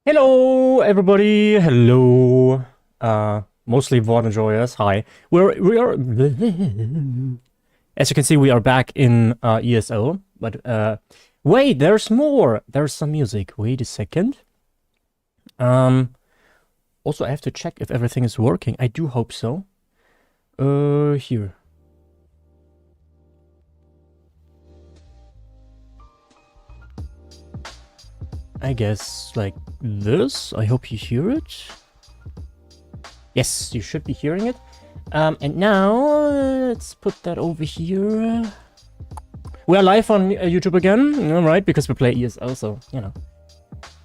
Hello, everybody. Hello. Mostly VOD enjoyers. Hi. We are. As you can see, we are back in ESO. But wait, there's more. There's some music. Wait a second. Also, I have to check if everything is working. I do hope so. Here. I guess like this. I hope you hear it. Yes, you should be hearing it. And now, let's put that over here. We are live on YouTube again, right? Because we play ESO, so, you know.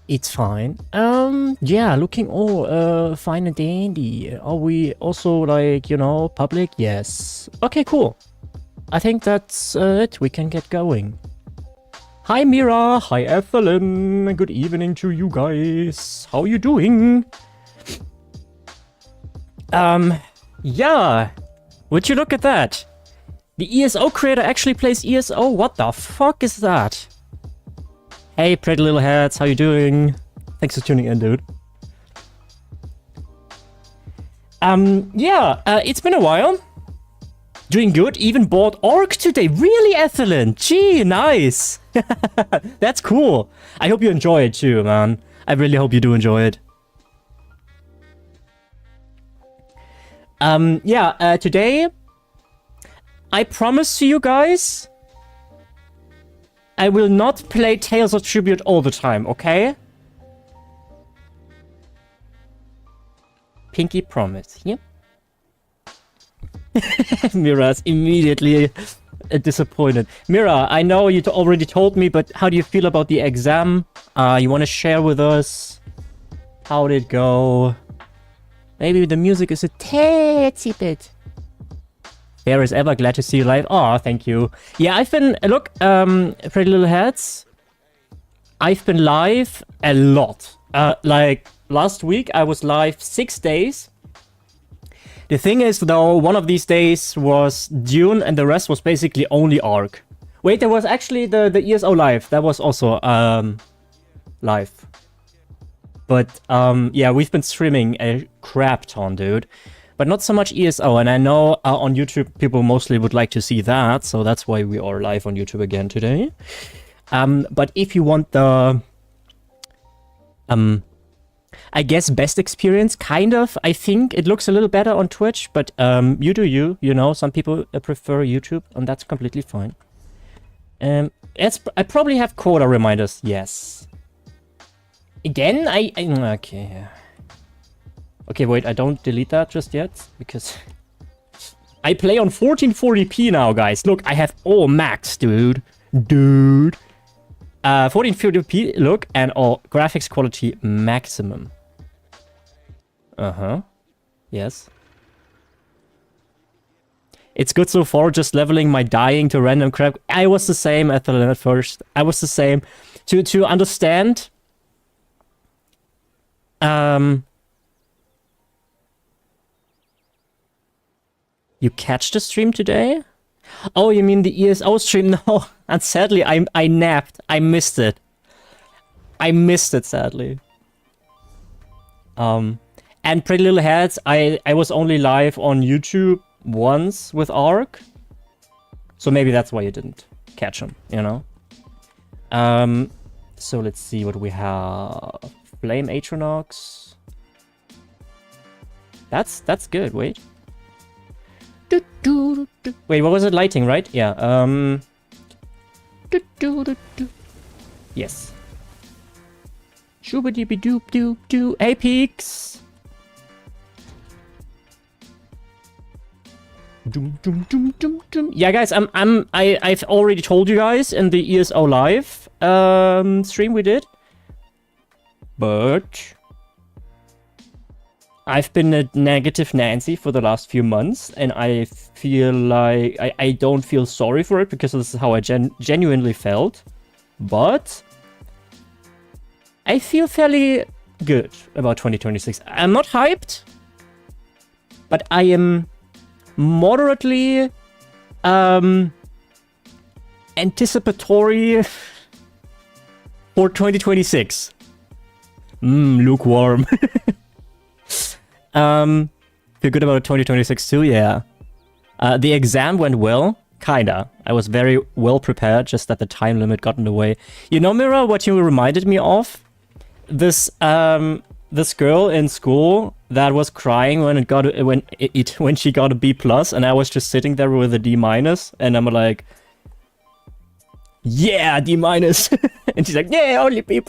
It's fine. Yeah, looking all fine and dandy. Are we also, like, you know, public? Yes. Okay, cool. I think that's it. We can get going. Hi Mira, hi Ethelyn, good evening to you guys. How you doing? Yeah. Would you look at that? The ESO creator actually plays ESO? What the fuck is that? Hey pretty little heads, how you doing? Thanks for tuning in, dude. Yeah, it's been a while. Doing good, even bought Orc today. Really, Ethelyn? Gee, nice. That's cool. I hope you enjoy it too, man. I really hope you do enjoy it. Yeah, today, I promise to you guys, I will not play Tales of Tribute all the time, okay? Pinky promise, yep. Mira's immediately disappointed. Mira, I know you already told me, but how do you feel about the exam? You want to share with us? How did it go? Maybe the music is a teensy bit. Fair as ever, glad to see you live. Oh, thank you. Yeah, I've been, look, pretty little heads. I've been live a lot. Like, last week I was live 6 days. The thing is, though, one of these days was Dune and the rest was basically only Arc. Wait, there was actually the ESO Live. That was also live. But yeah, we've been streaming a crap ton, dude. But not so much ESO, and I know on YouTube people mostly would like to see that, so that's why we are live on YouTube again today. But if you want the I guess best experience, kind of. I think it looks a little better on Twitch, but you do you, you know, some people prefer YouTube, and that's completely fine. I probably have quota reminders, yes. Again, okay. Okay, wait, I don't delete that just yet, because I play on 1440p now, guys. Look, I have all max, dude. 1440p, look, and all graphics quality maximum. Uh-huh. Yes. It's good so far, just leveling my dying to random crap. I was the same, Ethelyn, at first. I was the same. To understand... You catch the stream today? Oh, you mean the ESO stream? No, and sadly, I napped. I missed it. I missed it, sadly. And Pretty Little Heads, I was only live on YouTube once with Arc. So maybe that's why you didn't catch him, you know? So let's see what we have. Flame Atronox. That's good, wait. Wait, what was it? Lighting, right? Yeah, yes. Shooba-dooby-doop-doop-doo. Hey, Peaks! Yeah, guys, I've already told you guys in the ESO Live stream we did. But... I've been a negative Nancy for the last few months, and I feel like I don't feel sorry for it because this is how I genuinely felt. But I feel fairly good about 2026. I'm not hyped, but I am moderately anticipatory for 2026. Lukewarm. Feel good about 2026 too, yeah. The exam went well, kinda. I was very well prepared, just that the time limit got in the way. You know, Mira, what you reminded me of? This this girl in school that was crying when she got a B+, and I was just sitting there with a D-, and I'm like, yeah, D-, and she's like, yeah, only B+.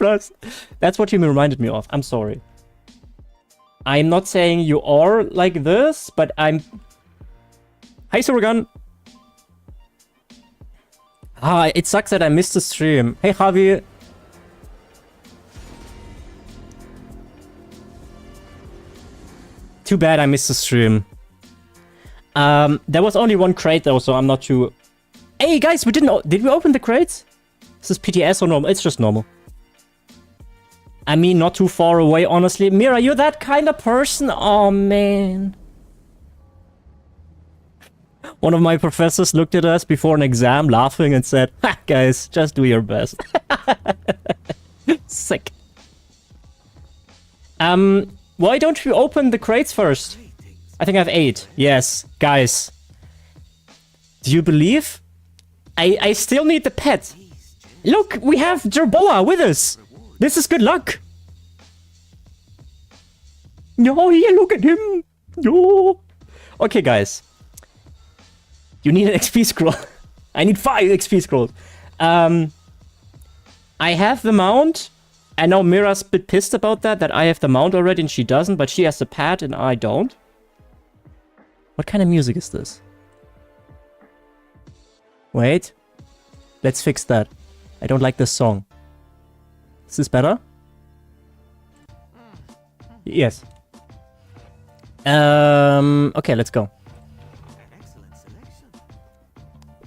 That's what you reminded me of. I'm sorry. I'm not saying you are like this, but I'm... Hi, Suragan. It sucks that I missed the stream. Hey, Javi. Too bad I missed the stream. There was only one crate though, so I'm not too... Hey, guys, we didn't... Did we open the crates? Is this PTS or normal? It's just normal. I mean, not too far away, honestly. Mira, you're that kind of person? Oh, man. One of my professors looked at us before an exam, laughing, and said, ha, guys, just do your best. Sick. Why don't we open the crates first? I think I have 8. Yes, guys. Do you believe? I still need the pet. Look, we have Jerboa with us. This is good luck. No, here, look at him. No. Okay, guys. You need an XP scroll. I need 5 XP scrolls. I have the mount. I know Mira's a bit pissed about that I have the mount already and she doesn't, but she has the pad and I don't. What kind of music is this? Wait. Let's fix that. I don't like this song. Is this better? Yes. Okay, let's go.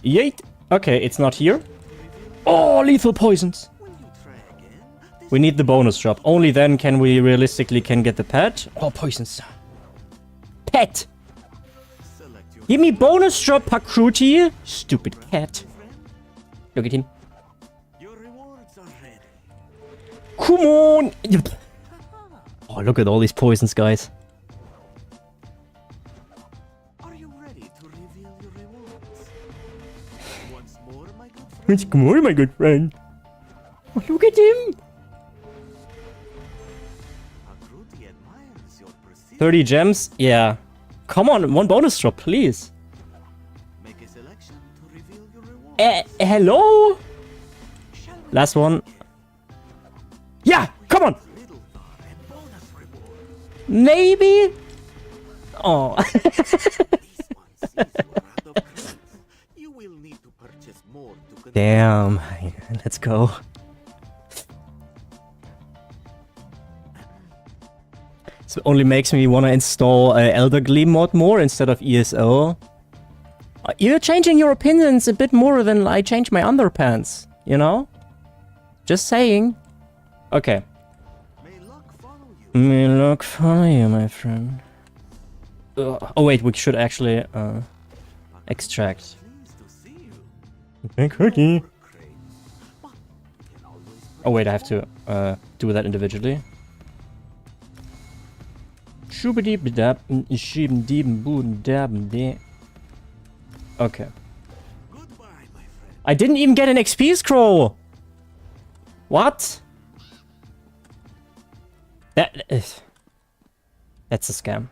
Yeet. Okay, it's not here. Oh, lethal poisons. We need the bonus drop. Only then can we realistically get the pet. Oh, poisons. Pet. Give me bonus drop, Pakruti. Stupid cat. Look at him. Come on. Oh, look at all these poisons, guys. Are you ready to reveal your rewards? Once more, my good friend. Once more, my good friend. Oh, look at him. 30 gems? Yeah. Come on, one bonus drop, please. Make a selection to reveal your rewards. Hello? Last one. Yeah, come on. Maybe? Oh. You will need to purchase more to Damn. Let's go. So it only makes me want to install Elder Gleam mod more instead of ESO. You're changing your opinions a bit more than I change my underpants, you know? Just saying. Okay. May luck follow you. May luck follow you, my friend. Oh wait, we should actually extract. Okay, cookie. Oh wait, I have to do that individually. Okay. I didn't even get an XP scroll. What? That's a scam.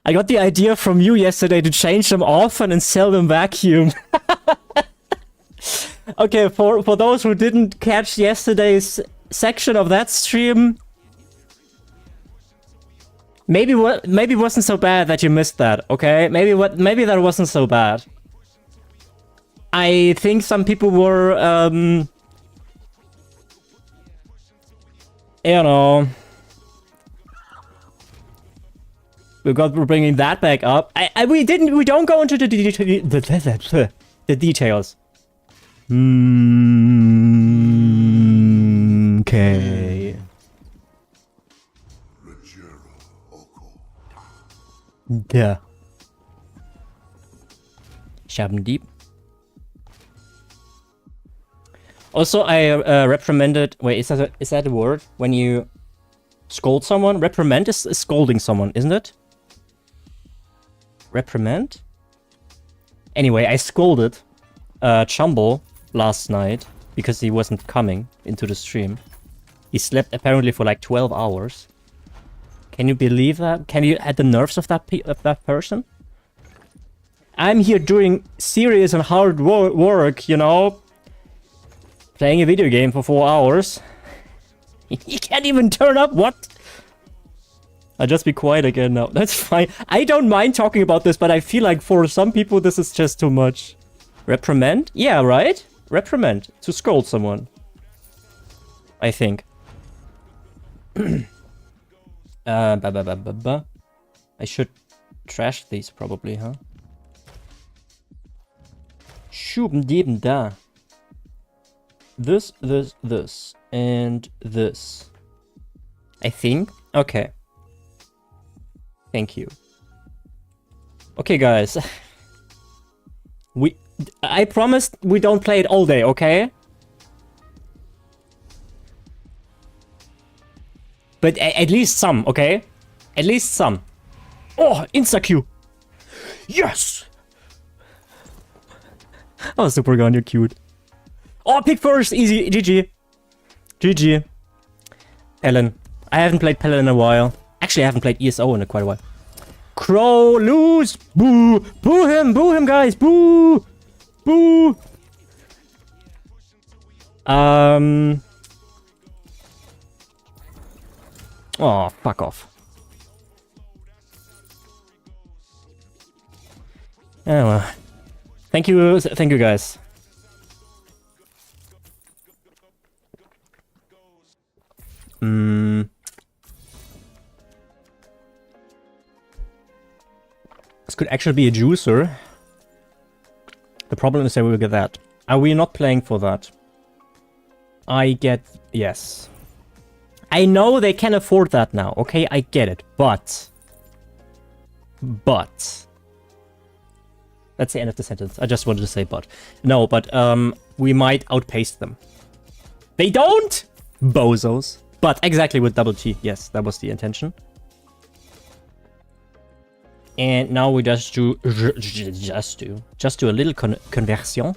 I got the idea from you yesterday to change them often and sell them vacuum. Okay, for those who didn't catch yesterday's section of that stream, maybe it wasn't so bad that you missed that, okay? Maybe that wasn't so bad. I think some people were you know, we're bringing that back up. We don't go into the details. Okay. Yeah. Sharpen deep. Also, I reprimanded. Wait, is that a word when you scold someone? Reprimand is scolding someone, isn't it? Reprimand. Anyway, I scolded Chumbo last night because he wasn't coming into the stream. He slept apparently for like 12 hours. Can you believe that? Can you add the nerves of that person? I'm here doing serious and hard work, you know, playing a video game for 4 hours. You can't even turn up. What? I'll just be quiet again now. That's fine. I don't mind talking about this, but I feel like for some people this is just too much. Reprimand? Yeah, right? Reprimand. To scold someone. I think. I should trash these probably, huh? Schubendeben da. This, and this. I think. Okay. Thank you. Okay, guys. I promised we don't play it all day, okay? But at least some, okay? At least some. Oh, insta-Q. Yes! Oh, super gun, you're cute. Oh, pick first, easy, GG. GG. Ellen. I haven't played Pella in a while. Actually, I haven't played ESO in quite a while. Crow, lose! Boo! Boo him, guys! Boo! Boo! Oh, fuck off. Yeah, well. Thank you, guys. This could actually be a juicer. The problem is that we will get that. Are we not playing for that? I get... yes. I know they can afford that now, okay? I get it, but... That's the end of the sentence. I just wanted to say but. No, but we might outpace them. They don't! Bozos. But exactly with double T. Yes, that was the intention. And now we just do a little conversion.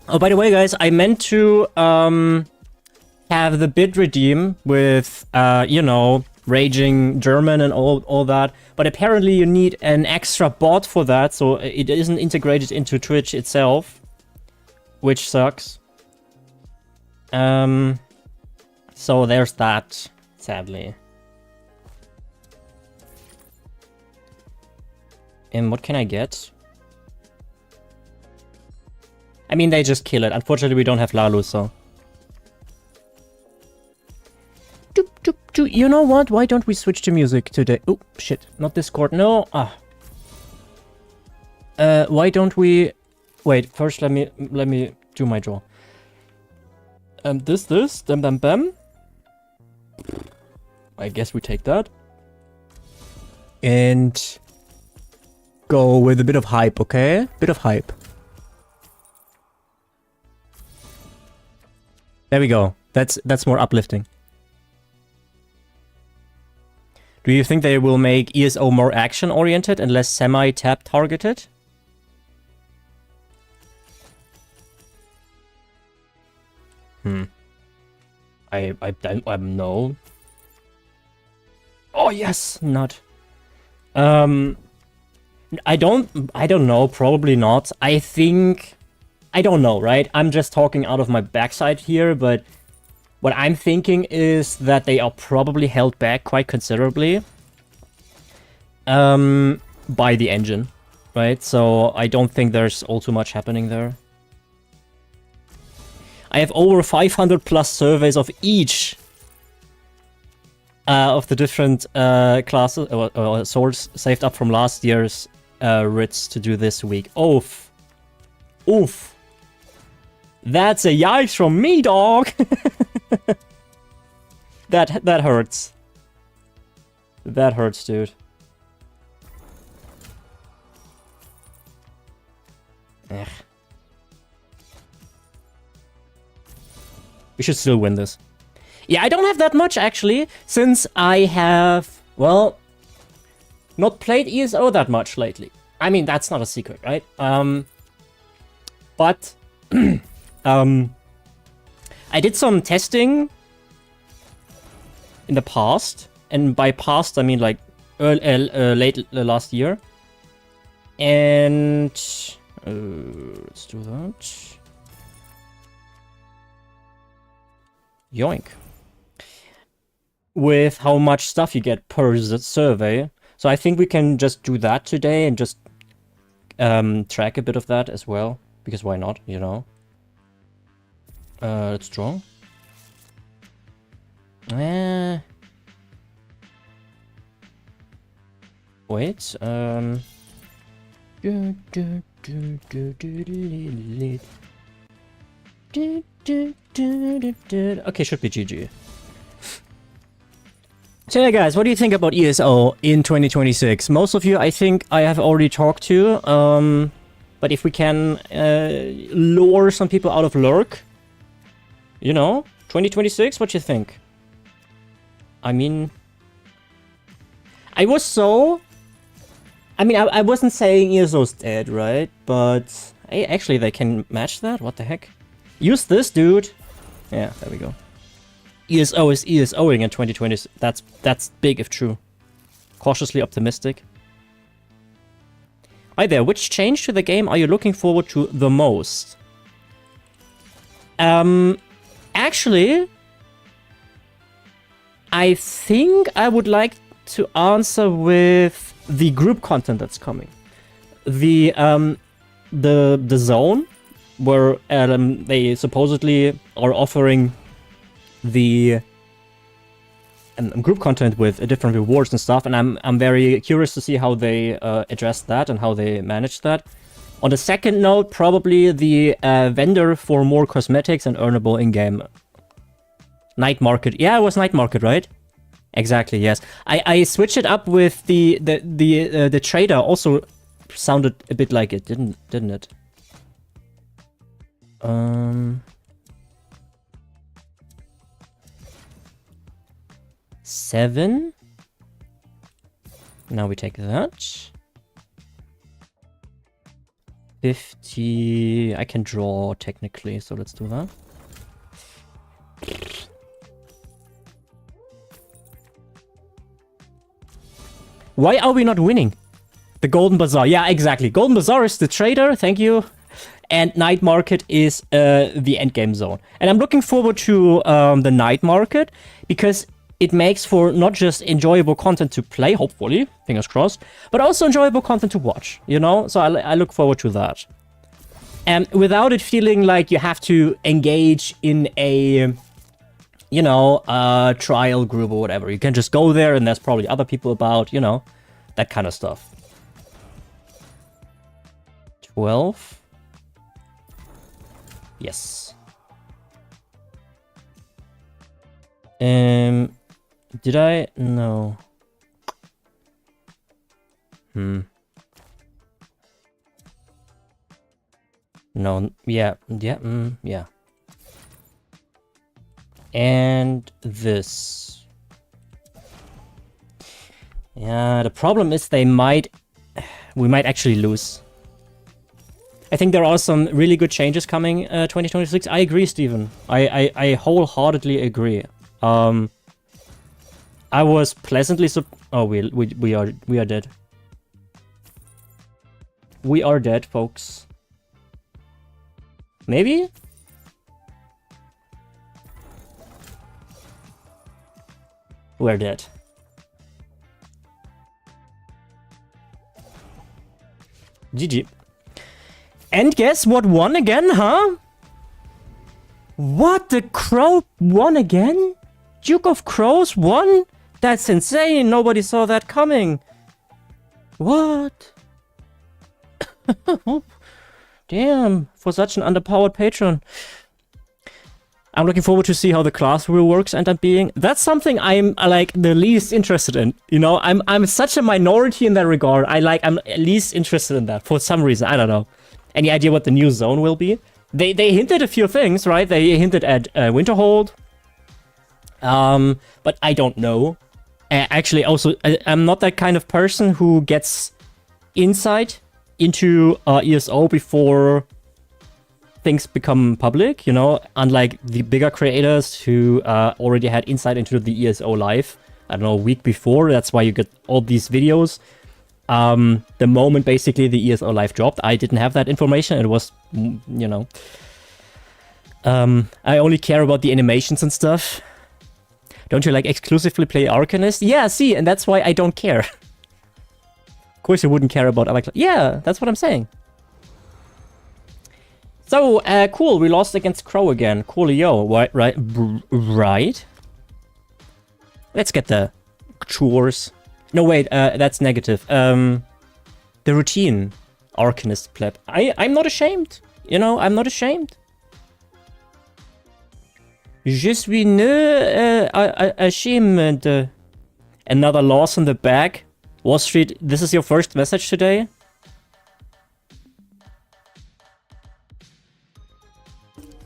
Oh, by the way, guys, I meant to have the bid redeem with, you know, raging German and all that. But apparently you need an extra bot for that, so it isn't integrated into Twitch itself, which sucks. So there's that, sadly. And what can I get? I mean, they just kill it. Unfortunately, we don't have Lalu, so... You know what? Why don't we switch to music today? Oh, shit. Not Discord. No. Ah. Why don't we... Wait, first let me do my draw. This, bam. I guess we take that. And... go with a bit of hype, okay? Bit of hype. There we go. That's more uplifting. Do you think they will make ESO more action-oriented and less semi-tap targeted? I don't know. Oh yes, not. I don't know, probably not. I think, I don't know, right? I'm just talking out of my backside here, but what I'm thinking is that they are probably held back quite considerably by the engine, right? So I don't think there's all too much happening there. I have over 500 plus surveys of each of the different classes or swords saved up from last year's writs to do this week. Oof. Oof. That's a yikes from me, dog. That hurts. That hurts, dude. Ugh. We should still win this. Yeah, I don't have that much, actually, since I have, well, not played ESO that much lately. I mean, that's not a secret, right? But I did some testing in the past, and by past I mean like late last year. And let's do that. Yoink. With how much stuff you get per survey. So I think we can just do that today and just track a bit of that as well. Because why not, you know? Let's draw. Wait, okay, should be GG. So yeah, guys, what do you think about ESO in 2026? Most of you, I think, I have already talked to. But if we can lure some people out of lurk, you know, 2026, what you think? I mean, I wasn't saying ESO's dead, right? But hey, actually, they can match that? What the heck? Use this, dude. Yeah, there we go. ESO is ESOing in 2020. That's big if true. Cautiously optimistic. Hi there, which change to the game are you looking forward to the most? Actually, I think I would like to answer with the group content that's coming. The zone where they supposedly are offering the group content with different rewards and stuff, and I'm very curious to see how they address that and how they manage that. On the second note, probably the vendor for more cosmetics and earnable in-game. Night market. Yeah, it was night market, right? Exactly, yes. I switched it up with the trader. Also sounded a bit like it, didn't it? 7. Now we take that. 50. I can draw technically, so let's do that. Why are we not winning? The Golden Bazaar. Yeah, exactly. Golden Bazaar is the trader. Thank you. And Night Market is the endgame zone. And I'm looking forward to the Night Market because it makes for not just enjoyable content to play, hopefully, fingers crossed, but also enjoyable content to watch, you know? So I look forward to that. And without it feeling like you have to engage in a, you know, trial group or whatever. You can just go there and there's probably other people about, you know, that kind of stuff. 12. Yes. Did I? No. No, yeah. Yeah. And this. Yeah, the problem is we might actually lose. I think there are some really good changes coming 2026. I agree, Steven. I wholeheartedly agree. I was pleasantly oh, we are dead. We are dead, folks. Maybe? We're dead. GG. And guess what won again, huh? What? The Crow won again? Duke of Crows won? That's insane. Nobody saw that coming. What? Damn, for such an underpowered patron. I'm looking forward to see how the class rule works end up being. That's something I'm like the least interested in. You know, I'm such a minority in that regard. I'm least interested in that for some reason. I don't know. Any idea what the new zone will be? They hinted a few things, right? They hinted at Winterhold. But I don't know. Actually, also, I'm not that kind of person who gets insight into ESO before things become public, you know, unlike the bigger creators who already had insight into the ESO Live, I don't know, a week before. That's why you get all these videos. The moment basically the ESO Live dropped, I didn't have that information. It was, you know, I only care about the animations and stuff. Don't you like exclusively play Arcanist? Yeah, see, and that's why I don't care. Of course you wouldn't care about other yeah, that's what I'm saying. So, cool, we lost against Crow again. Coolio, right? Let's get the chores. No, wait, that's negative. The routine. Arcanist pleb. I'm not ashamed. You know, I'm not ashamed. Je suis ne ashamed. Another loss in the bag. Wall Street, this is your first message today?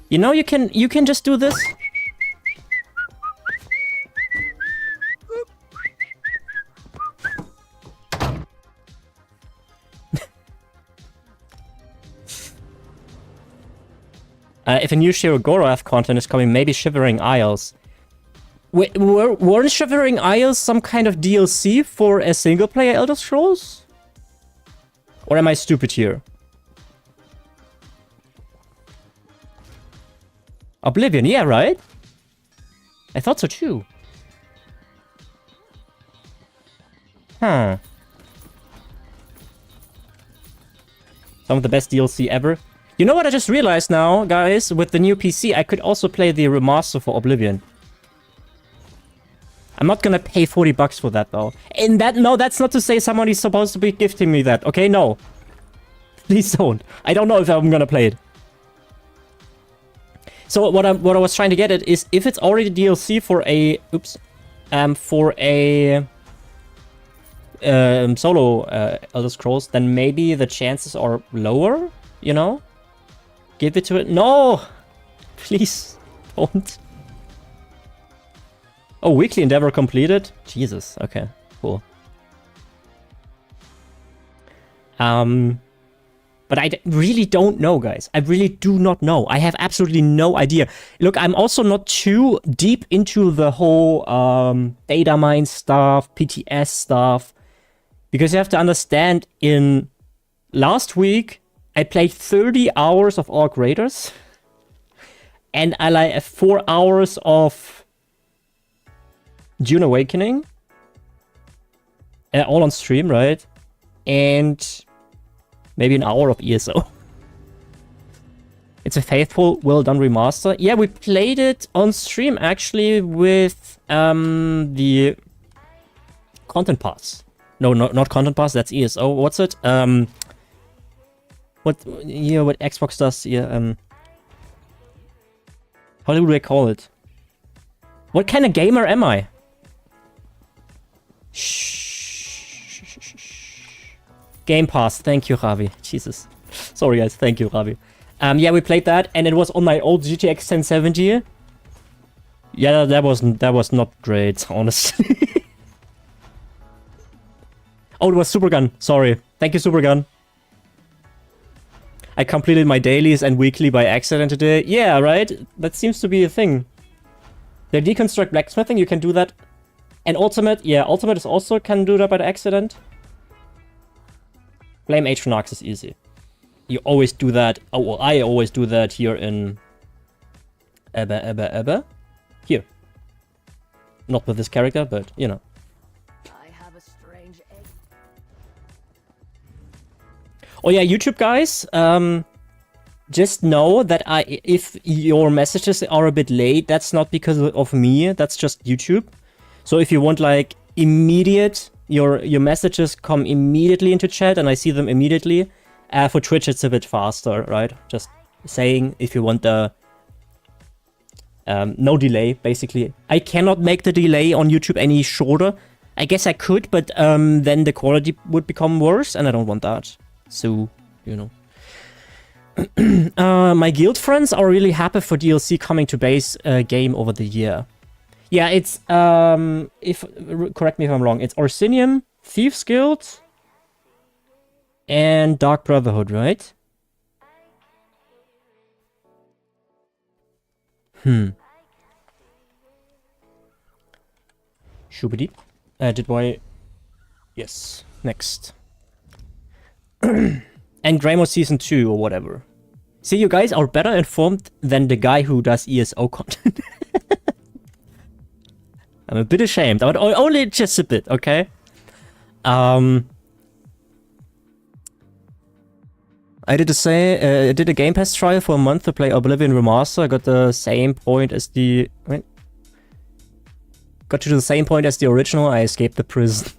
You know, you can just do this. If a new Shirogorov content is coming, maybe Shivering Isles. Weren't Shivering Isles some kind of DLC for a single-player Elder Scrolls? Or am I stupid here? Oblivion, yeah, right? I thought so too. Huh. Some of the best DLC ever. You know what I just realized now, guys? With the new PC, I could also play the remaster for Oblivion. I'm not gonna pay 40 bucks for that, though. And that, no, that's not to say somebody's supposed to be gifting me that, okay? No. Please don't. I don't know if I'm gonna play it. So what I was trying to get at is if it's already DLC for a solo Elder Scrolls, then maybe the chances are lower, you know? Give it to it. No! Please don't. Oh, weekly endeavor completed? Jesus, okay, cool. But I really don't know, guys. I really do not know. I have absolutely no idea. Look, I'm also not too deep into the whole data mine stuff, PTS stuff. Because you have to understand, in last week, I played 30 hours of Orc Raiders. And I like 4 hours of Dune Awakening. All on stream, right? And maybe an hour of ESO. It's a faithful, well done remaster. Yeah, we played it on stream actually with the Content Pass. No, not Content Pass, that's ESO. What's it? What Xbox does, yeah, how do I call it? What kind of gamer am I? Game Pass, thank you, Ravi. Jesus. Sorry, guys, thank you, Ravi. Yeah, we played that, and it was on my old GTX 1070. Yeah, that was not great, honestly. Oh, it was Supergun. Sorry. Thank you, Supergun. I completed my dailies and weekly by accident today. Yeah, right? That seems to be a thing. The deconstruct blacksmithing, you can do that. And Ultimate, yeah, Ultimate is also can do that by accident. Flame Age for Nox is easy. You always do that. Oh, well, I always do that here in Ebba. Here. Not with this character, but you know. I have a strange egg. Oh yeah, YouTube guys, just know that if your messages are a bit late, that's not because of me, that's just YouTube. So if you want like immediate, your messages come immediately into chat and I see them immediately. For Twitch it's a bit faster, right? Just saying, if you want the no delay, basically. I cannot make the delay on YouTube any shorter. I guess I could, but then the quality would become worse and I don't want that. So, you know. My guild friends are really happy for DLC coming to base game over the year. Yeah, it's if correct me if I'm wrong, it's Orsinium, Thieves Guild, and Dark Brotherhood, right? Shubidi. Did I? Yes. Next. And Gramo Season 2 or whatever. See, you guys are better informed than the guy who does ESO content. I'm a bit ashamed, but only just a bit, okay? I did a Game Pass trial for a month to play Oblivion Remaster. I got the same point as the... Wait. Got to the same point as the original. I escaped the prison.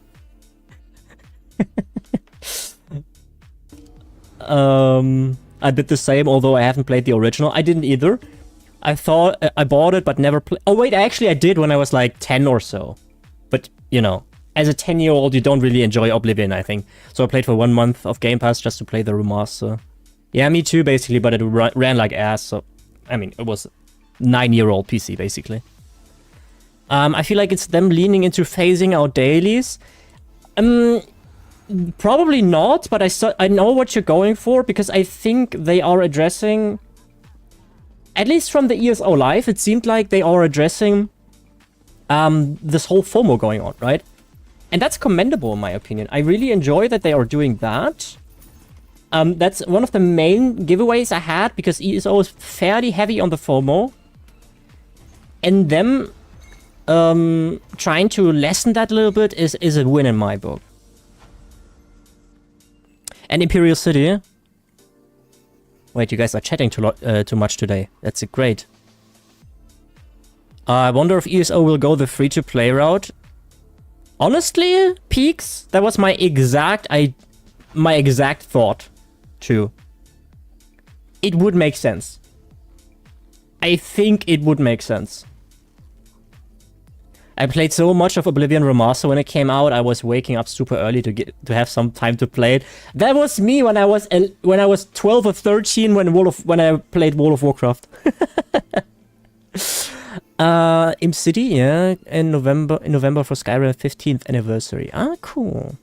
I did the same, although I haven't played the original. I didn't either. I thought I bought it, but never played. Oh wait, actually I did when I was like 10 or so. But, you know, as a 10-year-old, you don't really enjoy Oblivion, I think. So I played for 1 month of Game Pass just to play the remaster. Yeah, me too, basically, but it ran like ass, so... I mean, it was a 9-year-old PC, basically. I feel like it's them leaning into phasing out dailies. Probably not, but I know what you're going for, because I think they are addressing... At least from the ESO Live, it seemed like they are addressing this whole FOMO going on, right? And that's commendable in my opinion. I really enjoy that they are doing that. That's one of the main giveaways I had, because ESO is fairly heavy on the FOMO. And them trying to lessen that a little bit is a win in my book. And Imperial City. Wait, you guys are chatting too much today. That's great. I wonder if ESO will go the free-to-play route. Honestly, Peaks, that was my exact thought, too. It would make sense. I think it would make sense. I played so much of Oblivion Remaster when it came out. I was waking up super early to have some time to play it. That was me when I was 12 or 13 when I played World of Warcraft. Imp City, yeah, in November for Skyrim 15th anniversary. Ah, cool.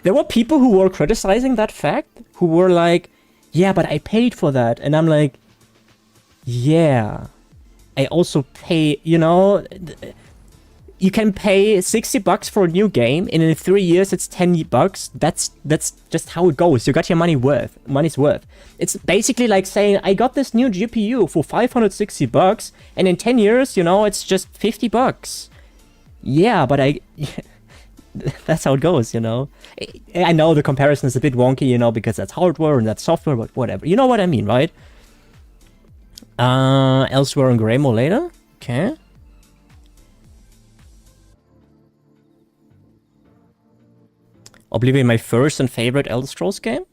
There were people who were criticizing that fact, who were like, "Yeah, but I paid for that," and I'm like, "Yeah, I also pay." You know. You can pay 60 bucks for a new game, and in 3 years it's 10 bucks. That's just how it goes. You got your money's worth. It's basically like saying, I got this new GPU for 560 bucks, and in 10 years, you know, it's just 50 bucks. Yeah, but that's how it goes, you know. I know the comparison is a bit wonky, you know, because that's hardware and that's software, but whatever. You know what I mean, right? Elsewhere in Gramo later? Okay. Oblivion, my first and favorite Elder Scrolls game?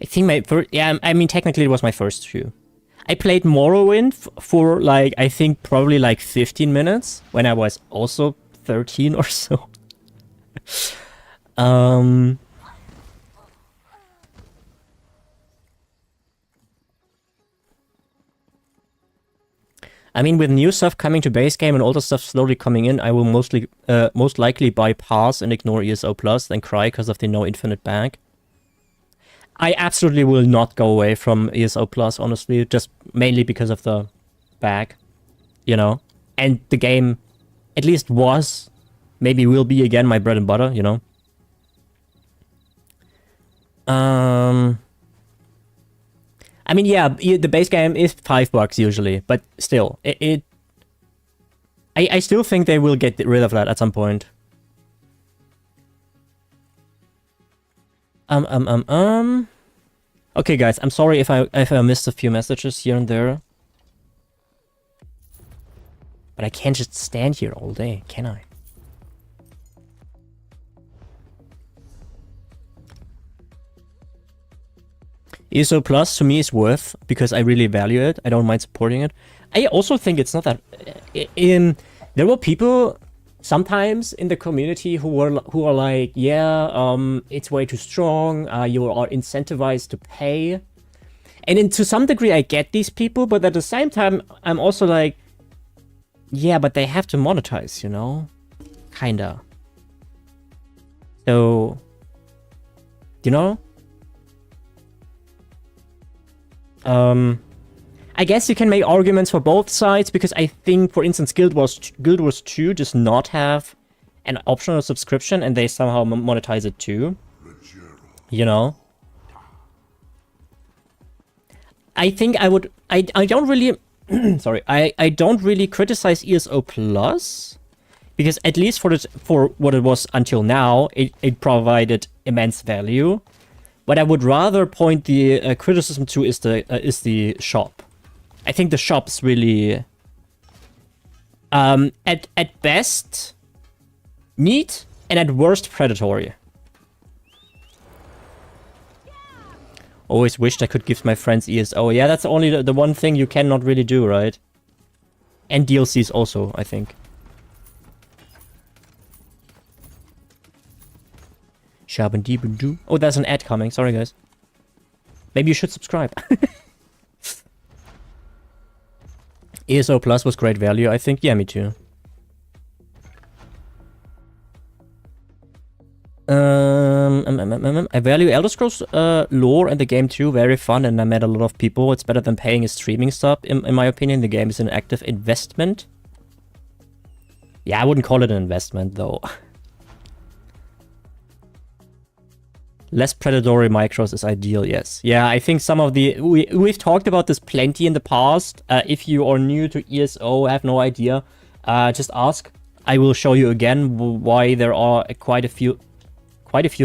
I think my first... Yeah, I mean, technically it was my first too. I played Morrowind for, like, I think probably like 15 minutes when I was also 13 or so. I mean, with new stuff coming to base game and older stuff slowly coming in, I will most likely bypass and ignore ESO Plus, then cry because of the no infinite bag. I absolutely will not go away from ESO Plus, honestly, just mainly because of the bag, you know? And the game at least was, maybe will be again, my bread and butter, you know? I mean, yeah, the base game is $5 usually, but still, I still think they will get rid of that at some point. Okay, guys, I'm sorry if I missed a few messages here and there, but I can't just stand here all day, can I? ESO Plus to me is worth because I really value it. I don't mind supporting it. I also think it's not that... there were people sometimes in the community who are like, yeah, it's way too strong. You are incentivized to pay. And to some degree, I get these people, but at the same time, I'm also like, yeah, but they have to monetize, you know? Kinda. So, you know? I guess you can make arguments for both sides, because I think, for instance, Guild Wars 2 does not have an optional subscription, and they somehow monetize it too. You know? I think I would... I don't really... sorry. I don't really criticize ESO Plus, because at least for what it was until now, it provided immense value. What I would rather point the criticism to is the shop. I think the shop's really... at best, neat, and at worst, predatory. Always wished I could give my friends ESO. Yeah, that's only the one thing you cannot really do, right? And DLCs also, I think. Shabandeebandoo. Oh, there's an ad coming. Sorry, guys. Maybe you should subscribe. ESO Plus was great value, I think. Yeah, me too. I value Elder Scrolls lore and the game too. Very fun, and I met a lot of people. It's better than paying a streaming sub, in my opinion. The game is an active investment. Yeah, I wouldn't call it an investment, though. Less predatory micros is ideal, yes. Yeah, I think some of the... We've talked about this plenty in the past. If you are new to ESO, have no idea, just ask. I will show you again why there are quite a few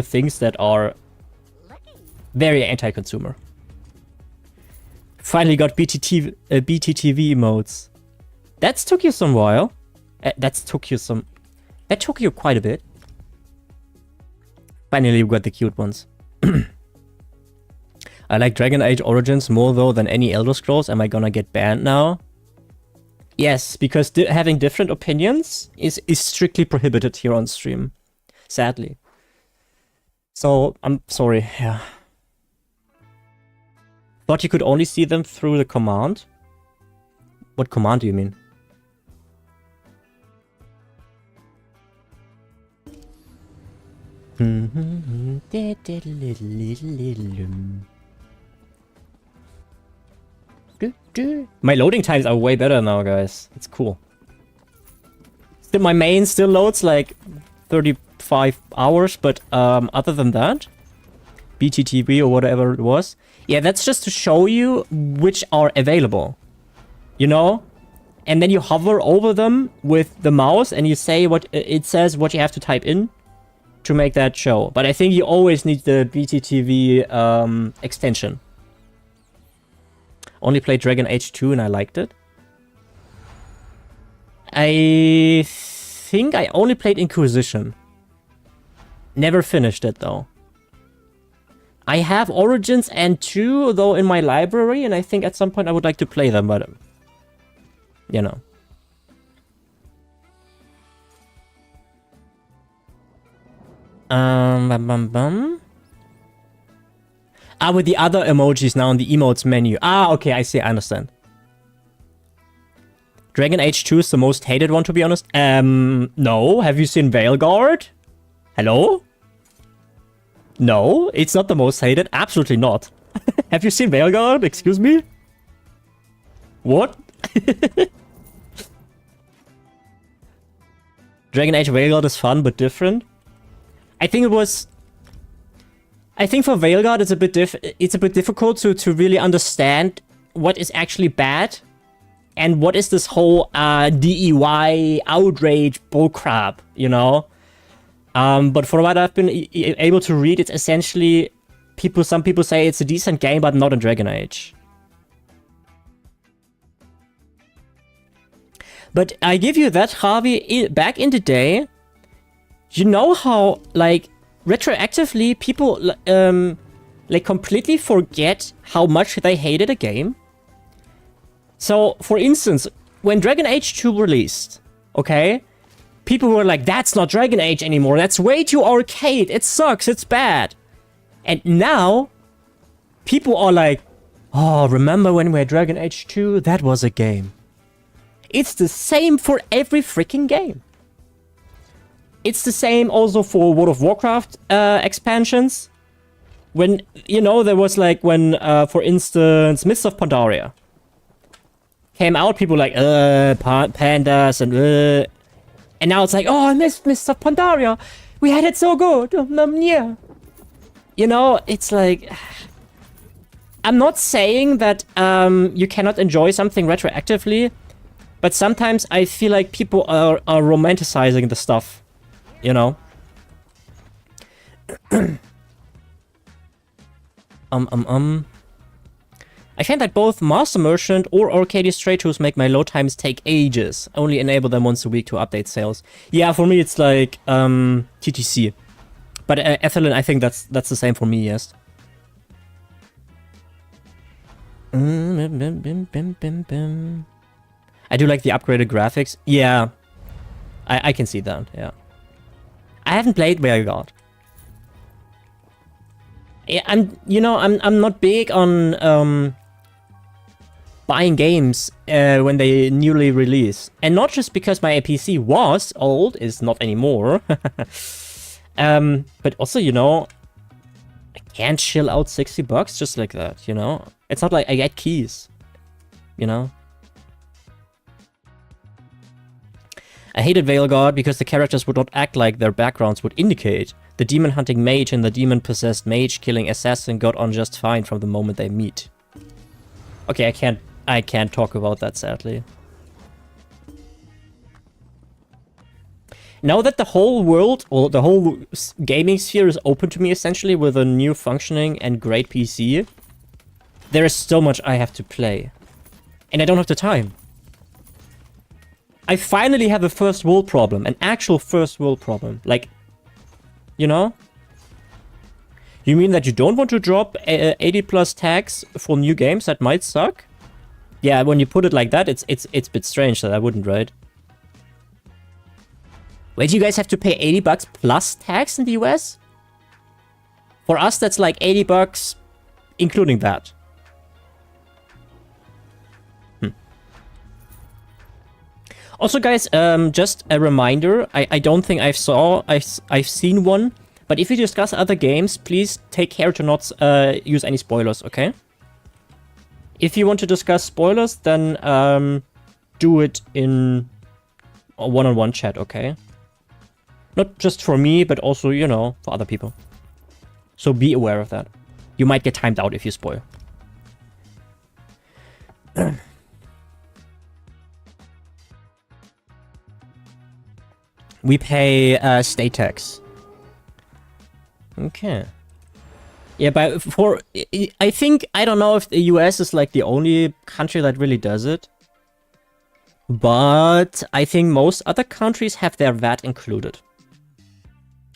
things that are very anti-consumer. Finally got BTTV emotes. That took you some while. That took you quite a bit. Finally, we got the cute ones. I like Dragon Age Origins more though than any Elder Scrolls. Am I gonna get banned now? Yes, because having different opinions is strictly prohibited here on stream. Sadly. So, I'm sorry, yeah. Thought you could only see them through the command? What command do you mean? My loading times are way better now, guys. It's cool. Still, my main still loads like 35 hours, but other than that, BTTV or whatever it was, yeah, that's just to show you which are available, you know? And then you hover over them with the mouse and you say what it says, what you have to type in to make that show. But I think you always need the BTTV extension. Only played Dragon Age 2 and I liked it. I think I only played Inquisition. Never finished it though. I have Origins and 2 though in my library, and I think at some point I would like to play them, but you know. Ah, with the other emojis now in the emotes menu. Ah, okay, I see, I understand. Dragon Age 2 is the most hated one, to be honest. No. Have you seen Veilguard? Hello? No, it's not the most hated. Absolutely not. Have you seen Veilguard? Excuse me? What? Dragon Age Veilguard is fun, but different. I think it was... I think for Veilguard it's a bit difficult to really understand what is actually bad and what is this whole DEY outrage bullcrap, you know? But for what I've been able to read, it's essentially some people say it's a decent game, but not in Dragon Age. But I give you that, Javi, back in the day, you know how, like, retroactively, people, like, completely forget how much they hated a game? So, for instance, when Dragon Age 2 released, okay, people were like, that's not Dragon Age anymore, that's way too arcade, it sucks, it's bad. And now, people are like, Oh, remember when we had Dragon Age 2? That was a game. It's the same for every freaking game. It's the same also for World of Warcraft expansions. When, you know, there was like when, for instance, Mists of Pandaria came out, people were like, pandas and now it's like, oh, I missed Mists of Pandaria. We had it so good. Yeah. You know, it's like, I'm not saying that you cannot enjoy something retroactively, but sometimes I feel like people are romanticizing the stuff, you know? I find that both Master Merchant or Arcadia Stray tools make my load times take ages. I only enable them once a week to update sales. Yeah, for me it's like TTC. But Ethelyn, I think that's the same for me, yes. I do like the upgraded graphics. Yeah, I can see that, yeah. I haven't played Veilguard. Yeah, I'm not big on buying games when they newly release, and not just because my PC was old, is not anymore. But also, you know, I can't chill out $60 just like that. You know, it's not like I get keys. You know. I hated Veilguard because the characters would not act like their backgrounds would indicate. The demon hunting mage and the demon possessed mage killing assassin got on just fine from the moment they meet. Okay, I can't talk about that, sadly. Now that the whole world, or the whole gaming sphere is open to me essentially with a new functioning and great PC, there is so much I have to play. And I don't have the time. I finally have a first world problem, an actual first world problem. Like, you know? You mean that you don't want to drop 80 plus tags for new games that might suck? Yeah, when you put it like that, it's a bit strange that I wouldn't, right? Wait, you guys have to pay $80 plus tax in the US? For us, that's like $80 including that. Also, guys, just a reminder, I don't think I've seen one, but if you discuss other games, please take care to not use any spoilers, okay? If you want to discuss spoilers, then do it in a one-on-one chat, okay? Not just for me, but also, you know, for other people. So be aware of that. You might get timed out if you spoil. We pay state tax. Okay. Yeah, but I think, I don't know if the US is like the only country that really does it. But I think most other countries have their VAT included.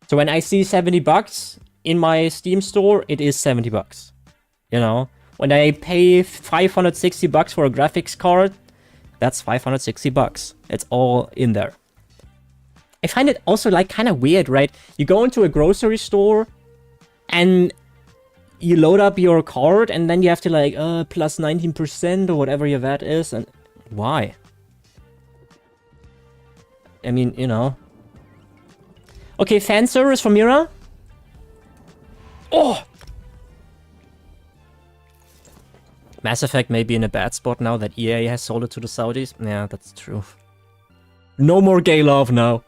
So when I see $70 in my Steam store, it is $70. You know? When I pay $560 for a graphics card, that's $560. It's all in there. I find it also like kind of weird, right? You go into a grocery store and you load up your card and then you have to like plus 19% or whatever your VAT is, and why? I mean, you know. Okay, fan service for Mira. Oh! Mass Effect may be in a bad spot now that EA has sold it to the Saudis. Yeah, that's true. No more gay love now.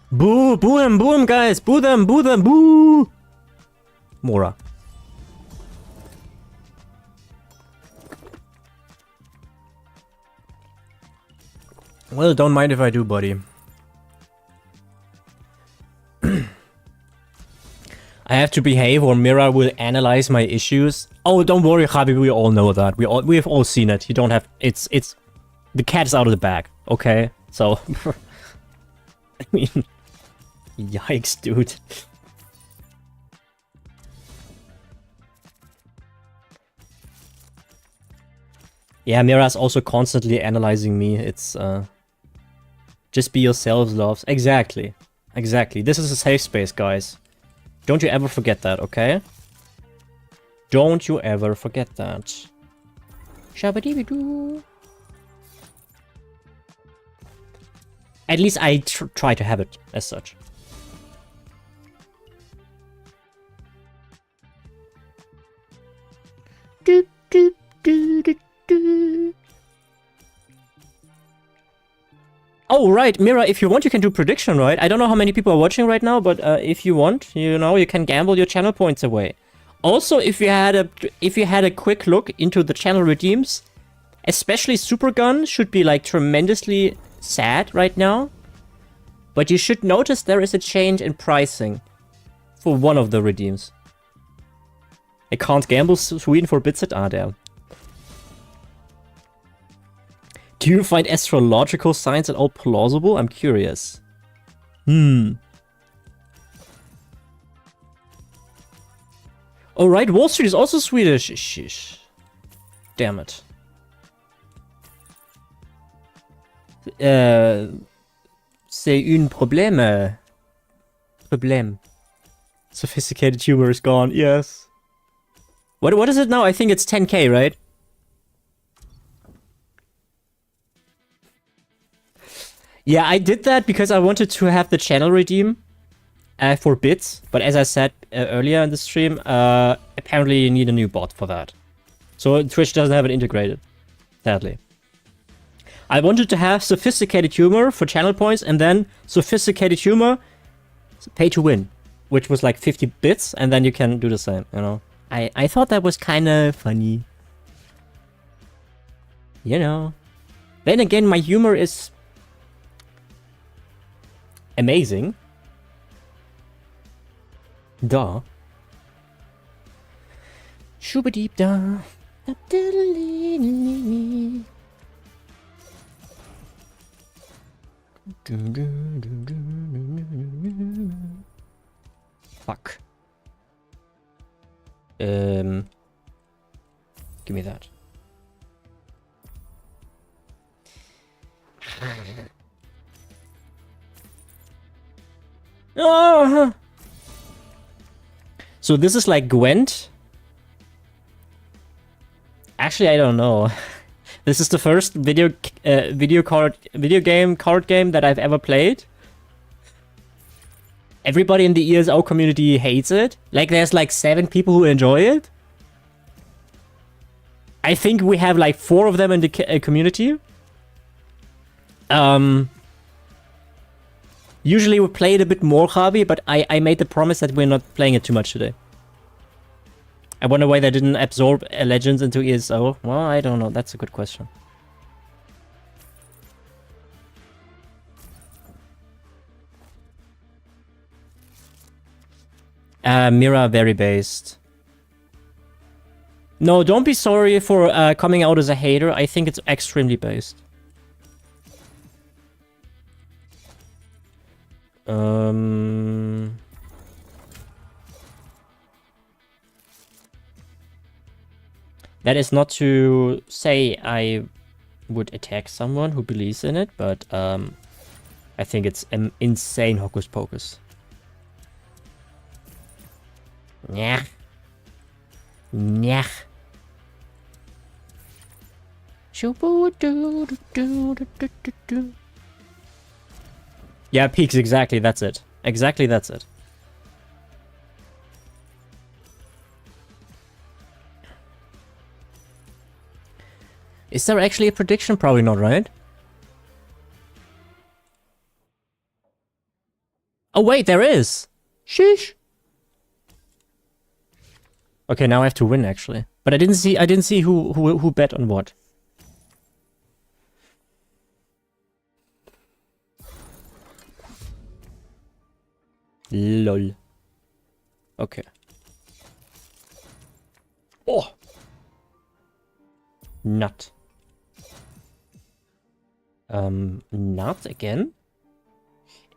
Boo! Boo them, guys! Boo them, boo! Mora. Well, don't mind if I do, buddy. I have to behave or Mira will analyze my issues. Oh, don't worry, Javi, we all know that. We have all seen it. You don't have... It's... The cat is out of the bag, okay? So... I mean... Yikes, dude. Yeah, Mira's also constantly analyzing me. It's, Just be yourselves, loves. Exactly. Exactly. This is a safe space, guys. Don't you ever forget that, okay? Don't you ever forget that. Shabba-dee-doo. At least I try to have it as such. Doop, doop, doo, doo, doo. Oh, right, Mira, if you want, you can do prediction, right? I don't know how many people are watching right now, but if you want, you know, you can gamble your channel points away. Also, if you had a quick look into the channel redeems, especially Supergun should be like tremendously sad right now. But you should notice there is a change in pricing for one of the redeems. I can't gamble Sweden forbids it. Ah, damn. Do you find astrological signs at all plausible? I'm curious. Oh, right, Wall Street is also Swedish. Sheesh. Damn it. C'est un problème. Problem. Sophisticated humor is gone. Yes. What is it now? I think it's 10k, right? Yeah, I did that because I wanted to have the channel redeem for bits. But as I said earlier in the stream, apparently you need a new bot for that. So Twitch doesn't have it integrated, sadly. I wanted to have sophisticated humor for channel points and then sophisticated humor pay to win, which was like 50 bits, and then you can do the same, you know. I thought that was kind of funny. You know. Then again, my humor is amazing. Duh. Shooba-deep da. Fuck. Give me that. Oh! So this is like Gwent. Actually, I don't know. This is the first video game card game that I've ever played. Everybody in the ESO community hates it. Like, there's like 7 people who enjoy it. I think we have like 4 of them in the community. Usually we play it a bit more hobby, but I made the promise that we're not playing it too much today. I wonder why they didn't absorb Legends into ESO. Well, I don't know. That's a good question. Mira, very based. No, don't be sorry for coming out as a hater. I think it's extremely based. That is not to say I would attack someone who believes in it, but I think it's an insane hocus pocus. Yeah. Yeah. Yeah, peaks, exactly, that's it. Exactly, that's it. Is there actually a prediction? Probably not, right? Oh wait, there is! Sheesh! Okay, now I have to win actually. But I didn't see who bet on what. Lol. Okay. Oh! Nut. Nut again?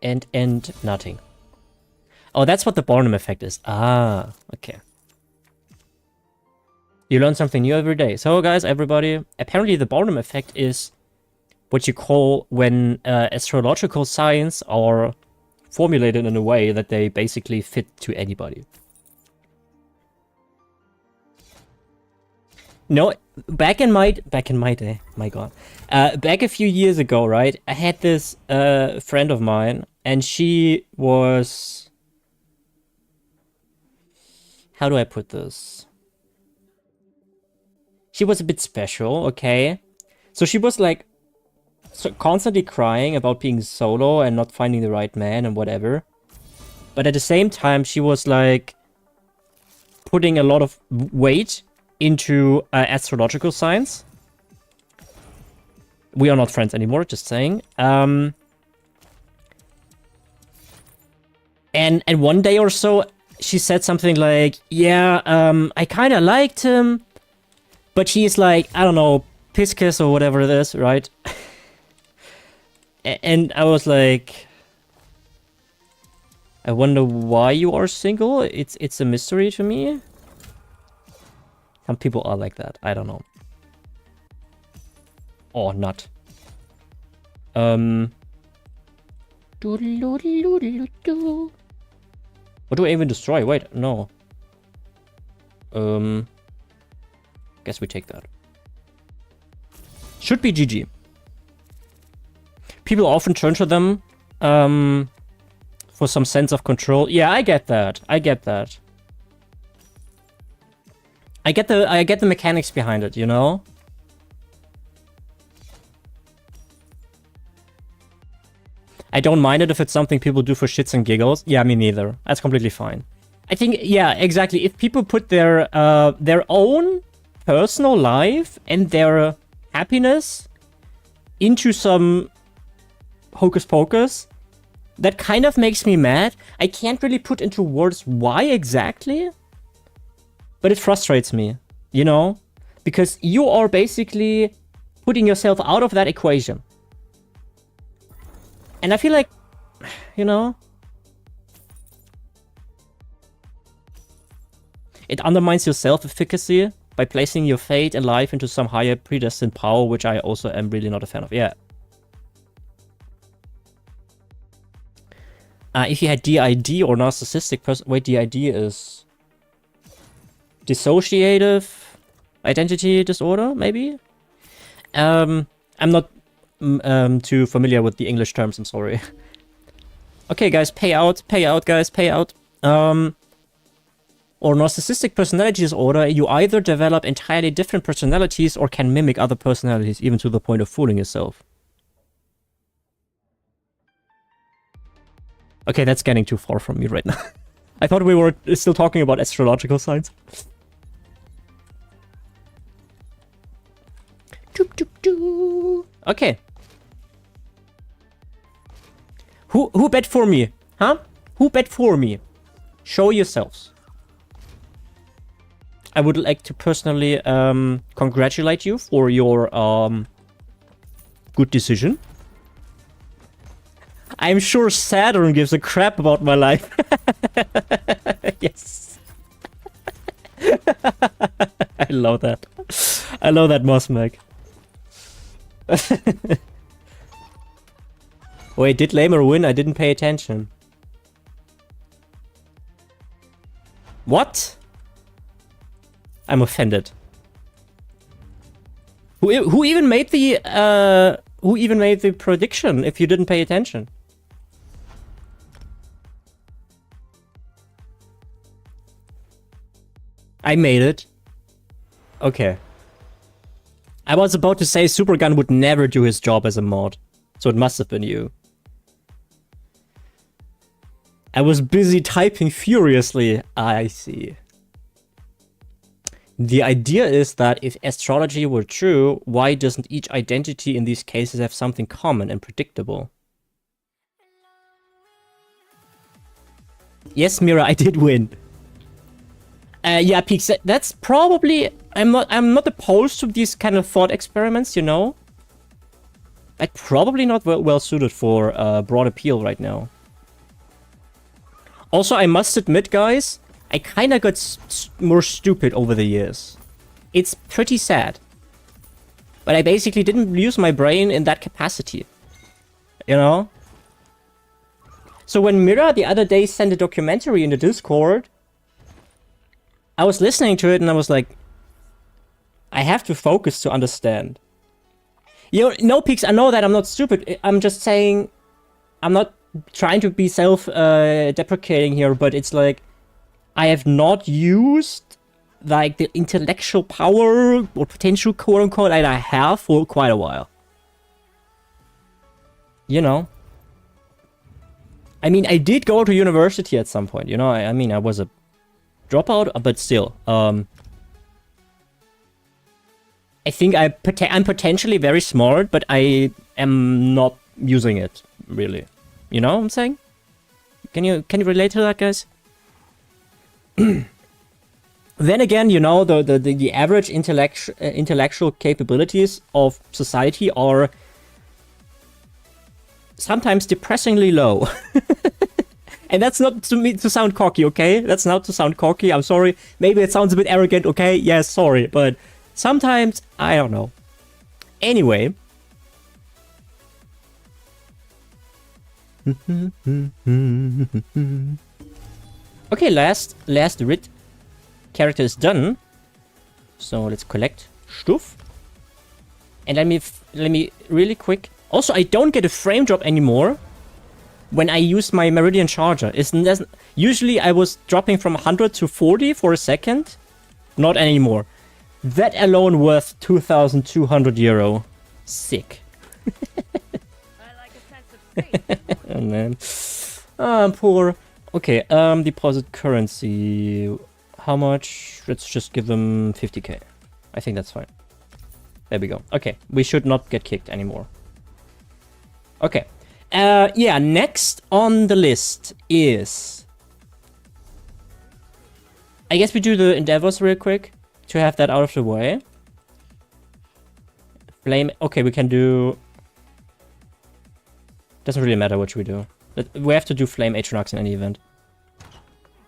And nothing. Oh, that's what the Barnum effect is. Ah, okay. You learn something new every day. So guys, everybody, apparently the Barnum effect is what you call when astrological signs are formulated in a way that they basically fit to anybody. No, back in my day, my god. Back a few years ago, right? I had this friend of mine, and she was... How do I put this? She was a bit special, okay? So she was like constantly crying about being solo and not finding the right man and whatever. But at the same time, she was like putting a lot of weight into astrological signs. We are not friends anymore, just saying. And one day or so, she said something like, yeah, I kind of liked him, but he's like, I don't know, piss kiss or whatever it is, right? And I was like, I wonder why you are single. It's a mystery to me. Some people are like that. I don't know. Or not. What do I even destroy? Wait, no. Guess we take that. Should be GG. People often turn to them for some sense of control. Yeah, I get that. I get that. I get the mechanics behind it, you know? I don't mind it if it's something people do for shits and giggles. Yeah, me neither. That's completely fine. I think, yeah, exactly. If people put their own personal life and their happiness into some hocus pocus, that kind of makes me mad. I can't really put into words why exactly, but it frustrates me, you know? Because you are basically putting yourself out of that equation. And I feel like, you know, it undermines your self-efficacy by placing your fate and life into some higher predestined power, which I also am really not a fan of. Yeah. If you had DID or narcissistic person... Wait, DID is... dissociative identity disorder, maybe? I'm not too familiar with the English terms, I'm sorry. Okay, guys, pay out, guys, pay out. Or narcissistic personality disorder, you either develop entirely different personalities or can mimic other personalities, even to the point of fooling yourself. Okay, that's getting too far from me right now. I thought we were still talking about astrological signs. Okay. Who bet for me? Huh? Who bet for me? Show yourselves. I would like to personally congratulate you for your good decision. I'm sure Saturn gives a crap about my life. Yes. I love that. I love that, Mossmag. Wait, did Lamer win? I didn't pay attention. What? I'm offended. Who even made the prediction if you didn't pay attention? I made it. Okay. I was about to say Supergun would never do his job as a mod, so it must have been you. I was busy typing furiously. I see. The idea is that if astrology were true, why doesn't each identity in these cases have something common and predictable? Yes, Mira, I did win. Yeah, Peaks, that's probably... I'm not opposed to these kind of thought experiments, you know? But probably not well suited for broad appeal right now. Also, I must admit, guys, I kind of got more stupid over the years. It's pretty sad. But I basically didn't use my brain in that capacity. You know? So when Mira the other day sent a documentary in the Discord, I was listening to it and I was like, I have to focus to understand. You know, no, Peaks, I know that I'm not stupid. I'm just saying, I'm not trying to be self-deprecating here, but it's like, I have not used like the intellectual power or potential, quote unquote, that I have for quite a while. You know? I mean, I did go to university at some point, you know? I mean, I was a dropout, but still. I think I'm potentially very smart, but I am not using it, really. You know what I'm saying? Can you relate to that, guys? Then again, you know, the average intellectual capabilities of society are sometimes depressingly low. And that's not to sound cocky, okay? That's not to sound cocky, I'm sorry. Maybe it sounds a bit arrogant, okay? Yes, sorry, but sometimes, I don't know. Anyway. Okay, last writ character is done. So let's collect stuff. And let me really quick. Also, I don't get a frame drop anymore when I use my Meridian Charger. Usually I was dropping from 100 to 40 for a second. Not anymore. That alone worth 2,200 euro. Sick. I like a sense of space. Oh man. I'm poor. Okay, deposit currency. How much? Let's just give them 50k. I think that's fine. There we go. Okay, we should not get kicked anymore. Okay. Yeah, next on the list is... I guess we do the endeavors real quick to have that out of the way. Flame... Okay, we can do... Doesn't really matter what we do. We have to do Flame Atriox in any event.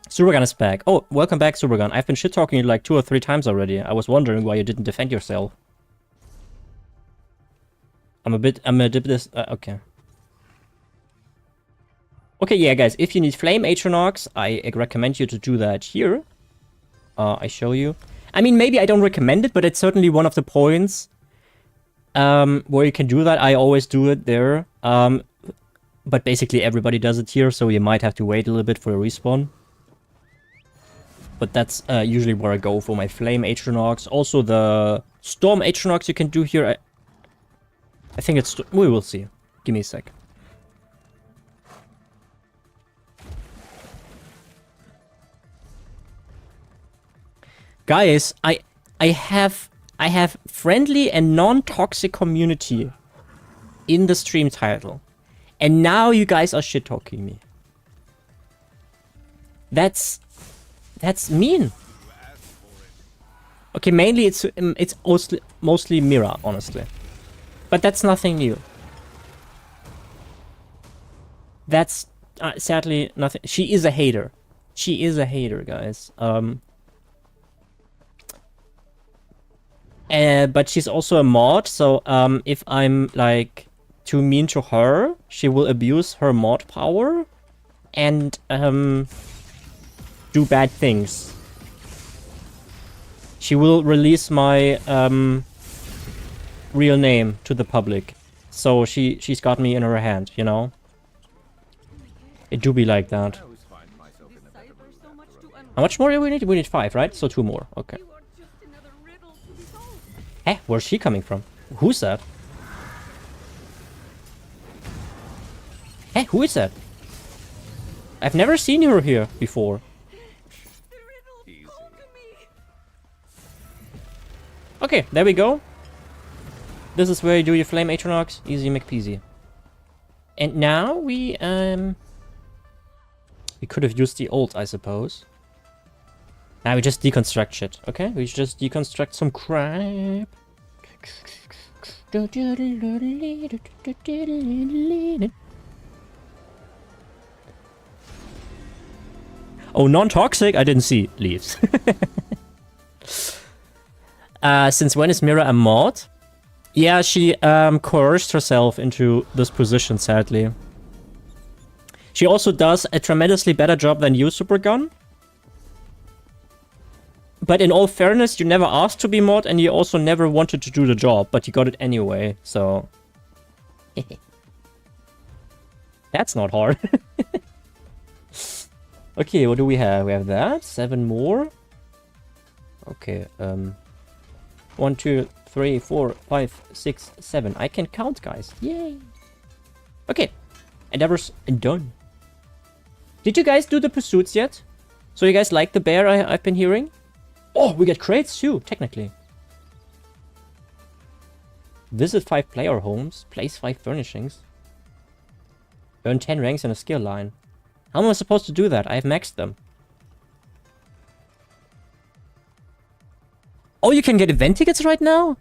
Supergun is back. Oh, welcome back, Supergun. I've been shit-talking you like 2 or 3 times already. I was wondering why you didn't defend yourself. I'm a bit this... okay. Okay, yeah, guys, if you need Flame Atriox, I recommend you to do that here. I show you. I mean, maybe I don't recommend it, but it's certainly one of the points where you can do that. I always do it there. But basically everybody does it here, so you might have to wait a little bit for a respawn. But that's usually where I go for my Flame Atriox. Also the Storm Atriox you can do here. I think it's... We will see. Give me a sec. Guys, I have friendly and non-toxic community in the stream title. And now you guys are shit-talking me. That's mean. Okay, mainly it's mostly Mira, honestly. But that's nothing new. That's sadly nothing. She is a hater. She is a hater, guys. But she's also a mod, so if I'm like too mean to her, she will abuse her mod power and do bad things. She will release my real name to the public. So she's got me in her hand, you know? It do be like that. How much more do we need? We need 5, right? So 2 more. Okay. Eh, where's she coming from? Who's that? Eh, who is that? I've never seen her here before. Okay, there we go. This is where you do your Flame Atriox. Easy McPeasy. And now we could have used the ult, I suppose. Now we just deconstruct shit, okay? We just deconstruct some crap. Oh, non-toxic? I didn't see. Leaves. Since when is Mira a mod? Yeah, she coerced herself into this position, sadly. She also does a tremendously better job than you, Supergun. But in all fairness, you never asked to be mod, and you also never wanted to do the job, but you got it anyway, so... That's not hard. Okay, what do we have? We have that. 7 more. Okay, 1, 2, 3, 4, 5, 6, 7. I can count, guys. Yay! Okay. Endeavors done. Did you guys do the pursuits yet? So you guys like the bear I've been hearing? Oh, we get crates too, technically. Visit 5 player homes. Place 5 furnishings. Earn 10 ranks in a skill line. How am I supposed to do that? I have maxed them. Oh, you can get event tickets right now?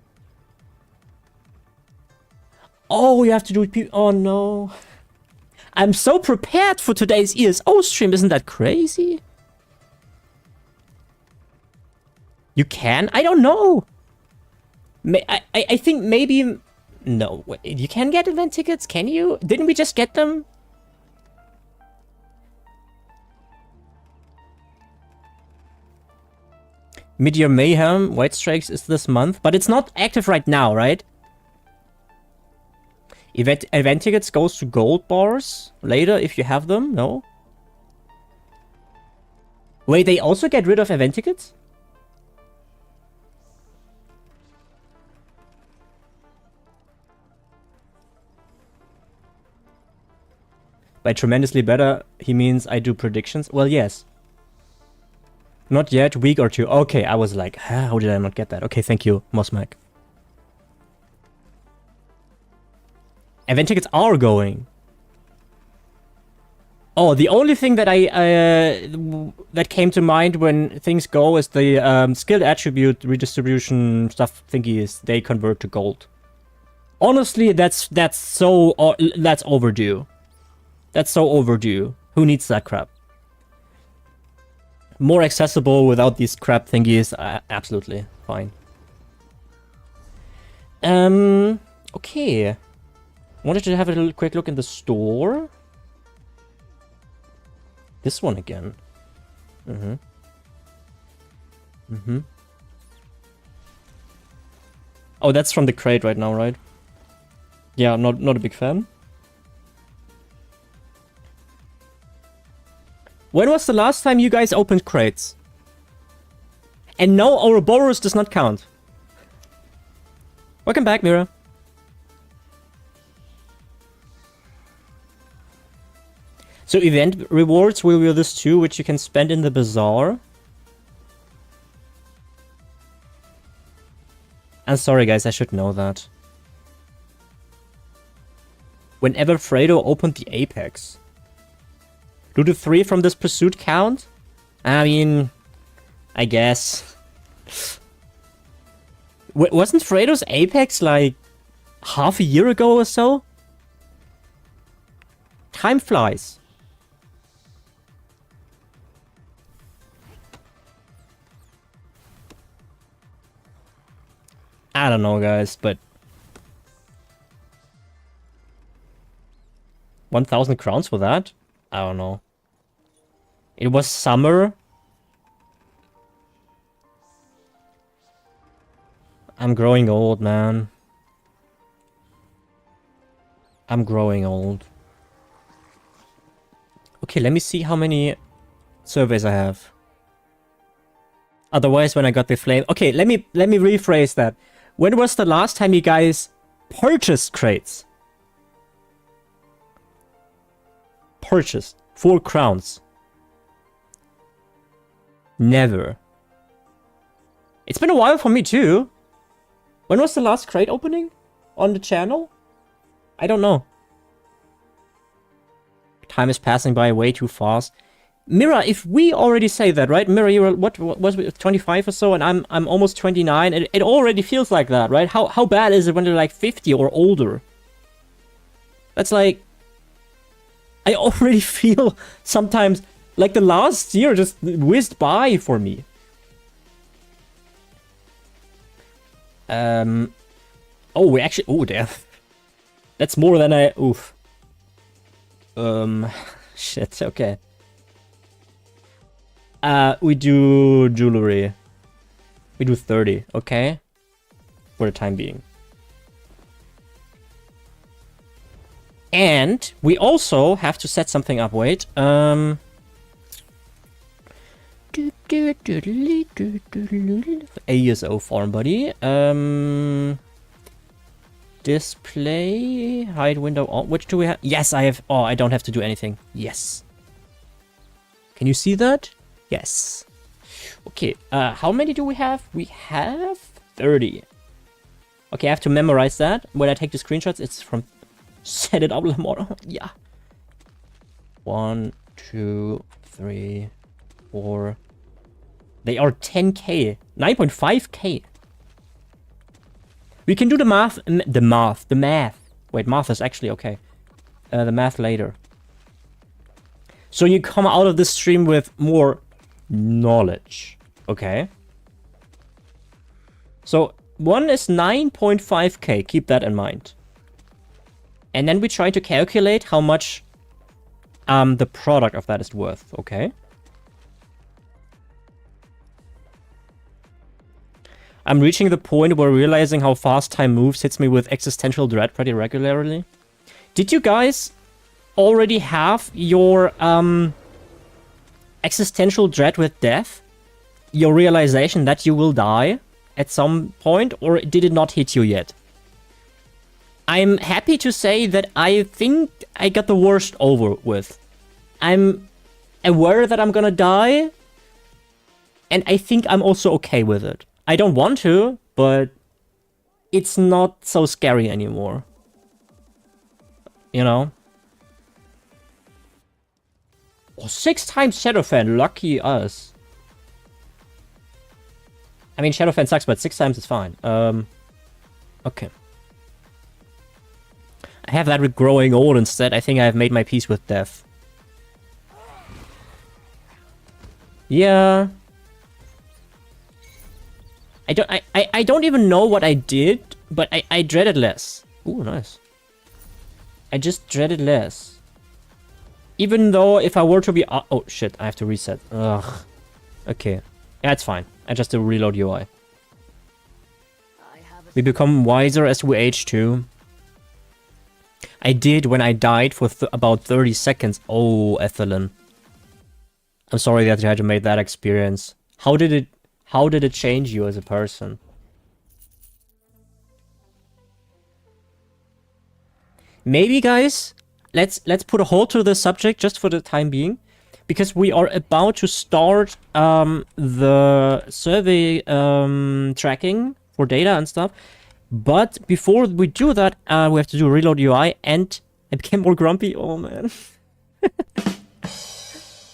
Oh, you have to do it. Oh no. I'm so prepared for today's ESO stream. Isn't that crazy? You can? I don't know. I think maybe... No, wait, you can get event tickets? Can you? Didn't we just get them? Meteor Mayhem, White Strikes is this month, but it's not active right now, right? Event tickets goes to gold bars later if you have them, no? Wait, they also get rid of event tickets? By tremendously better, he means I do predictions? Well, yes. Not yet, week or two. Okay, I was like, how did I not get that? Okay, thank you, Mosmac. Event tickets are going. Oh, the only thing that that came to mind when things go is the skilled attribute redistribution stuff thingies. They convert to gold. Honestly, that's overdue. That's so overdue. Who needs that crap? More accessible without these crap thingies. Absolutely fine. Okay. Wanted to have a little quick look in the store. This one again. Oh, that's from the crate right now, right? Yeah, I'm not a big fan. When was the last time you guys opened crates? And no, Ouroboros does not count. Welcome back, Mira. So event rewards will be this too, which you can spend in the bazaar. I'm sorry guys, I should know that. Whenever Fredo opened the Apex. Do the 3 from this pursuit count? I mean, I guess. Wasn't Fredo's Apex like half a year ago or so? Time flies. I don't know, guys, but 1,000 crowns for that? I don't know. It was summer. I'm growing old, man. I'm growing old. Okay, let me see how many surveys I have. Otherwise, when I got the flame... Okay, let me rephrase that. When was the last time you guys purchased crates? Purchased. 4 crowns. Never. It's been a while for me too. When was the last crate opening? On the channel? I don't know. Time is passing by way too fast. Mira, if we already say that, right? Mira, you were, what was it, 25 or so, and I'm almost 29, and it already feels like that, right? How bad is it when you're like 50 or older? That's like... I already feel sometimes like the last year just whizzed by for me. Oh, we actually... Oh, damn. That's more than I... Oof. Shit, okay. We do jewelry. We do 30, okay? For the time being. And we also have to set something up. Wait. ESO farm buddy. Display hide window on. Which do we have? Yes, I have. Oh, I don't have to do anything. Yes. Can you see that? Yes. Okay. How many do we have? We have 30. Okay, I have to memorize that. When I take the screenshots, it's from set it up more. Yeah. 1, 2, 3, 4. They are 10k. 9.5k. We can do the math. The math. Wait, math is actually okay. The math later. So you come out of this stream with more knowledge. Okay. So 1 is 9.5k. Keep that in mind. And then we try to calculate how much the product of that is worth. Okay. I'm reaching the point where realizing how fast time moves hits me with existential dread pretty regularly. Did you guys already have your existential dread with death? Your realization that you will die at some point, or did it not hit you yet? I'm happy to say that I think I got the worst over with. I'm aware that I'm gonna die, and I think I'm also okay with it. I don't want to, but it's not so scary anymore. You know? Oh, 6 times Shadowfen, lucky us. I mean, Shadowfen sucks, but 6 times is fine. Okay. I have that with growing old instead. I think I've made my peace with death. Yeah. I don't even know what I did, but I dreaded less. Ooh, nice. I just dreaded less. Even though if I were to be... oh, shit. I have to reset. Ugh. Okay. Yeah, it's fine. I just do reload UI. We become wiser as we age too. I did when I died for about 30 seconds. Oh, Ethelyn. I'm sorry that you had to make that experience. How did it change you as a person? Maybe, guys, let's put a hold to this subject just for the time being, because we are about to start the survey tracking for data and stuff. But before we do that, we have to do reload UI, and I became more grumpy. Oh man.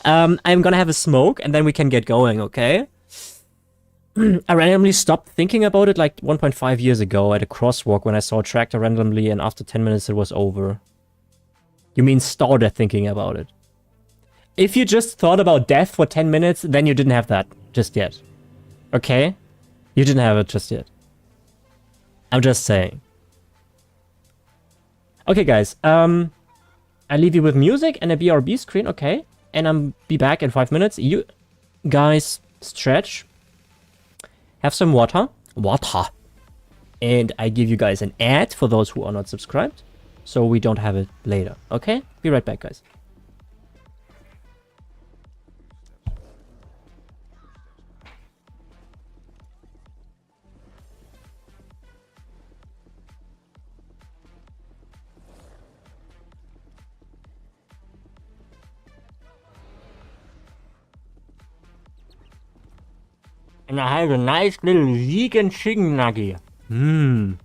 I'm gonna have a smoke, and then we can get going. Okay. I randomly stopped thinking about it like 1.5 years ago at a crosswalk when I saw a tractor randomly, and after 10 minutes it was over. You mean started thinking about it? If you just thought about death for 10 minutes, then you didn't have that just yet. Okay? You didn't have it just yet. I'm just saying. Okay, guys. I leave you with music and a BRB screen, okay? And I'll be back in 5 minutes. You guys stretch. Have some water. And I give you guys an ad for those who are not subscribed, so we don't have it later. Okay? Be right back, guys. And I have a nice little vegan chicken nugget. Mmm.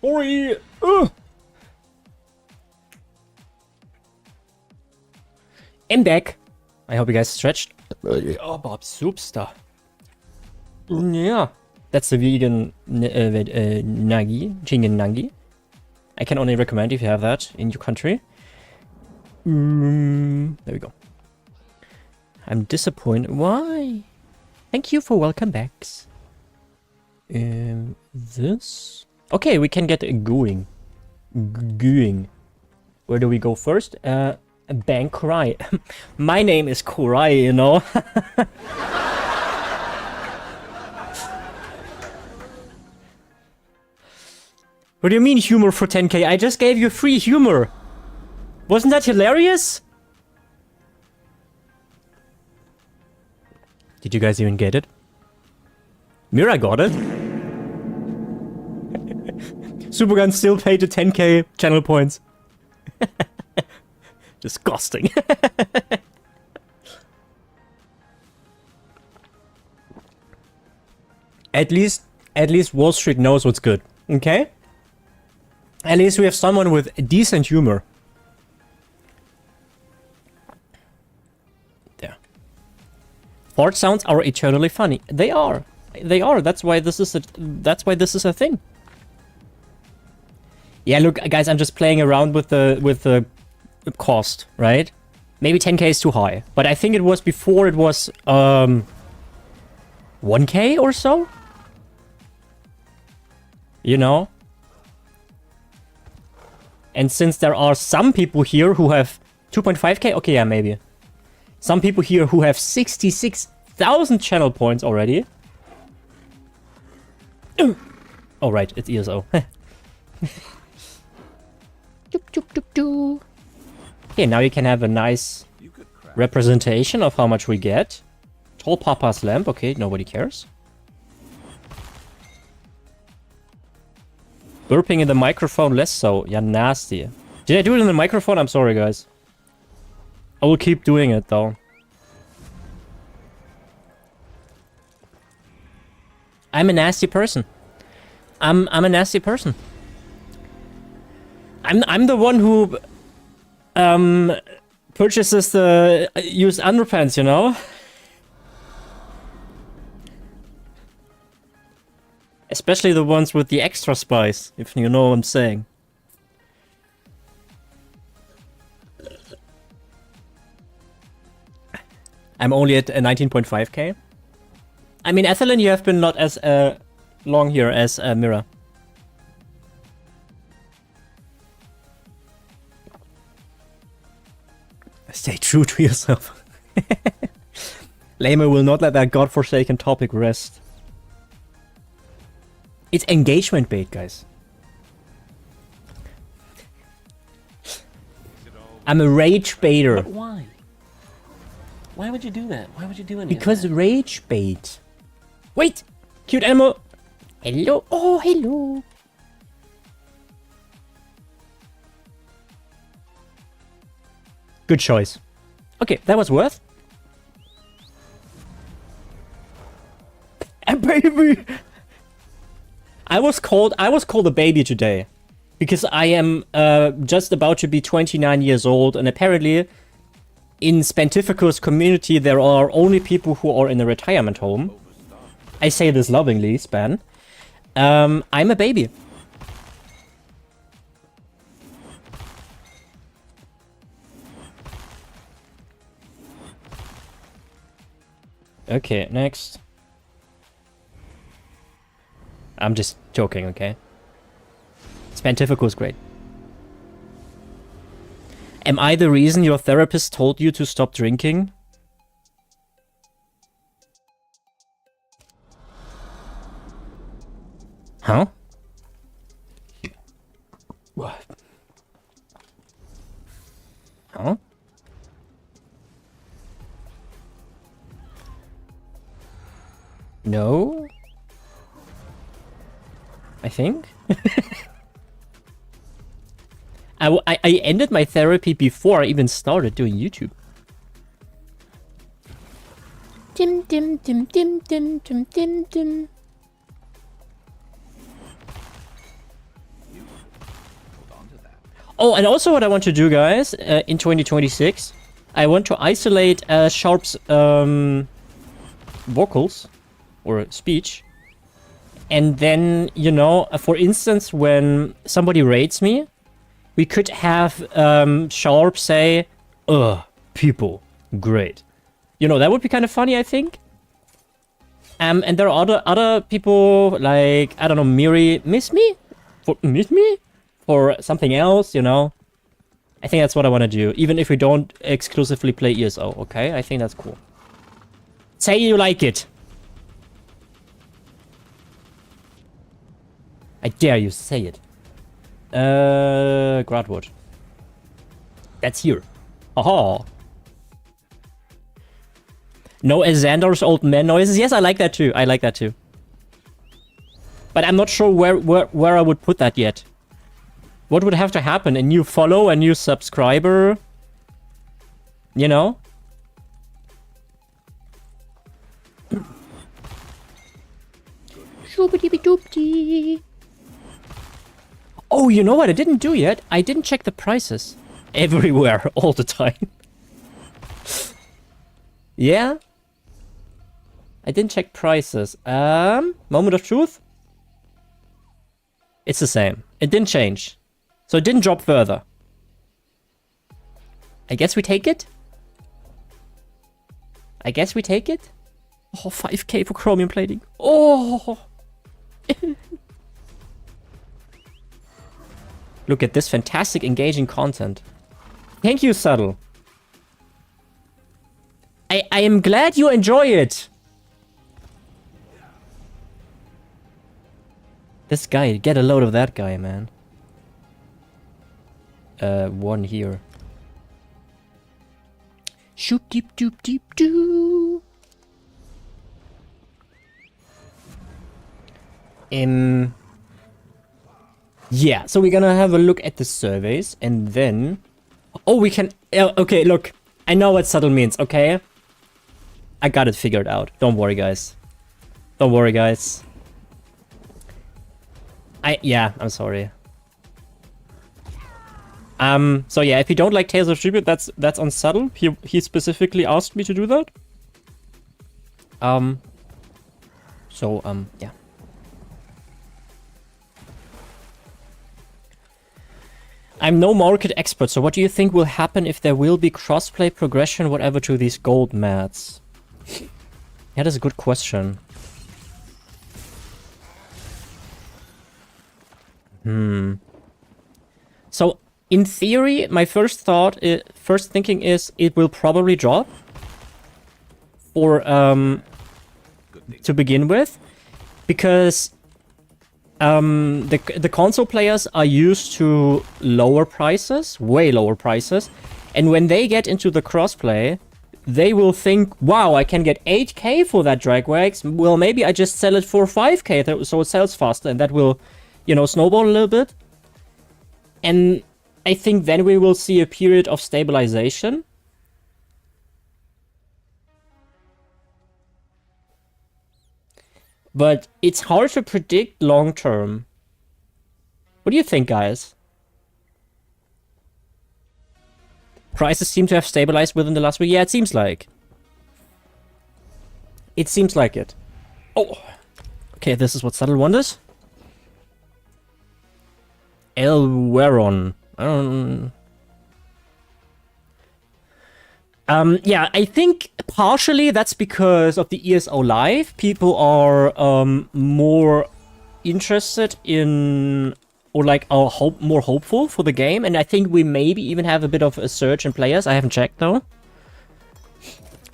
Sorry. I'm back. I hope you guys stretched. Oh, Bob Soupster. Yeah. That's the vegan nagi, chicken nagi. I can only recommend if you have that in your country. There we go. I'm disappointed. Why? Thank you for welcome backs. This? Okay, we can get going. Going. Where do we go first? Bank Kurai. My name is Kurai, you know. What do you mean humor for 10k? I just gave you free humor. Wasn't that hilarious? Did you guys even get it? Mira got it. Supergun still paid the 10k channel points. Disgusting. At least Wall Street knows what's good. Okay? At least we have someone with decent humor. There. Fart sounds are eternally funny. They are. They are. That's why this is a thing. Yeah, look, guys, I'm just playing around with the cost, right? Maybe 10k is too high, but I think it was before it was 1k or so. You know? And since there are some people here who have 2.5k, okay, yeah, maybe. Some people here who have 66,000 channel points already. Oh, right, it's ESO. Okay, now you can have a nice representation of how much we get. Tall Papa's lamp, okay, nobody cares. Burping in the microphone, less so. Yeah, nasty. Did I do it in the microphone? I'm sorry, guys. I will keep doing it, though. I'm a nasty person. I'm a nasty person. I'm the one who purchases the used underpants, you know? Especially the ones with the extra spice, if you know what I'm saying. I'm only at 19.5k. I mean, Ethelyn, you have been not as long here as Mira. Stay true to yourself. Lama will not let that godforsaken topic rest. It's engagement bait, guys. I'm a rage baiter. But why? Why would you do that? Why would you do anything? Because rage bait. Wait! Cute Elmo! Hello! Oh, hello! Good choice. Okay, that was worth. A baby! I was called a baby today. Because I am just about to be 29 years old, and apparently in Spantificus community there are only people who are in a retirement home. I say this lovingly, Span. I'm a baby. Okay, next. I'm just joking, okay? Spantificus is great. Am I the reason your therapist told you to stop drinking? Huh? What? Huh? No? I think? I ended my therapy before I even started doing YouTube. Dim dim dim dim dim dim dim dim. Oh, and also what I want to do, guys, in 2026, I want to isolate Sharp's vocals or speech. And then, you know, for instance, when somebody rates me, we could have Sharp say, "Ugh, people, great." You know, that would be kind of funny, I think. And there are other people like, I don't know, Miri, miss me for something else, you know. I think that's what I want to do, even if we don't exclusively play ESO. Okay, I think that's cool. Say you like it. I dare you, say it. Gradwood. That's here. Haha. No Xander's old man noises. Yes, I like that too. I like that too. But I'm not sure where I would put that yet. What would have to happen? A new follow, a new subscriber? You know? Oh, you know what I didn't do yet? I didn't check the prices. Everywhere, all the time. Yeah? I didn't check prices. Moment of truth? It's the same. It didn't change. So it didn't drop further. I guess we take it? I guess we take it? Oh, 5k for chromium plating. Oh! Look at this fantastic engaging content. Thank you, Subtle. I am glad you enjoy it. This guy, get a load of that guy, man. One here. Shoop deep doop deep doo. Yeah, so we're gonna have a look at the surveys and then... Oh, we can... okay, look. I know what subtle means, okay? I got it figured out. Don't worry, guys. Don't worry, guys. Yeah, I'm sorry. So yeah, if you don't like Tales of Tribute, that's on subtle. He specifically asked me to do that. Yeah. I'm no market expert, so what do you think will happen if there will be crossplay progression, whatever, to these gold mats? That is a good question. So, in theory, my first thinking is it will probably drop for to begin with, because the console players are used to lower prices, way lower prices, and when they get into the crossplay, they will think, wow, I can get 8k for that Dragwags. Well, maybe I just sell it for 5k so it sells faster, and that will, you know, snowball a little bit. And I think then we will see a period of stabilization. But it's hard to predict long term. What do you think, guys? Prices seem to have stabilized within the last week. Yeah, it seems like. It seems like it. Oh. Okay, this is what Subtle wonders. Elweron. Yeah, I think partially that's because of the ESO Live. People are more interested in, or like are more hopeful for the game, and I think we maybe even have a bit of a surge in players. I haven't checked though.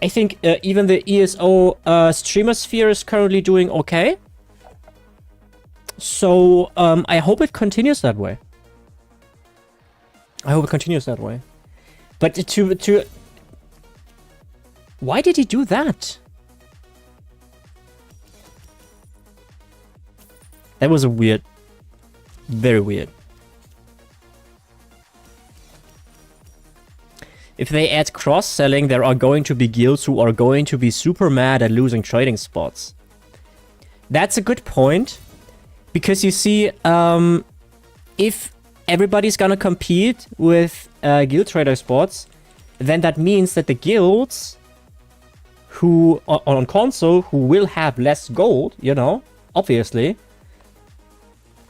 I think even the ESO streamer sphere is currently doing okay. So I hope it continues that way. I hope it continues that way. But to why did he do that? That was a weird, very weird. If they add cross-selling, there are going to be guilds who are going to be super mad at losing trading spots. That's a good point. Because you see, if everybody's gonna compete with guild trader spots, then that means that the guilds who on console who will have less gold, you know, obviously,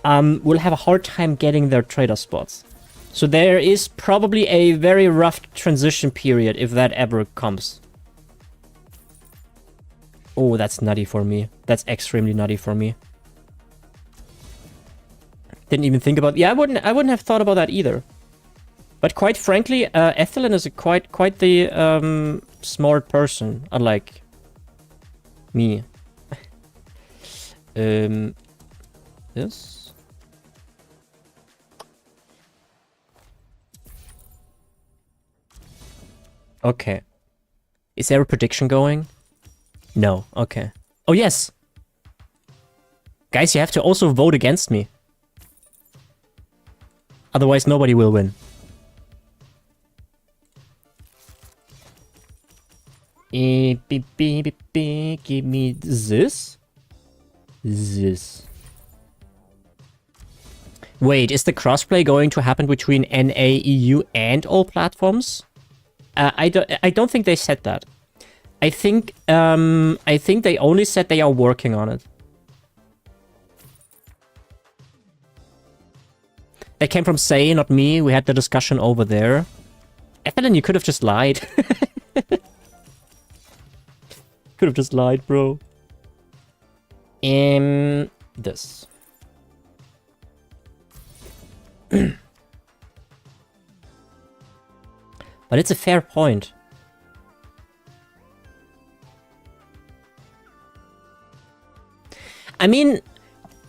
will have a hard time getting their trader spots. So there is probably a very rough transition period if that ever comes. Oh, that's nutty for me. That's extremely nutty for me. Didn't even think about... Yeah, I wouldn't have thought about that either. But quite frankly, Ethelyn is quite the smart person, unlike me. This. Okay. Is there a prediction going? No. Okay. Oh, yes. Guys, you have to also vote against me. Otherwise, nobody will win. Give me this. This. Wait, is the crossplay going to happen between NA, EU, and all platforms? I don't think they said that. I think they only said they are working on it. That came from Say, not me. We had the discussion over there. Ethelyn, you could have just lied. Could have just lied, bro. This. But it's a fair point. I mean,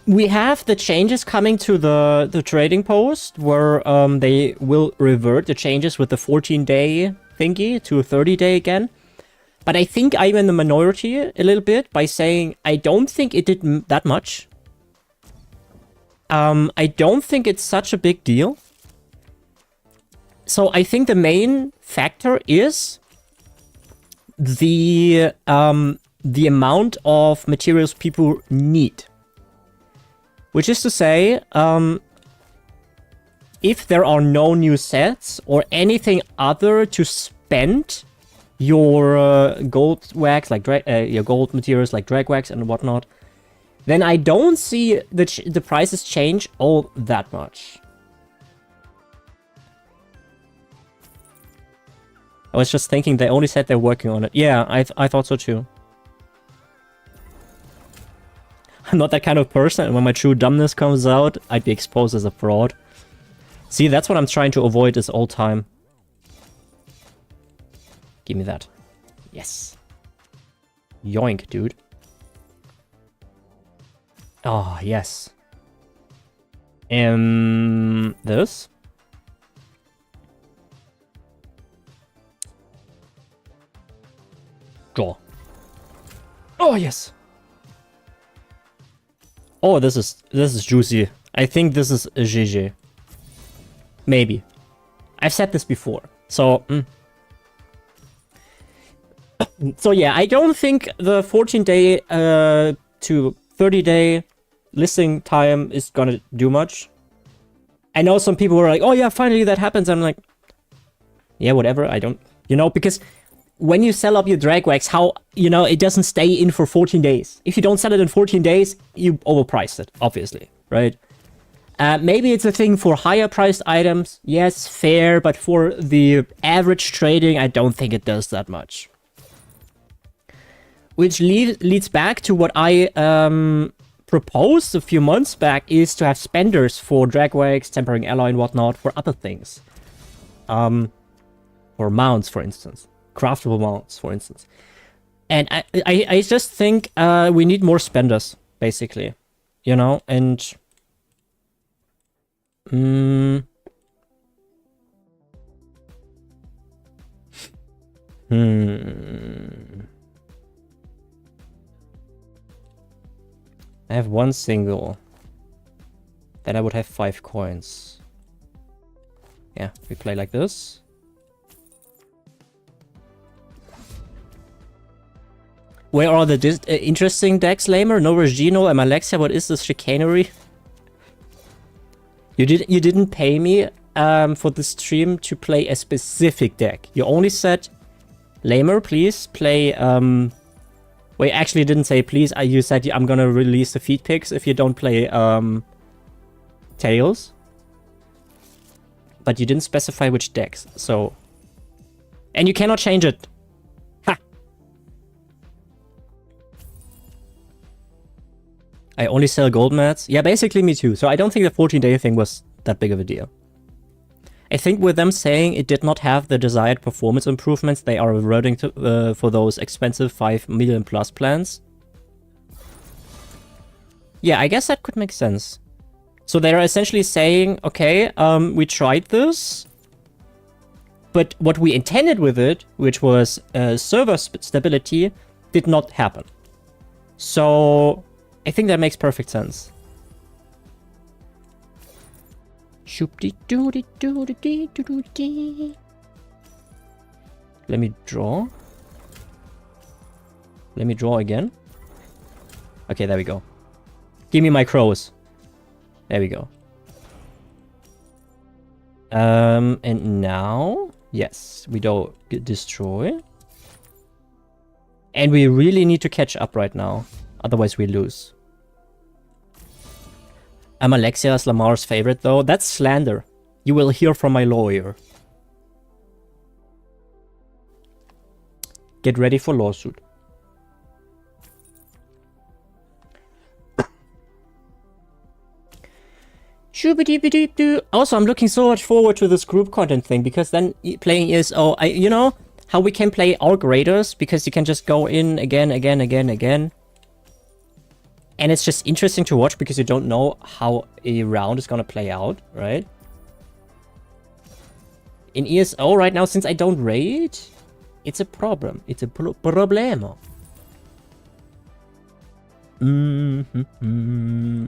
we have the changes coming to the trading post where they will revert the changes with the 14-day thingy to a 30-day again. But I think I'm in the minority a little bit by saying I don't think it did that much. I don't think it's such a big deal. So I think the main factor is the amount of materials people need. Which is to say, if there are no new sets or anything other to spend your gold wax, like your gold materials like drag wax and whatnot, then I don't see the prices change all that much. I was just thinking they only said they're working on it. Yeah, I thought so too. I'm not that kind of person, and when my true dumbness comes out, I'd be exposed as a fraud. See, that's what I'm trying to avoid this all time. Give me that. Yes. Yoink, dude. Oh, yes. This. Draw. Oh, yes. Oh, this is juicy. I think this is a GG. Maybe. I've said this before. So, so yeah, I don't think the 14-day to 30-day listing time is gonna do much. I know some people were like, oh yeah, finally that happens. I'm like, yeah, whatever. I don't, you know, because when you sell up your drag wax, how, you know, it doesn't stay in for 14 days. If you don't sell it in 14 days, you overpriced it, obviously, right? Maybe it's a thing for higher priced items. Yes, fair, but for the average trading, I don't think it does that much. Which leads back to what I proposed a few months back, is to have spenders for drag wax, tempering alloy and whatnot, for other things. Or mounts, for instance. Craftable mounts, for instance. And I just think we need more spenders, basically. You know, and... I have one single. Then I would have 5 coins. Yeah, we play like this. Where are the interesting decks, Lamer? No Regino and Alexia, what is this chicanery? You didn't pay me for the stream to play a specific deck. You only said, Lamer, please play... Wait, actually, you didn't say please. You said I'm gonna release the feed picks if you don't play Tails. But you didn't specify which decks, so... And you cannot change it. Ha! I only sell gold mats. Yeah, basically me too. So I don't think the 14-day thing was that big of a deal. I think with them saying it did not have the desired performance improvements, they are reverting to for those expensive 5 million plus plans. Yeah, I guess that could make sense. So they're essentially saying, okay, we tried this, but what we intended with it, which was server stability, did not happen. So I think that makes perfect sense. Let me draw. Let me draw again. Okay, there we go. Give me my crows. There we go. And now, yes, we do destroy. And we really need to catch up right now. Otherwise we lose. I'm Alexia's Lamar's favorite though. That's slander. You will hear from my lawyer. Get ready for lawsuit. Also, I'm looking so much forward to this group content thing, because then playing ESO, you know how we can play all graders, because you can just go in again. And it's just interesting to watch because you don't know how a round is gonna play out, right? In ESO right now, since I don't raid, it's a problem. It's a problemo.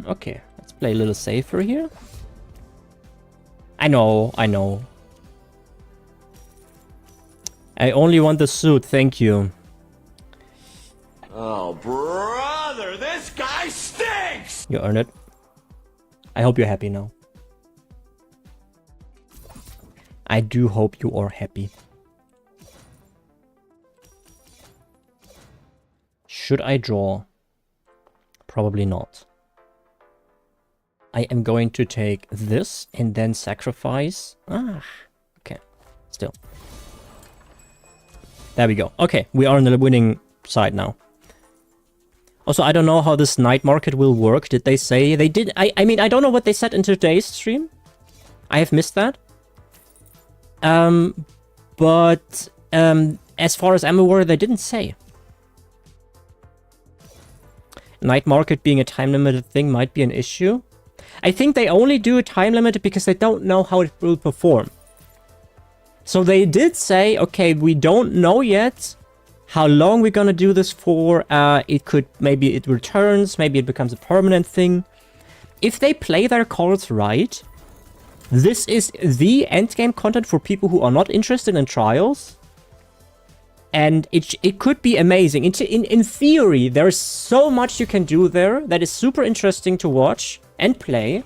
Okay, let's play a little safer here. I know. I only want the suit, thank you. Oh, brother, this guy stinks! You earn it. I hope you're happy now. I do hope you are happy. Should I draw? Probably not. I am going to take this and then sacrifice. Okay. Still. There we go. Okay, we are on the winning side now. Also, I don't know how this night market will work. Did they say? They did. I mean, I don't know what they said in today's stream. I have missed that. But as far as I'm aware, they didn't say. Night market being a time-limited thing might be an issue. I think they only do a time-limited because they don't know how it will perform. So they did say, okay, we don't know yet how long we're gonna do this for. It could, maybe it returns, maybe it becomes a permanent thing. If they play their cards right, this is the endgame content for people who are not interested in trials. And it could be amazing. In theory, there's so much you can do there that is super interesting to watch and play.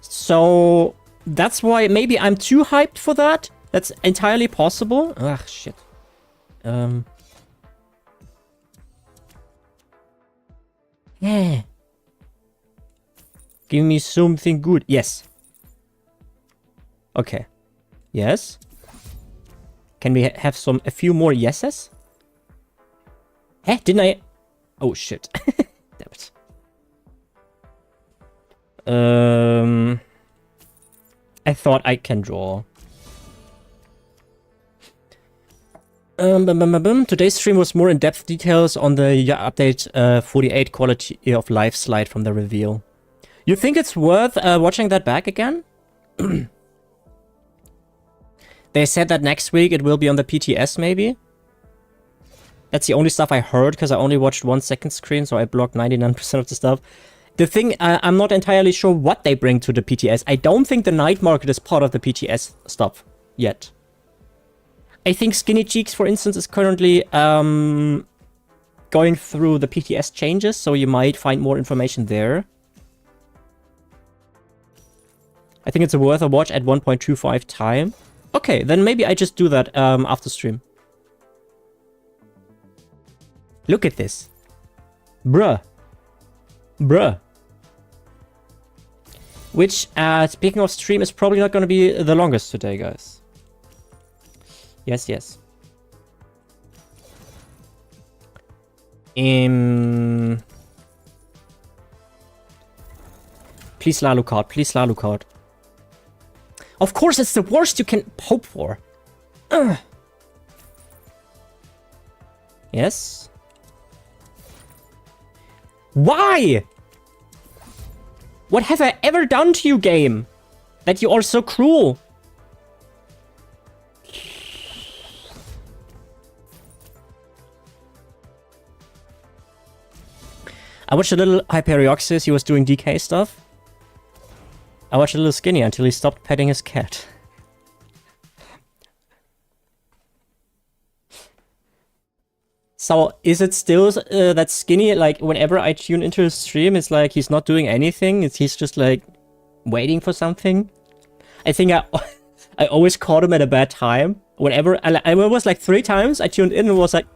So that's why maybe I'm too hyped for that. That's entirely possible. Ugh, shit. Yeah. Give me something good. Yes. Okay. Yes. Can we have a few more yeses? Hey, didn't I? Oh shit. Damn it. I thought I can draw. Today's stream was more in-depth details on the update 48 quality of life slide from the reveal. You think it's worth watching that back again? They said that next week it will be on the PTS, maybe? That's the only stuff I heard, because I only watched 1 second screen, so I blocked 99% of the stuff. The thing, I'm not entirely sure what they bring to the PTS. I don't think the night market is part of the PTS stuff yet. I think Skinny Cheeks, for instance, is currently going through the PTS changes, so you might find more information there. I think it's worth a watch at 1.25 time. Okay, then maybe I just do that after stream. Look at this. Bruh. Bruh. Which, speaking of stream, is probably not going to be the longest today, guys. Yes, yes. Please Lalucard, please Lalucard. Of course, it's the worst you can hope for. Ugh. Yes. Why? What have I ever done to you, game? That you are so cruel? I watched a little Hyperioxis, he was doing DK stuff. I watched a little Skinny until he stopped petting his cat. So, is it still that Skinny, like, whenever I tune into his stream, it's like he's not doing anything, he's just, like, waiting for something? I think I always caught him at a bad time. Whenever, I was like 3 times, I tuned in and was like...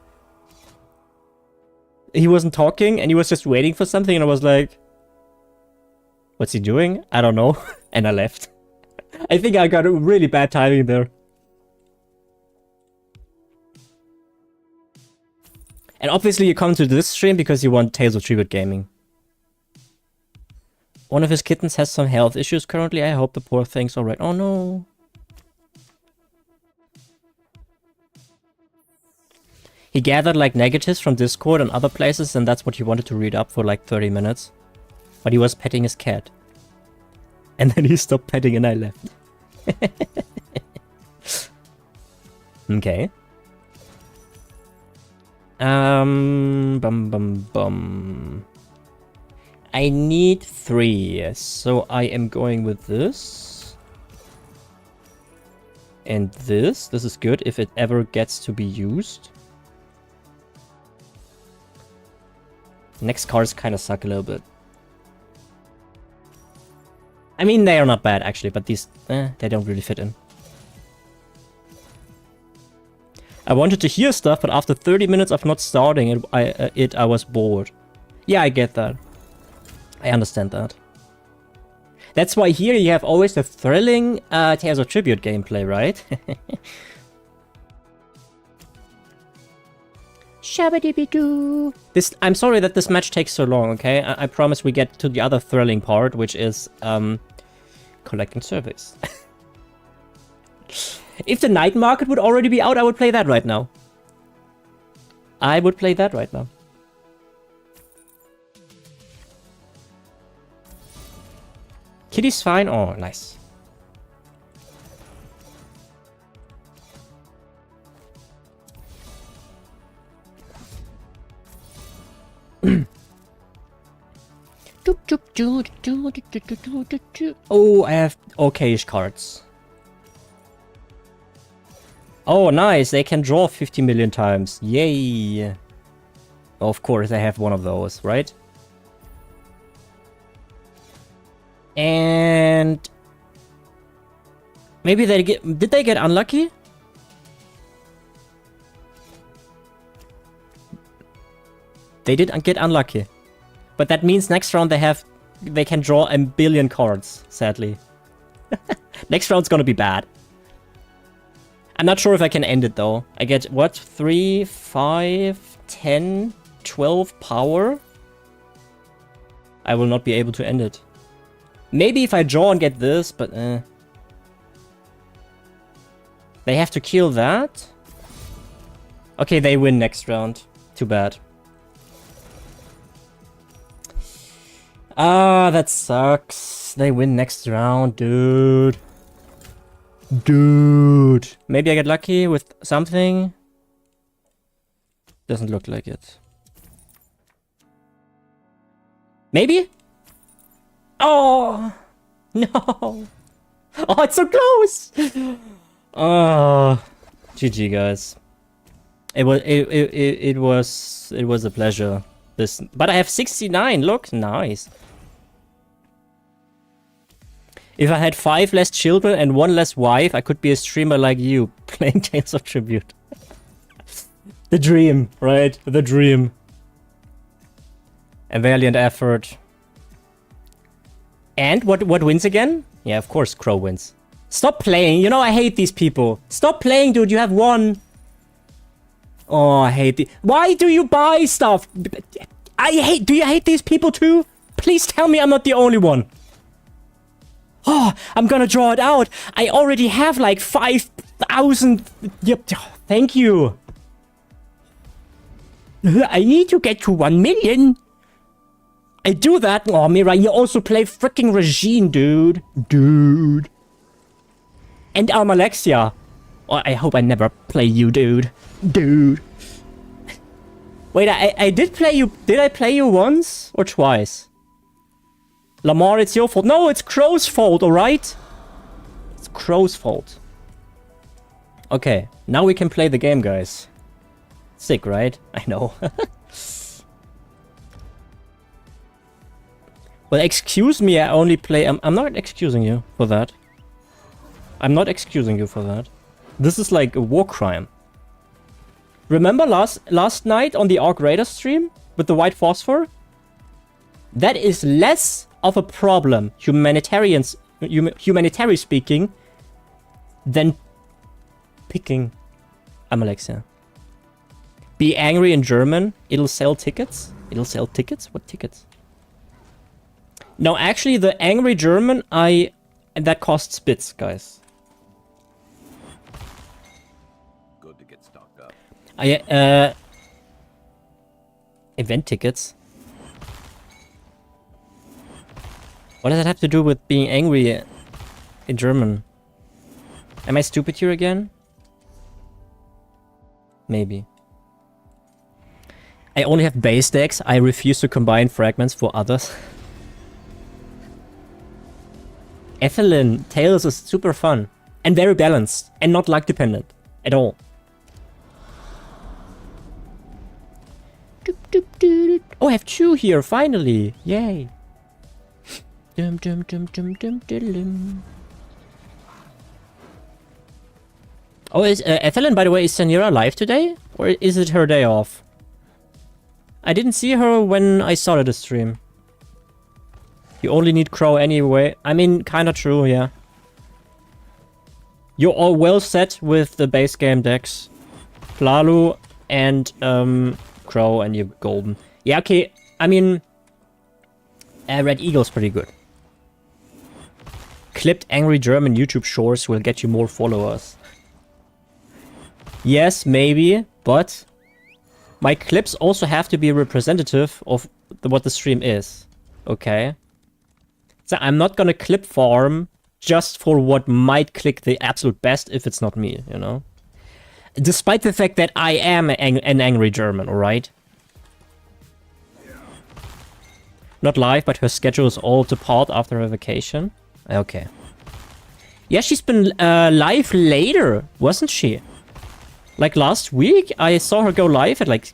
He wasn't talking, and he was just waiting for something, and I was like... What's he doing? I don't know. And I left. I think I got a really bad timing there. And obviously you come to this stream because you want Tales of Tribute Gaming. One of his kittens has some health issues currently. I hope the poor thing's alright. Oh no. He gathered like negatives from Discord and other places, and that's what he wanted to read up for like 30 minutes. But he was petting his cat. And then he stopped petting and I left. Okay. I need 3, so I am going with this. And this. This is good if it ever gets to be used. Next cards kind of suck a little bit. I mean, they are not bad actually, but these, they don't really fit in. I wanted to hear stuff, but after 30 minutes of not starting it, I was bored. Yeah, I get that. I understand that. That's why here you have always the thrilling Tales of Tribute gameplay, right? Shabba-dibby-doo. This, I'm sorry that this match takes so long, okay? I promise we get to the other thrilling part, which is collecting surveys. If the night market would already be out, I would play that right now. I would play that right now. Kitty's fine. Oh, nice. Oh, I have okayish cards. Oh, nice. They can draw 50 million times. Yay. Of course, I have one of those, right? And maybe they get... Did they get unlucky? They did get unlucky. But that means next round they can draw a billion cards, sadly. Next round's gonna be bad. I'm not sure if I can end it though. I get what? 3, 5, 10, 12 power? I will not be able to end it. Maybe if I draw and get this, but they have to kill that? Okay, they win next round. Too bad. Ah, that sucks. They win next round, dude. Dude. Maybe I get lucky with something. Doesn't look like it. Maybe? Oh! No! Oh, it's so close! Oh, GG, guys. It was a pleasure. But I have 69. Look, nice. If I had 5 less children and 1 less wife, I could be a streamer like you, playing Tales of Tribute. The dream, right? The dream. A valiant effort. And what wins again? Yeah, of course, Crow wins. Stop playing. You know, I hate these people. Stop playing, dude. You have won. Oh, I hate Why do you buy stuff? Do you hate these people too? Please tell me I'm not the only one. Oh, I'm gonna draw it out. I already have like 5,000. Yep. Thank you. I need to get to 1 million. I do that. Oh, Mira, you also play freaking Regine, dude. Dude. And Almalexia. Oh, I hope I never play you, dude. Dude. Wait, I did play you. Did I play you once or twice? Lamar, it's your fault. No, it's Crow's fault, alright? It's Crow's fault. Okay, now we can play the game, guys. Sick, right? I know. Well, excuse me, I only play... I'm not excusing you for that. I'm not excusing you for that. This is like a war crime. Remember last night on the Arc Raider stream with the white phosphor? That is less of a problem, humanitarian speaking, than picking Amalexia. Be angry in German, it'll sell tickets? It'll sell tickets? What tickets? No, actually, the angry German, that costs bits, guys. Good to get stocked up. Event tickets? What does that have to do with being angry in German? Am I stupid here again? Maybe. I only have base decks. I refuse to combine fragments for others. Ethelyn, Tales is super fun. And very balanced. And not luck dependent. At all. Oh, I have 2 here, finally. Yay. Dum dum dum dum dum dum. Oh, is Ethelyn, by the way, is Sanira live today? Or is it her day off? I didn't see her when I started the stream. You only need Crow anyway. I mean, kinda true, yeah. You're all well set with the base game decks. Plalu and Crow and you're golden. Yeah, okay. I mean, Red Eagle's pretty good. Clipped angry German YouTube shorts will get you more followers. Yes, maybe, but my clips also have to be representative of what the stream is. Okay? So I'm not gonna clip farm just for what might click the absolute best if it's not me, you know? Despite the fact that I am an angry German, alright? Not live, but her schedule is all to part after her vacation. Okay. Yeah, she's been live later, wasn't she? Like last week, I saw her go live at like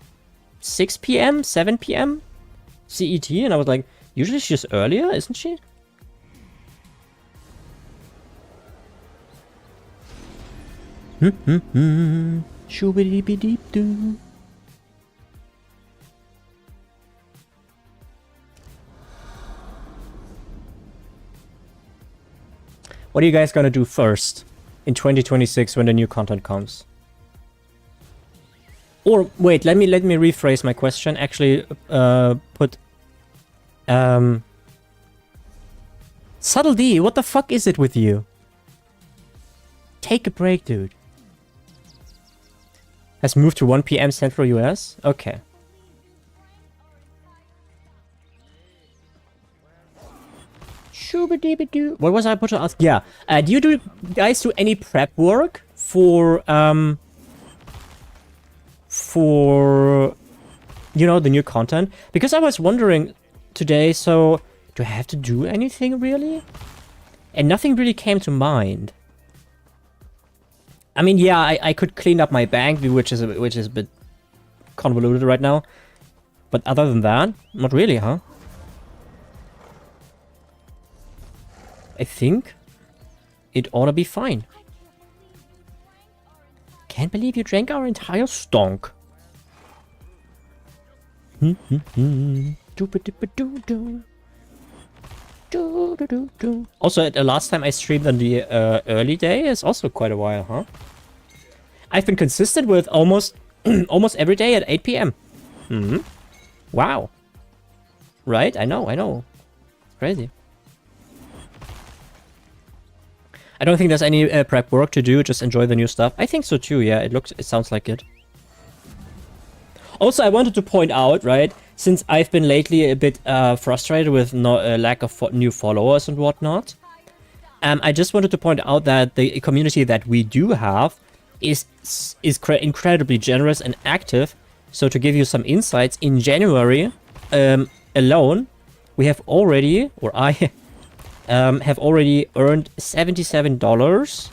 6 p.m., 7 p.m. CET, and I was like, usually she's earlier, isn't she? Shoo-ba-dee-ba-dee-doo. What are you guys gonna do first in 2026 when the new content comes? Or wait, let me rephrase my question. Actually, put Subtle D, what the fuck is it with you? Take a break, dude. Has moved to 1 p.m. Central US? Okay. What was I about to ask? Yeah. Do you guys do any prep work for you know, the new content? Because I was wondering today, so do I have to do anything really? And nothing really came to mind. I mean, yeah, I could clean up my bank, which is a bit convoluted right now. But other than that, not really, huh? I think it ought to be fine. Can't believe you drank our entire stonk. Also, the last time I streamed on the early day is also quite a while, huh? I've been consistent with almost every day at 8 p.m. Wow. Right? I know. It's crazy. I don't think there's any prep work to do, just enjoy the new stuff. I think so too, yeah, it sounds like it. Also, I wanted to point out, right, since I've been lately a bit frustrated with lack of new followers and whatnot, I just wanted to point out that the community that we do have is incredibly generous and active. So to give you some insights, in January alone, we have already, or I have already earned $77.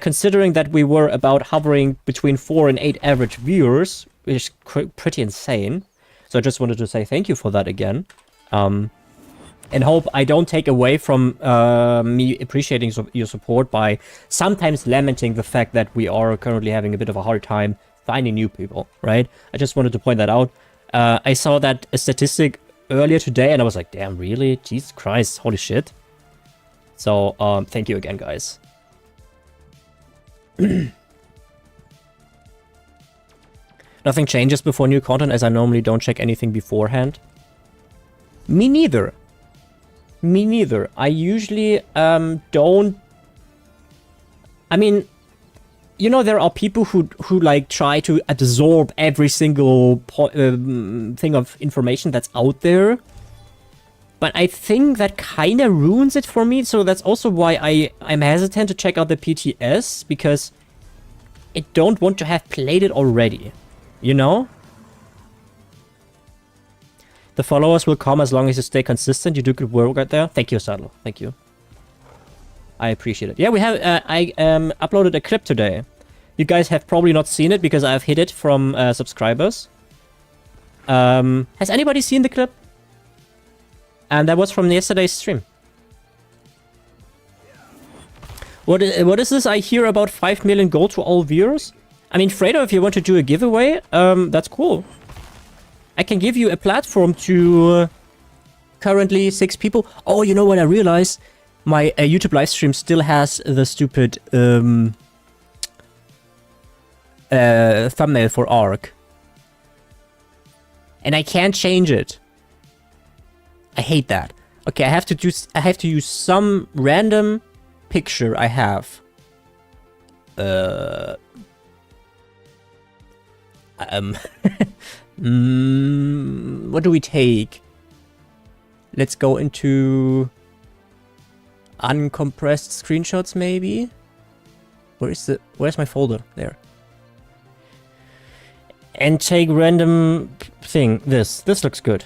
Considering that we were about hovering between 4 and 8 average viewers, which is pretty insane. So I just wanted to say thank you for that again. And hope I don't take away from me appreciating your support by sometimes lamenting the fact that we are currently having a bit of a hard time finding new people, right? I just wanted to point that out. I saw that a statistic earlier today and I was like, damn, really? Jesus Christ, holy shit. So, thank you again, guys. Nothing changes before new content, as I normally don't check anything beforehand. Me neither. Me neither. I usually don't... I mean, you know, there are people who like try to absorb every single thing of information that's out there. But I think that kind of ruins it for me. So that's also why I'm hesitant to check out the PTS, because I don't want to have played it already. You know? The followers will come as long as you stay consistent. You do good work out there. Thank you, Saddle. Thank you. I appreciate it. Yeah, we have... I uploaded a clip today. You guys have probably not seen it because I've hid it from subscribers. Has anybody seen the clip? And that was from yesterday's stream. What is this I hear about 5 million gold to all viewers? I mean, Fredo, if you want to do a giveaway, that's cool. I can give you a platform to currently 6 people. Oh, you know what I realized? My YouTube live stream still has the stupid thumbnail for ARC. And I can't change it. I hate that. Okay, I have to use some random picture I have. What do we take? Let's go into uncompressed screenshots maybe. Where's my folder? There. And take random thing. This looks good.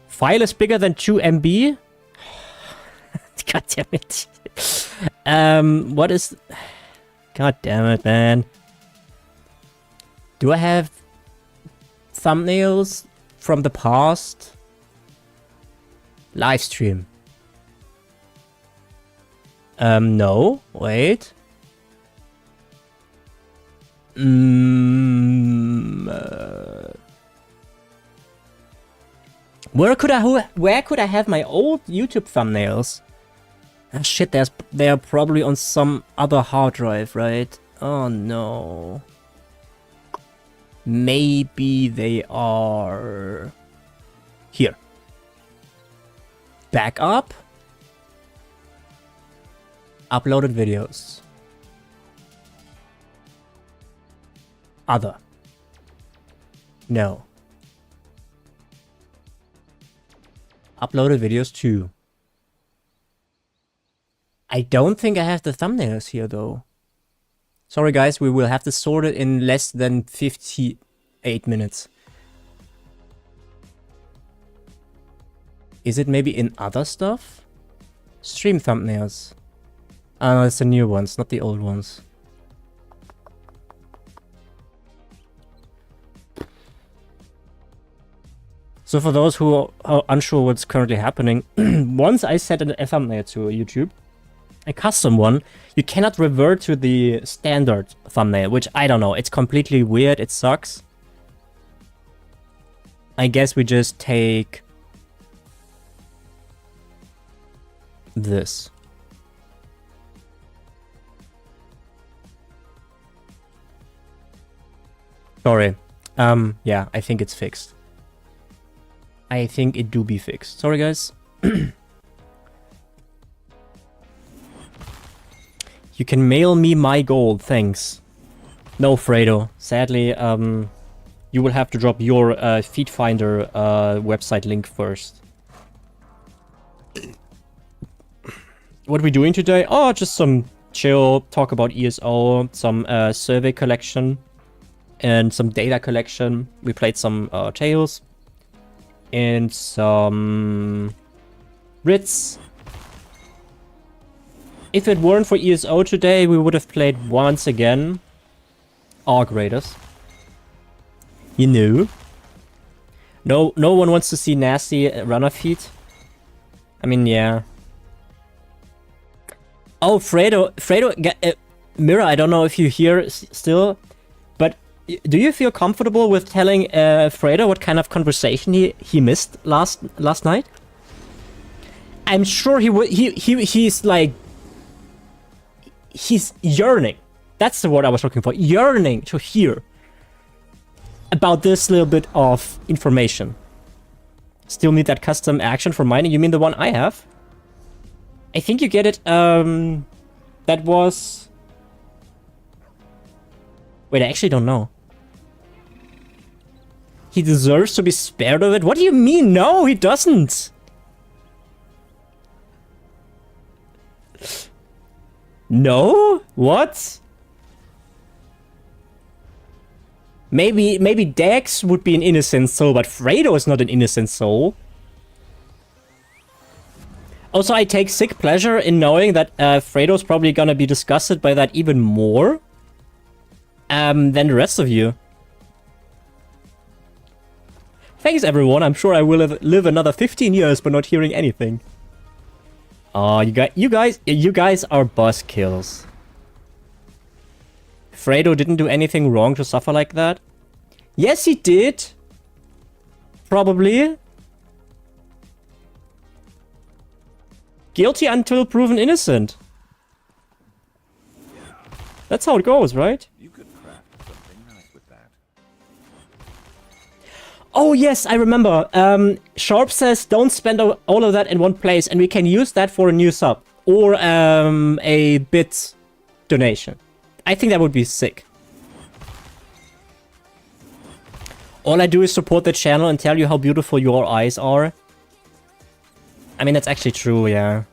File is bigger than 2 MB. God damn it. What is... God damn it, man. Do I have thumbnails from the past? Live stream. No. Wait. Where could I have my old YouTube thumbnails? Ah, shit, they are probably on some other hard drive, right? Oh no. Maybe they are here. Backup. Uploaded videos. Other. No. Uploaded videos too. I don't think I have the thumbnails here though. Sorry guys, we will have to sort it in less than 58 minutes. Is it maybe in other stuff? Stream thumbnails. It's the new ones, not the old ones. So for those who are unsure what's currently happening, once I set a thumbnail to YouTube, a custom one, you cannot revert to the standard thumbnail, which I don't know, it's completely weird, it sucks. I guess we just take this. Sorry. Yeah, I think it's fixed. I think it do be fixed. Sorry, guys. You can mail me my gold, thanks. No, Fredo. Sadly, you will have to drop your feed finder website link first. What are we doing today? Oh, just some chill, talk about ESO, some survey collection, and some data collection. We played some Tales. And some Ritz. If it weren't for ESO today, we would have played once again Arc Raiders. You know. No one wants to see nasty runner feet. I mean, yeah. Oh, Fredo, Mira, I don't know if you're here still, but do you feel comfortable with telling Fredo what kind of conversation he missed last night? I'm sure he's like, he's yearning. That's the word I was looking for. Yearning to hear about this little bit of information. Still need that custom action for mining. You mean the one I have? I think you get it. That was... Wait, I actually don't know. He deserves to be spared of it? What do you mean? No, he doesn't. No? What? Maybe Dex would be an innocent soul, but Fredo is not an innocent soul. Also, I take sick pleasure in knowing that Fredo's probably gonna be disgusted by that even more than the rest of you. Thanks, everyone. I'm sure I will live another 15 years by not hearing anything. Oh, you guys are buzzkills. Fredo didn't do anything wrong to suffer like that. Yes, he did. Probably. Guilty until proven innocent. That's how it goes, right? You could craft something nice with that. Oh yes, I remember. Sharp says don't spend all of that in one place, and we can use that for a new sub or a bit donation. I think that would be sick. All I do is support the channel and tell you how beautiful your eyes are. I mean, that's actually true, yeah.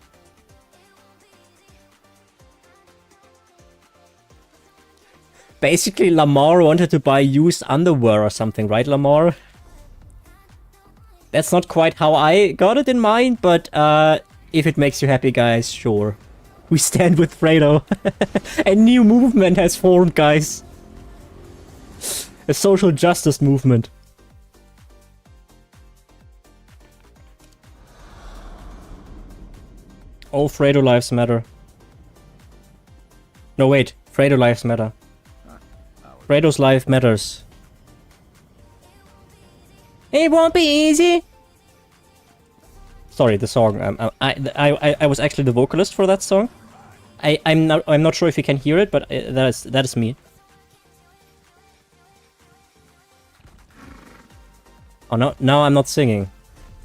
Basically, Lamar wanted to buy used underwear or something, right, Lamar? That's not quite how I got it in mind, but if it makes you happy, guys, sure. We stand with Fredo. A new movement has formed, guys. A social justice movement. All Fredo lives matter. No, wait. Fredo lives matter. Fredo's life matters. It won't be easy. Sorry, the song. I was actually the vocalist for that song. I'm not sure if you can hear it, but that is me. Oh no! Now I'm not singing.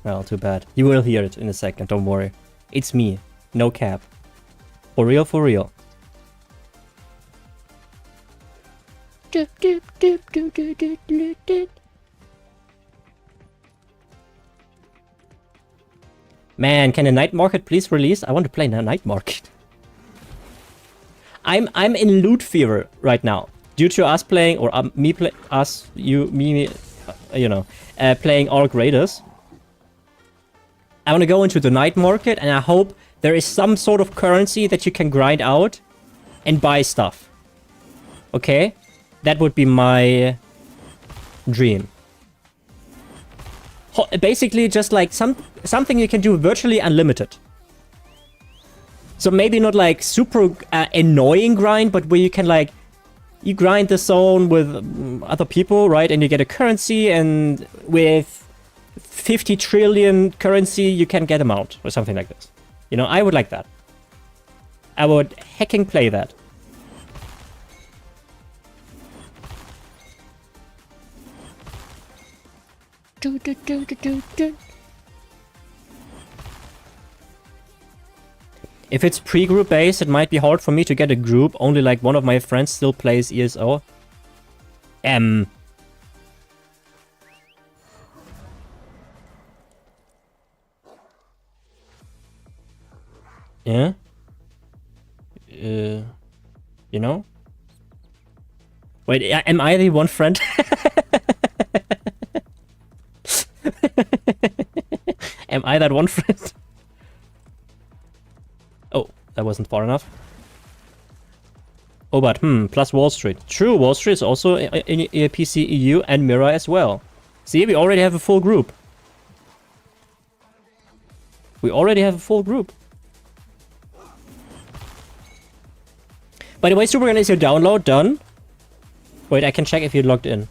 Well, too bad. You will hear it in a second. Don't worry. It's me. No cap. For real, for real. Man, can a night market please release? I want to play in a night market. I'm in loot fever right now due to us playing, or me play us, you, me, you know, playing Arc Raiders. I want to go into the night market, and I hope there is some sort of currency that you can grind out and buy stuff. Okay? That would be my dream. Basically just like something you can do virtually unlimited. So maybe not like super annoying grind, but where you can like, you grind the zone with other people, right? And you get a currency, and with 50 trillion currency, you can get them out or something like this. You know, I would like that. I would hacking play that. If it's pre-group based, it might be hard for me to get a group. Only like one of my friends still plays ESO. Yeah? You know? Wait, am I the one friend? Am I that one friend? Oh, that wasn't far enough. Oh, but plus Wall Street. True, Wall Street is also in PC EU and Mira as well. See, we already have a full group. We already have a full group. By the way, Supergun, is your download done? Wait, I can check if you logged in.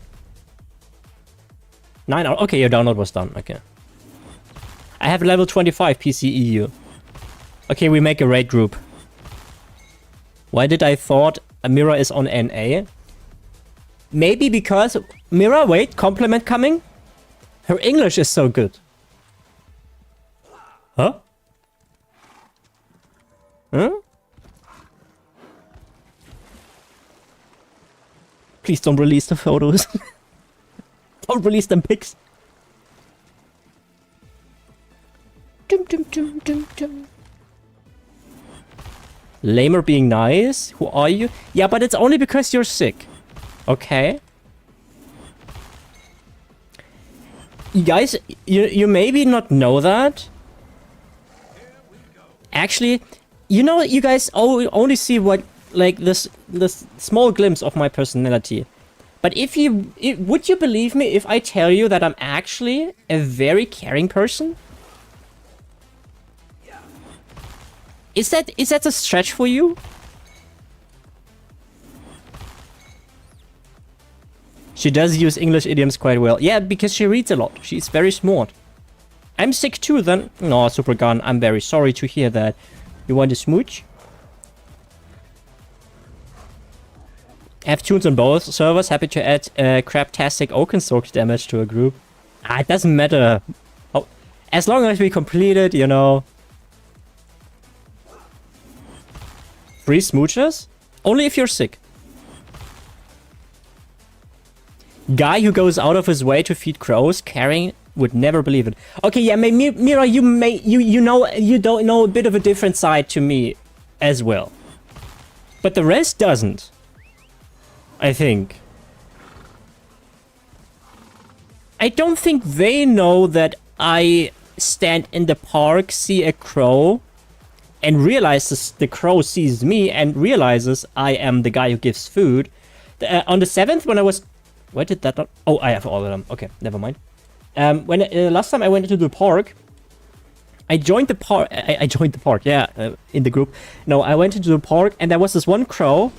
9 hours. Okay, your download was done. Okay. I have level 25 PC EU. Okay, we make a raid group. Why did I thought Mira is on NA? Maybe because Mira, wait, compliment coming? Her English is so good. Huh? Huh? Please don't release the photos. Don't release them pics. Dum, dum, dum, dum, dum. Lamer being nice? Who are you? Yeah, but it's only because you're sick. Okay. You guys, you maybe not know that. Actually, you know, you guys only see what, like, this small glimpse of my personality. But would you believe me if I tell you that I'm actually a very caring person? Is that a stretch for you? She does use English idioms quite well. Yeah, because she reads a lot. She's very smart. I'm sick too then. No, Supergun, I'm very sorry to hear that. You want a smooch? I have tunes on both servers. Happy to add craptastic oaken soaked damage to a group. It doesn't matter. Oh, as long as we complete it, you know. Free smooches? Only if you're sick. Guy who goes out of his way to feed crows, caring, would never believe it. Okay, yeah, Mira, you don't know a bit of a different side to me as well. But the rest doesn't. I think. I don't think they know that I stand in the park, see a crow, and realizes the crow sees me and realizes I am the guy who gives food. On the 7th, when I was... Where did that not... Oh, I have all of them. Okay, never mind. When last time I went into the park, I joined the park... I joined the park, yeah, in the group. No, I went into the park, and there was this one crow,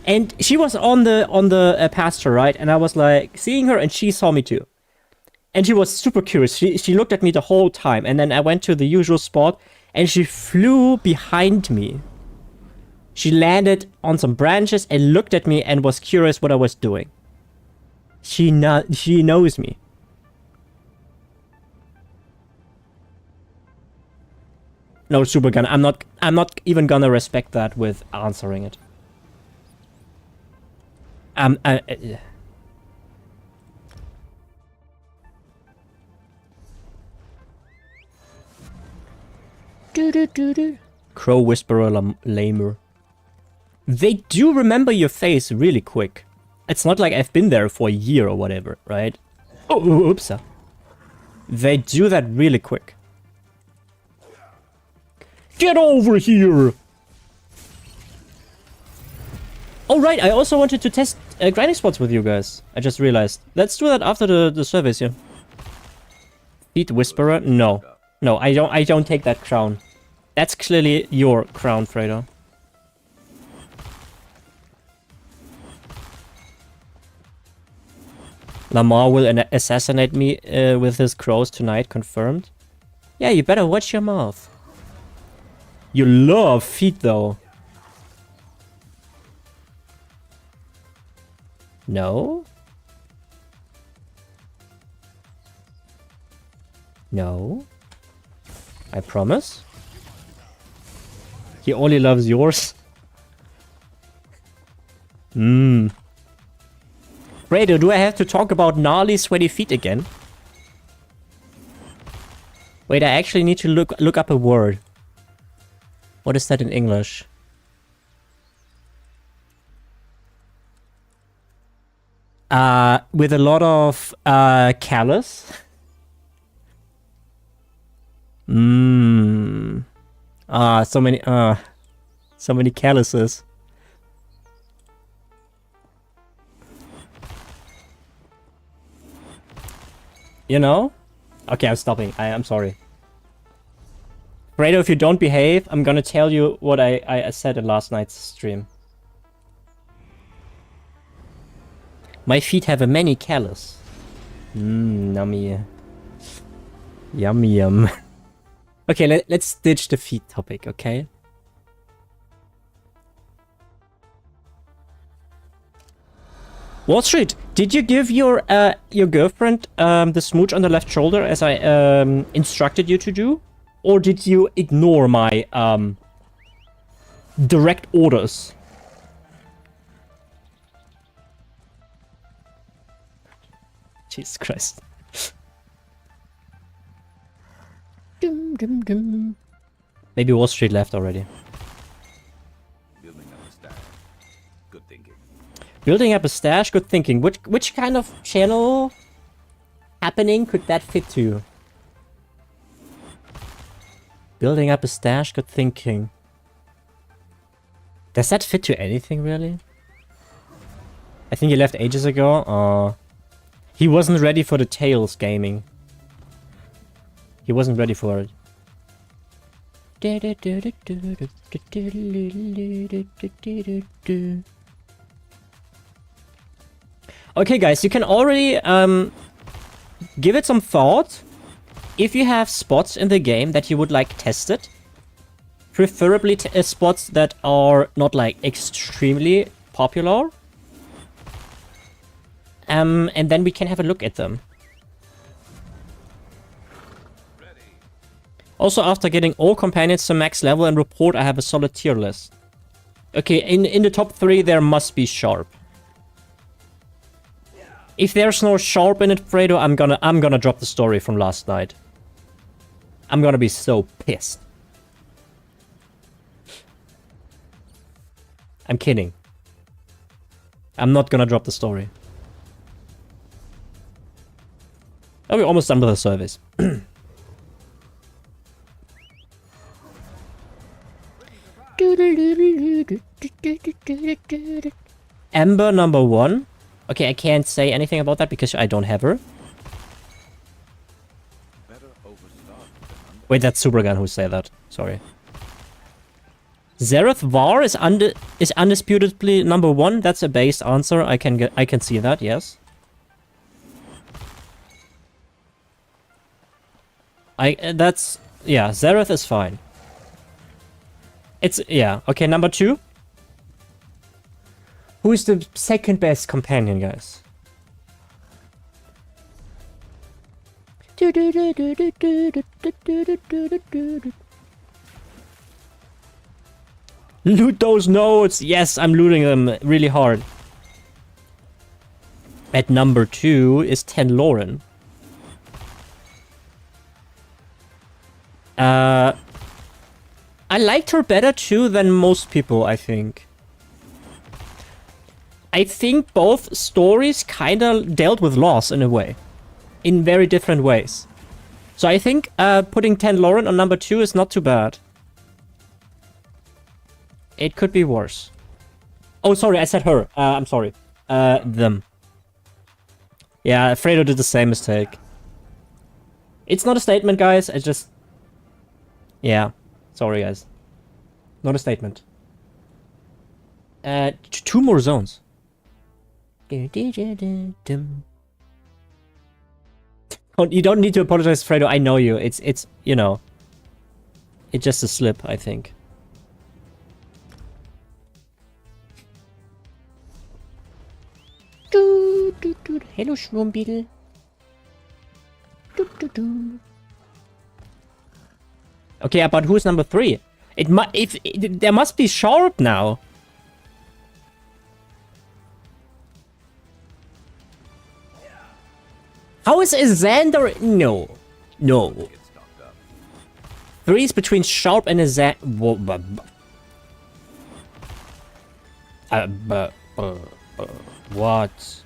and she was on the pasture, right? And I was like seeing her, and she saw me too. And she was super curious. She looked at me the whole time, and then I went to the usual spot, and she flew behind me. She landed on some branches and looked at me and was curious what I was doing. She knows me. No, Supergun, I'm not even gonna respect that with answering it. Crow Whisperer Lamer. They do remember your face really quick. It's not like I've been there for a year or whatever, right? Oh, oops. They do that really quick. Get over here! Oh right, I also wanted to test grinding spots with you guys. I just realized. Let's do that after the surveys here. Feet Whisperer? No. No, I don't take that crown. That's clearly your crown, Fredo. Lamar will assassinate me with his crows tonight, confirmed. Yeah, you better watch your mouth. You love feet, though. No? No? I promise? He only loves yours? Fredo, do I have to talk about gnarly sweaty feet again? Wait, I actually need to look up a word. What is that in English? With a lot of callus. So many calluses. You know? Okay, I'm stopping. I'm sorry. Fredo, if you don't behave, I'm gonna tell you what I said in last night's stream. My feet have a many callus. Yummy. Yummy yum. Okay, let's ditch the feet topic, okay? Wall Street, did you give your girlfriend the smooch on the left shoulder as I instructed you to do? Or did you ignore my direct orders? Jesus Christ. Maybe Wall Street left already. Building up a stash. Good thinking. Building up a stash, good thinking. Which kind of channel happening could that fit to? Building up a stash, good thinking. Does that fit to anything, really? I think he left ages ago. He wasn't ready for the Tales gaming. He wasn't ready for it. Okay, guys, you can already give it some thought. If you have spots in the game that you would like tested, preferably spots that are not like extremely popular, and then we can have a look at them. Also, after getting all companions to max level and report, I have a solid tier list. Okay, in the top 3 there must be Sharp. If there's no Sharp in it, Fredo, I'm gonna drop the story from last night. I'm gonna be so pissed. I'm kidding. I'm not gonna drop the story. Oh, we're almost done with the service. Amber number 1. Okay, I can't say anything about that because I don't have her. Wait, that's Supergun who said that. Sorry. Zereth Var is undisputedly number 1. That's a based answer. I can see that. Yes. Yeah. Zereth is fine. Yeah. Okay, number 2. Who is the second best companion, guys? Loot those notes! Yes, I'm looting them really hard. At number 2 is 10 Lauren. I liked her better too than most people, I think. I think both stories kinda dealt with loss in a way. In very different ways. So I think putting 10 Lauren on number 2 is not too bad. It could be worse. Oh, sorry, I said her. I'm sorry. Them. Yeah, Fredo did the same mistake. It's not a statement, guys. It's just... Yeah. Sorry, guys. Not a statement. 2 more zones. You don't need to apologize, Fredo. I know you. It's you know. It's just a slip, I think. Hello, Schwummbeetle. Okay, but who's number 3? There must be Sharp now. How is Xander? No. 3 is between Sharp and Xander. What?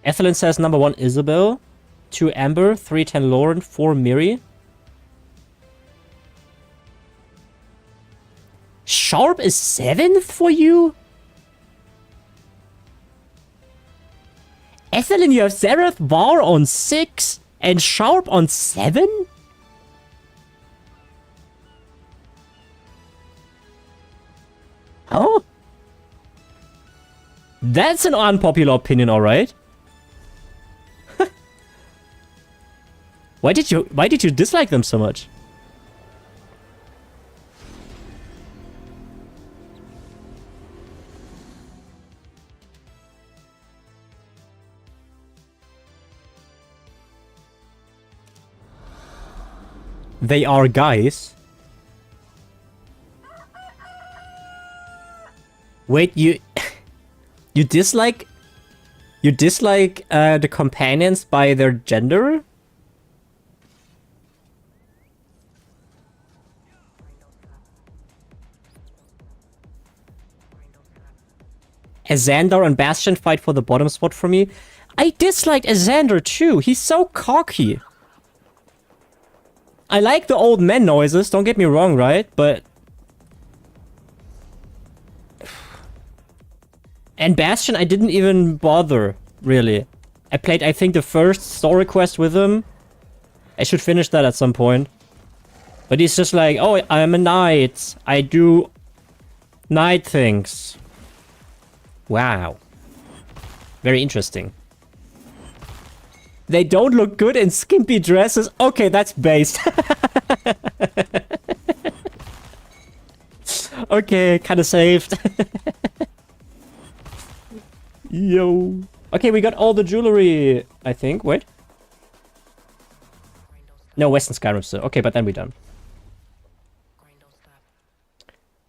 Ethelyn says number 1 Isabel, 2 Amber, 3 10 Lauren, 4 Miri. Sharp is 7th for you? Ethelyn, you have Zerath Var on 6 and Sharp on 7? Oh? That's an unpopular opinion, alright? Why did you dislike them so much? They are guys. Wait, you dislike the companions by their gender? Xander and Bastion fight for the bottom spot for me. I disliked Xander too. He's so cocky. I like the old man noises, don't get me wrong, right? But... And Bastion, I didn't even bother, really. I played, I think, the first story quest with him. I should finish that at some point. But he's just like, oh, I'm a knight. I do knight things. Wow. Very interesting. They don't look good in skimpy dresses. Okay, that's based. Okay, kind of saved. Yo. Okay, we got all the jewelry, I think. Wait. No, Western Skyrim still. Okay, but then we're done.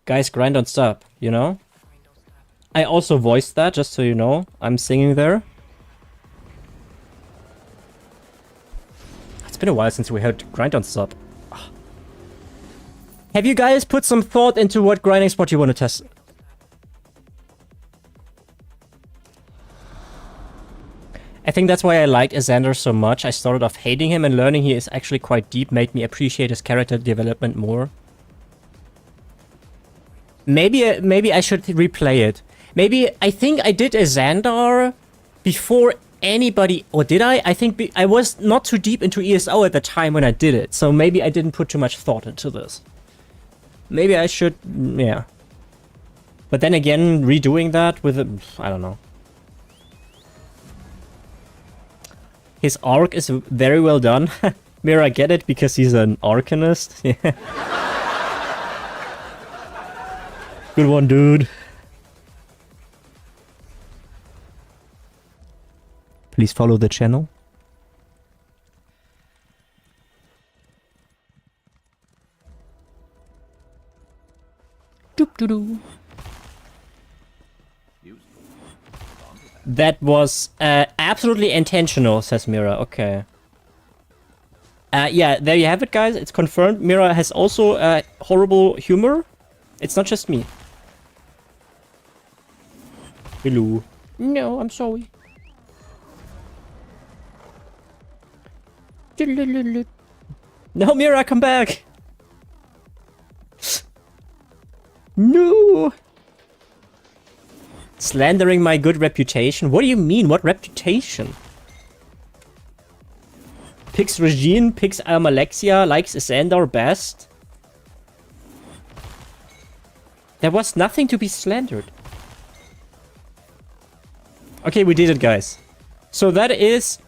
Guys, grind don't stop, you know? I also voiced that, just so you know. I'm singing there. It's been a while since we heard grind don't stop. Have you guys put some thought into what grinding spot you want to test? I think that's why I liked Xander so much. I started off hating him, and learning he is actually quite deep made me appreciate his character development more. Maybe I should replay it. Maybe I think I did Xander before anybody, or did I? I think I was not too deep into ESO at the time when I did it, so maybe I didn't put too much thought into this. Maybe I should, yeah. But then again, redoing that with I don't know. His arc is very well done. Mira, get it? Because he's an arcanist? Yeah. Good one, dude. Please follow the channel. Doop doo doo. That was absolutely intentional, says Mira. Okay. Yeah, there you have it, guys. It's confirmed. Mira has also horrible humor. It's not just me. Hello. No, I'm sorry. No, Mira, come back! No! Slandering my good reputation? What do you mean? What reputation? Picks Regine, picks Alexia, likes Xandar best. There was nothing to be slandered. Okay, we did it, guys. So that is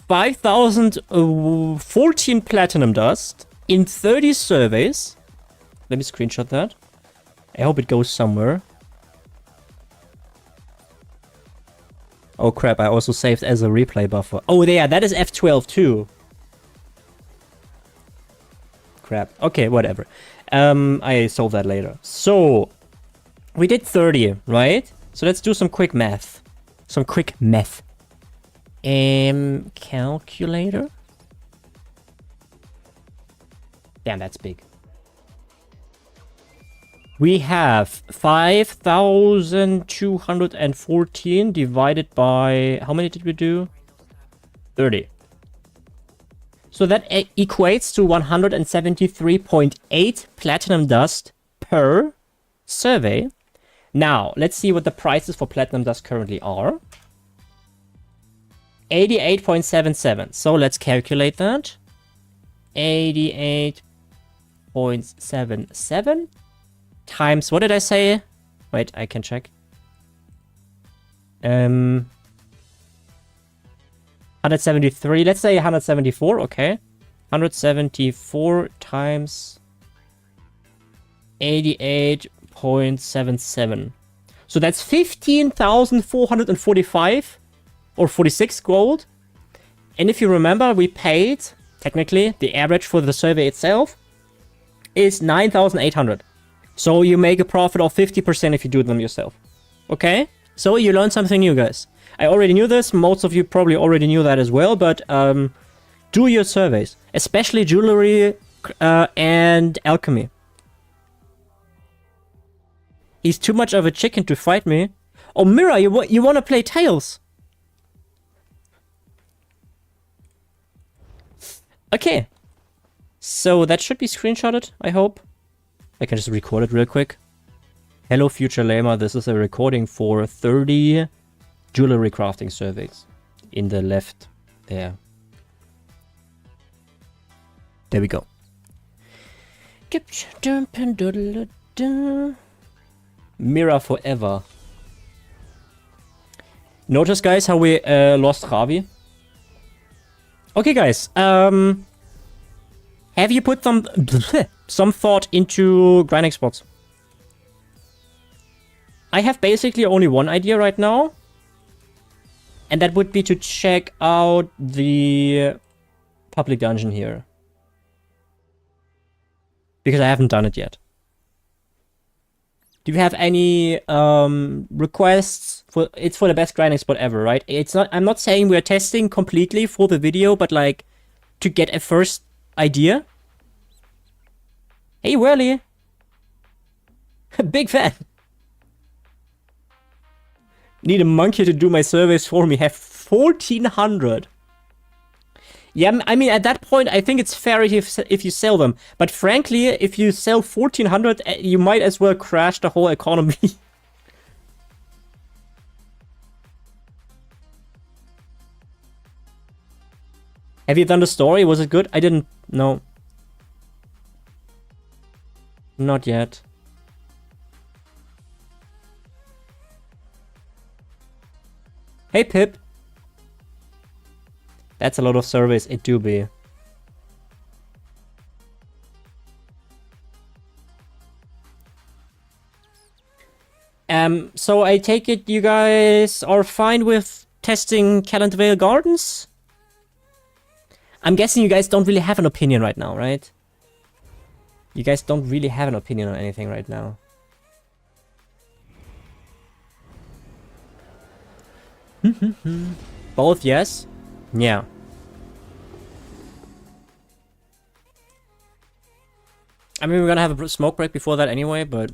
5,014 platinum dust in 30 surveys. Let me screenshot that. I hope it goes somewhere. Oh crap, I also saved as a replay buffer. Oh yeah, that is F12 too. Crap. Okay, whatever. I solve that later. So, we did 30, right? So let's do some quick math. Some quick math. Calculator? Damn, that's big. We have 5,214 divided by... How many did we do? 30. So that equates to 173.8 platinum dust per survey. Now, let's see what the prices for platinum dust currently are. 88.77. So let's calculate that. 88.77 times, what did I say? Wait, I can check. 173, let's say 174, okay. 174 times 88.77. So that's 15,445 or 46 gold. And if you remember, we paid, technically, the average for the survey itself is 9,800. So you make a profit of 50% if you do them yourself. Okay? So you learned something new, guys. I already knew this. Most of you probably already knew that as well. But do your surveys. Especially jewelry and alchemy. He's too much of a chicken to fight me. Oh, Mira, you want to play Tails? Okay. So that should be screenshotted, I hope. I can just record it real quick. Hello, future Lama. This is a recording for 30 jewelry crafting surveys. In the left there. There we go. Mira forever. Notice, guys, how we lost Ravi? Okay, guys. Have you put some thought into grinding spots? I have basically only one idea right now. And that would be to check out the public dungeon here. Because I haven't done it yet. Do you have any requests? It's for the best grinding spot ever, right? I'm not saying we're testing completely for the video, but like to get a first idea. Hey, Whirly. Big fan. Need a monkey to do my surveys for me. Have 1,400. Yeah, I mean, at that point, I think it's fair if you sell them. But frankly, if you sell 1,400, you might as well crash the whole economy. Have you done the story? Was it good? I didn't know. Not yet. Hey, Pip. That's a lot of surveys, it do be. So I take it you guys are fine with testing Calendvale Gardens? I'm guessing you guys don't really have an opinion right now, right? You guys don't really have an opinion on anything right now. Both, yes? Yeah. I mean, we're gonna have a smoke break before that anyway, but...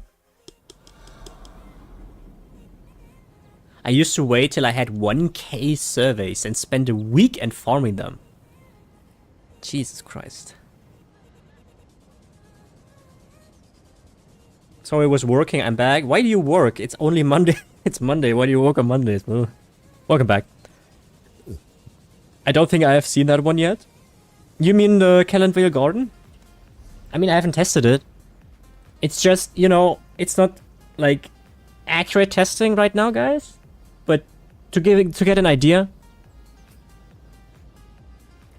I used to wait till I had 1k surveys and spend a weekend farming them. Jesus Christ. Sorry, I was working. I'm back. Why do you work? It's only Monday. It's Monday. Why do you work on Mondays? Well, welcome back. I don't think I have seen that one yet. You mean the Calendvale Garden? I mean, I haven't tested it. It's just, you know, it's not like accurate testing right now, guys. But to get an idea.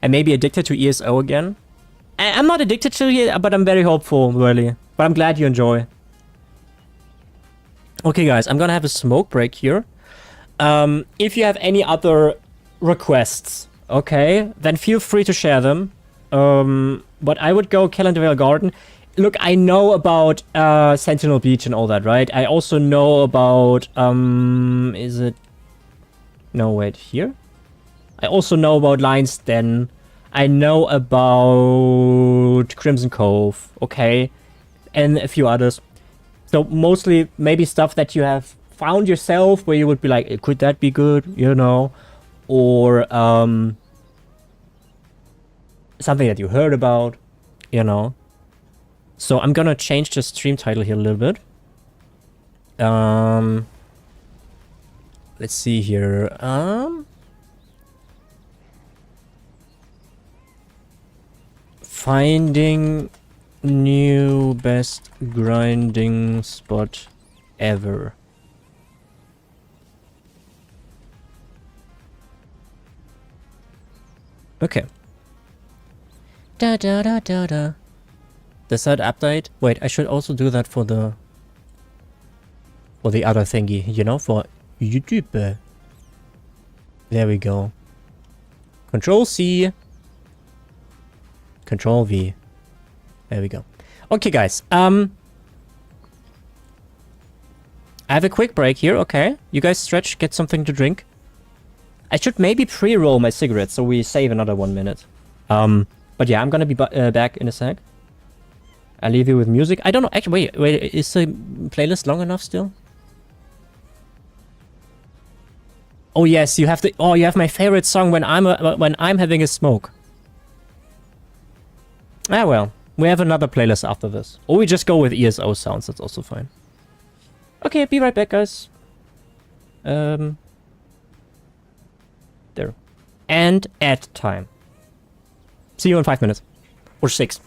I may be addicted to ESO again. I'm not addicted to it, but I'm very hopeful, really. But I'm glad you enjoy. Okay, guys, I'm gonna have a smoke break here. If you have any other requests, okay, then feel free to share them. But I would go Calendvale Garden. Look, I know about Sentinel Beach and all that, right? I also know about is it? No, wait, here. I also know about Lion's Den. I know about Crimson Cove, okay, and a few others. So mostly maybe stuff that you have found yourself, where you would be like, could that be good, you know, or something that you heard about, you know. So I'm gonna change the stream title here a little bit. Let's see here. Finding new best grinding spot ever. Okay. Da da da da da. Does that update? Wait, I should also do that for the other thingy, you know, for YouTube. There we go. Control C. Control V. There we go. Okay, guys. I have a quick break here, okay? You guys stretch, get something to drink. I should maybe pre-roll my cigarettes so we save another 1 minute. But yeah, I'm gonna be back in a sec. I'll leave you with music. I don't know. Actually, wait. Is the playlist long enough still? Oh yes, you have the. Oh, you have my favorite song when I'm having a smoke. Ah well, we have another playlist after this. Or we just go with ESO sounds. That's also fine. Okay, be right back, guys. There. And add time. See you in 5 minutes. Or 6.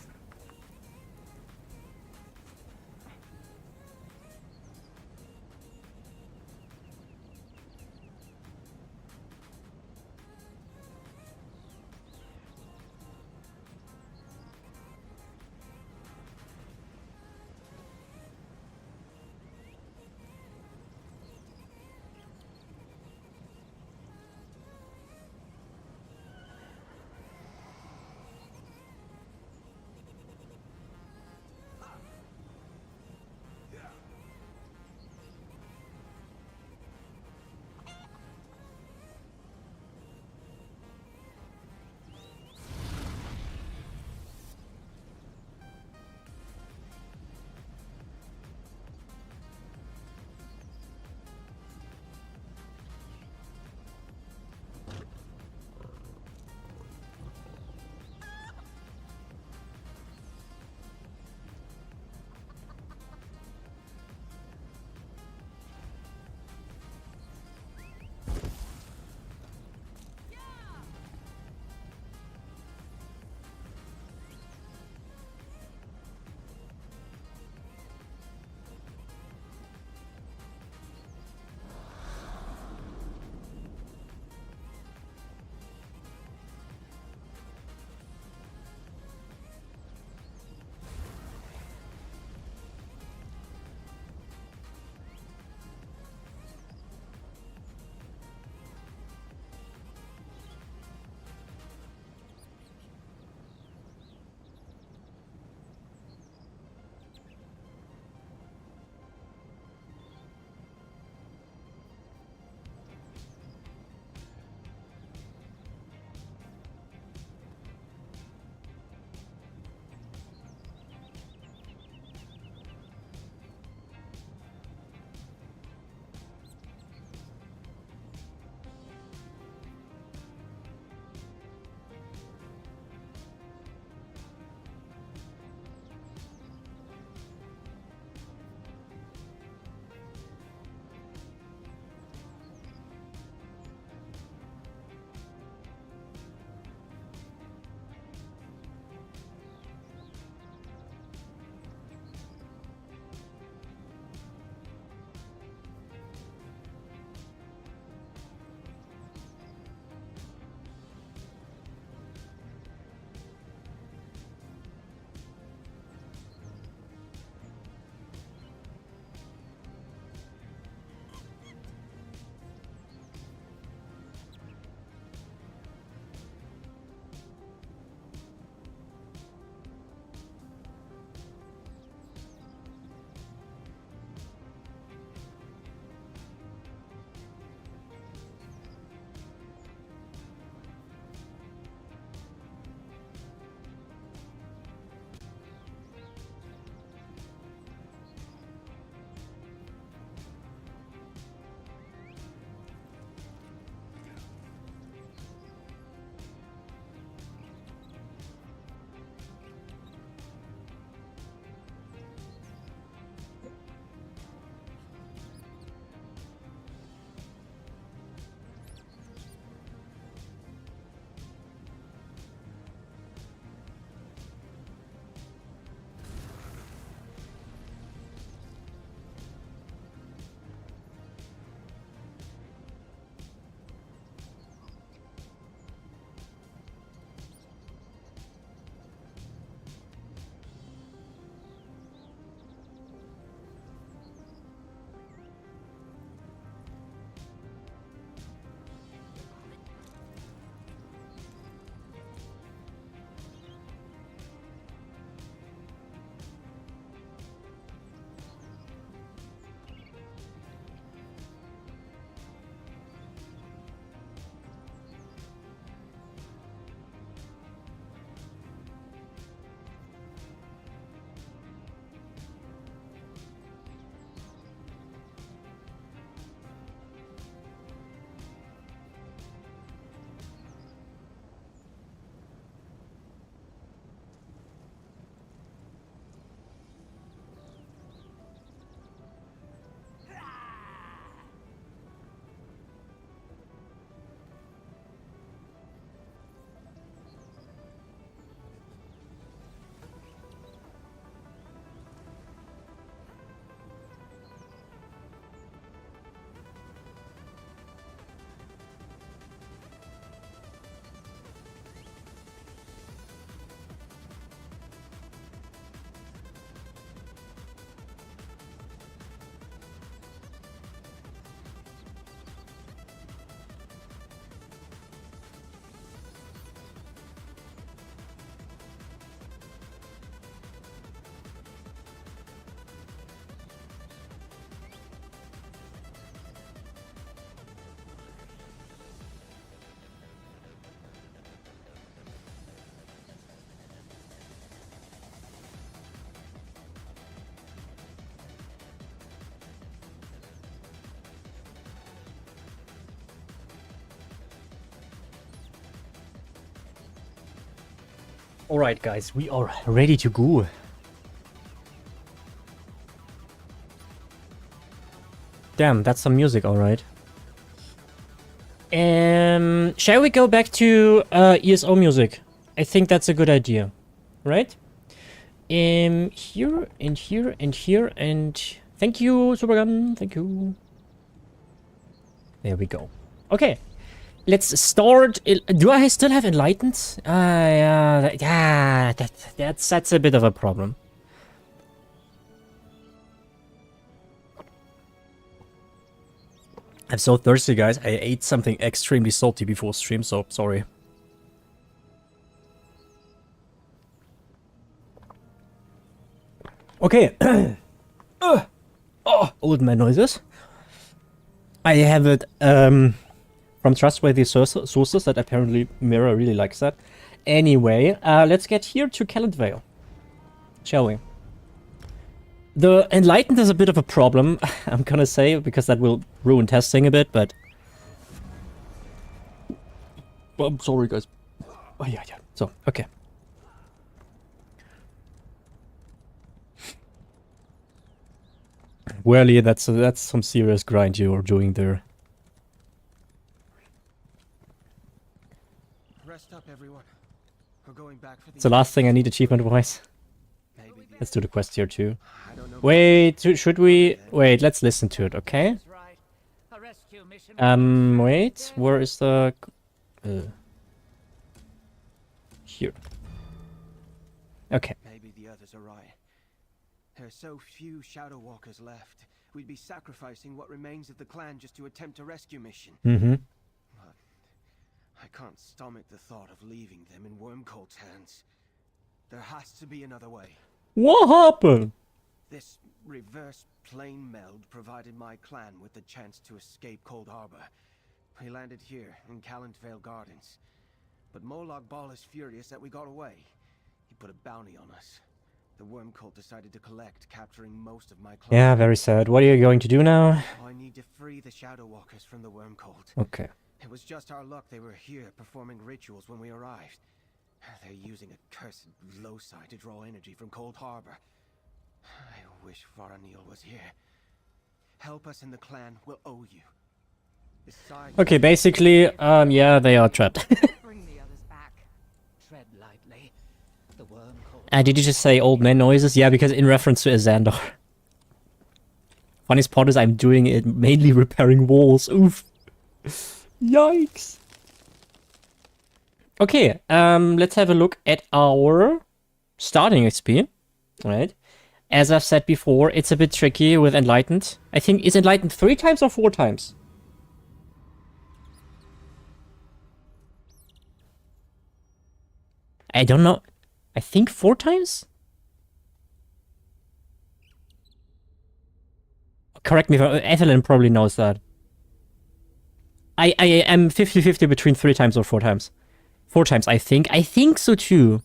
Alright guys, we are ready to go. Damn, that's some music, alright. Shall we go back to ESO music? I think that's a good idea, right? Here and here and here and thank you, Supergun. Thank you. There we go. Okay, let's start. Do I still have enlightened? Yeah, that's a bit of a problem. I'm so thirsty, guys. I ate something extremely salty before stream, so sorry. Okay. Old man noises. I have it from trustworthy sources that apparently Mira really likes that. Anyway, let's get here to Calendvale, shall we? The Enlightened is a bit of a problem, I'm gonna say, because that will ruin testing a bit, but... Well, I'm sorry, guys. Oh, yeah. So, okay. Well, yeah, that's some serious grind you're doing there. Rest up, everyone. We're going back for It's the last thing I need achievement-wise. Maybe the Let's do the quest here, too. I don't know. Wait, should we... Wait, let's listen to it, okay? That's right. A rescue mission. Wait, where is the... Here. Okay. Maybe the others are right. There are so few Shadow Walkers left. We'd be sacrificing what remains of the clan just to attempt a rescue mission. Mm-hmm. But I can't stomach the thought of leaving them in Wormcold's hands. There has to be another way. What happened? This reverse plane meld provided my clan with the chance to escape Cold Harbor. We landed here in Calendvale Gardens. But Molag Bal is furious that we got away. He put a bounty on us. The Worm Cult decided to collect, capturing most of my clan. Yeah, very sad. What are you going to do now? I need to free the Shadow Walkers from the Worm Cult. Okay. It was just our luck they were here performing rituals when we arrived. They're using a cursed loci to draw energy from Cold Harbor. I wish Varanil was here. Help us in the clan, we'll owe you. Besides, Okay, basically, yeah, they are trapped. Bring the others back. Tread lightly. The worm called. Did you just say old man noises? Yeah, because in reference to Xandar. Funniest part is I'm doing it mainly repairing walls. Oof. Yikes. Okay, let's have a look at our starting XP. Right. As I've said before, it's a bit tricky with Enlightened. I think, is Enlightened 3 times or 4 times? I don't know. I think 4 times? Correct me if Ethelyn probably knows that. I am 50-50 between 3 times or 4 times. 4 times, I think. I think so too.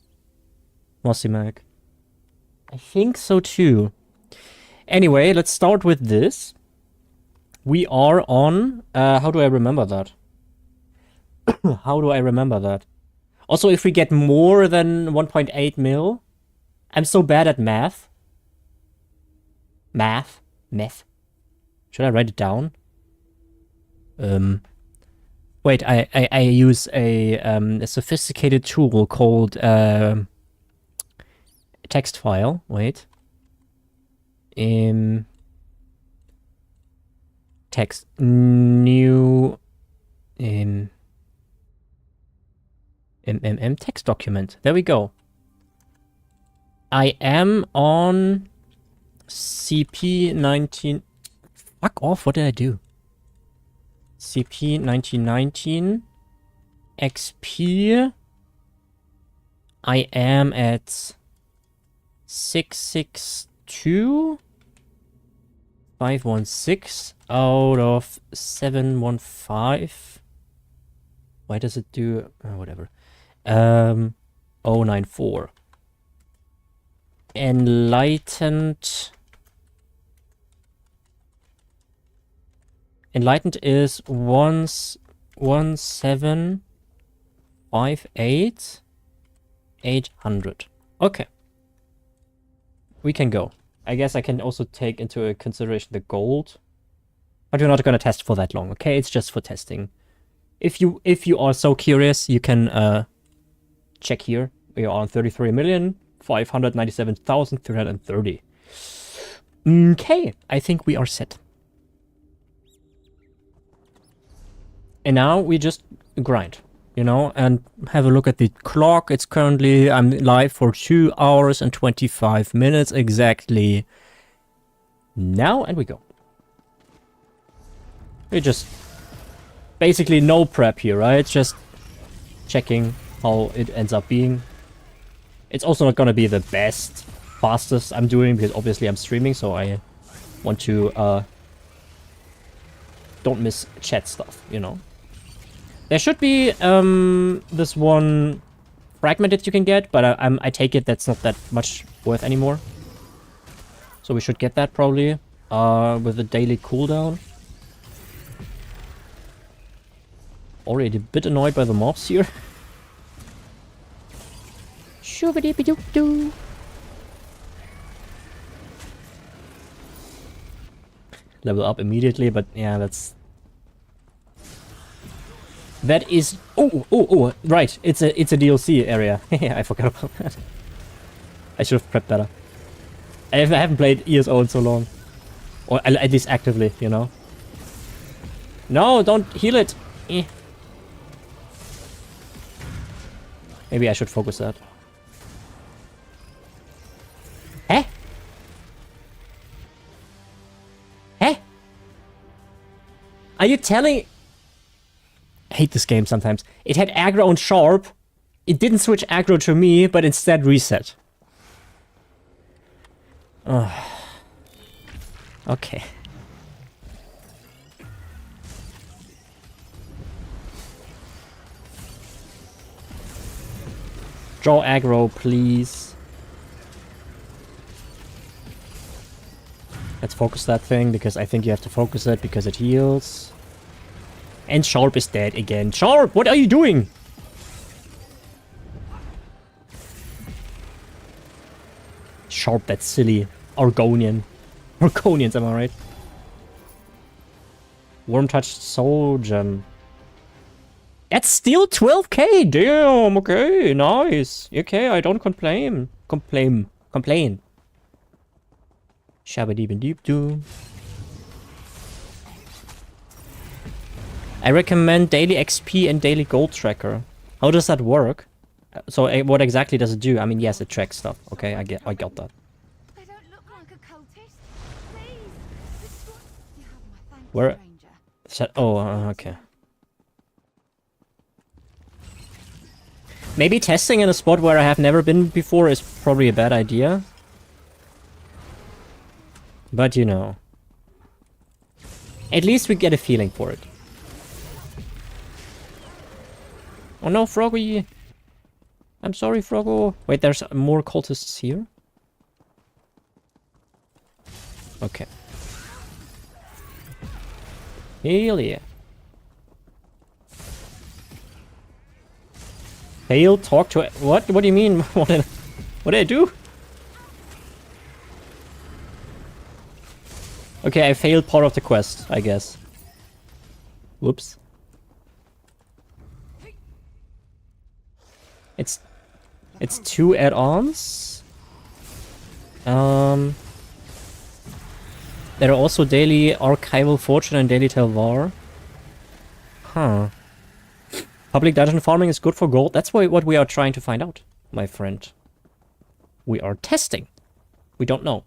Mossy Mac. I think so too. Anyway, let's start with this. We are on... how do I remember that? How do I remember that? Also, if we get more than 1.8 mil... I'm so bad at math. Math? Should I write it down? Wait, I use a sophisticated tool called text file. Wait. Text new text document. There we go. I am on CP 19. Fuck off! What did I do? CP 1919 XP. I am at 662 516 out of 715. Why does it do whatever? 094. Enlightened is 1758 800. Okay. We can go. I guess I can also take into consideration the gold. But we're not going to test for that long, okay? It's just for testing. If you are so curious, you can check here. We are on 33,597,330. Okay, I think we are set. And now we just grind, you know, and have a look at the clock. It's currently, I'm live for 2 hours and 25 minutes exactly now, and we go. We just basically no prep here, right? Just checking how it ends up being. It's also not gonna be the best, fastest I'm doing because obviously I'm streaming, so I want to don't miss chat stuff, you know. There should be this one fragment that you can get, but I take it that's not that much worth anymore. So we should get that probably with a daily cooldown. Already a bit annoyed by the mobs here. Shoo-ba-dee-ba-doo-doo. Level up immediately, but yeah, that is... Oh, right. It's a DLC area. I forgot about that. I should have prepped better. I haven't played ESO in so long. Or at least actively, you know. No, don't heal it. Maybe I should focus that. Eh? Eh? Are you telling... I hate this game sometimes. It had aggro on Sharp. It didn't switch aggro to me, but instead reset. Oh. Okay. Draw aggro, please. Let's focus that thing, because I think you have to focus it, because it heals. And Sharp is dead again. Sharp, what are you doing? Sharp, that's silly. Argonian. Argonians, am I right? Worm touched soul gem. That's still 12k! Damn, okay, nice. Okay, I don't complain. Complain. Shabba-deep-and-deep-doo. I recommend daily XP and daily gold tracker. How does that work? So what exactly does it do? I mean, yes, it tracks stuff. Okay, I got that. They don't look like a cultist. Please, this one. You have my thanks, Where? stranger. Oh, okay. Maybe testing in a spot where I have never been before is probably a bad idea. But you know. At least we get a feeling for it. Oh no, Froggy! I'm sorry, Froggo. Wait, there's more cultists here? Okay. Hell yeah. Fail, talk to... What? What do you mean? What did I do? Okay, I failed part of the quest, I guess. Whoops. It's 2 add-ons. There are also daily archival fortune and daily Telvar. Huh. Public dungeon farming is good for gold. That's what we are trying to find out, my friend. We are testing. We don't know.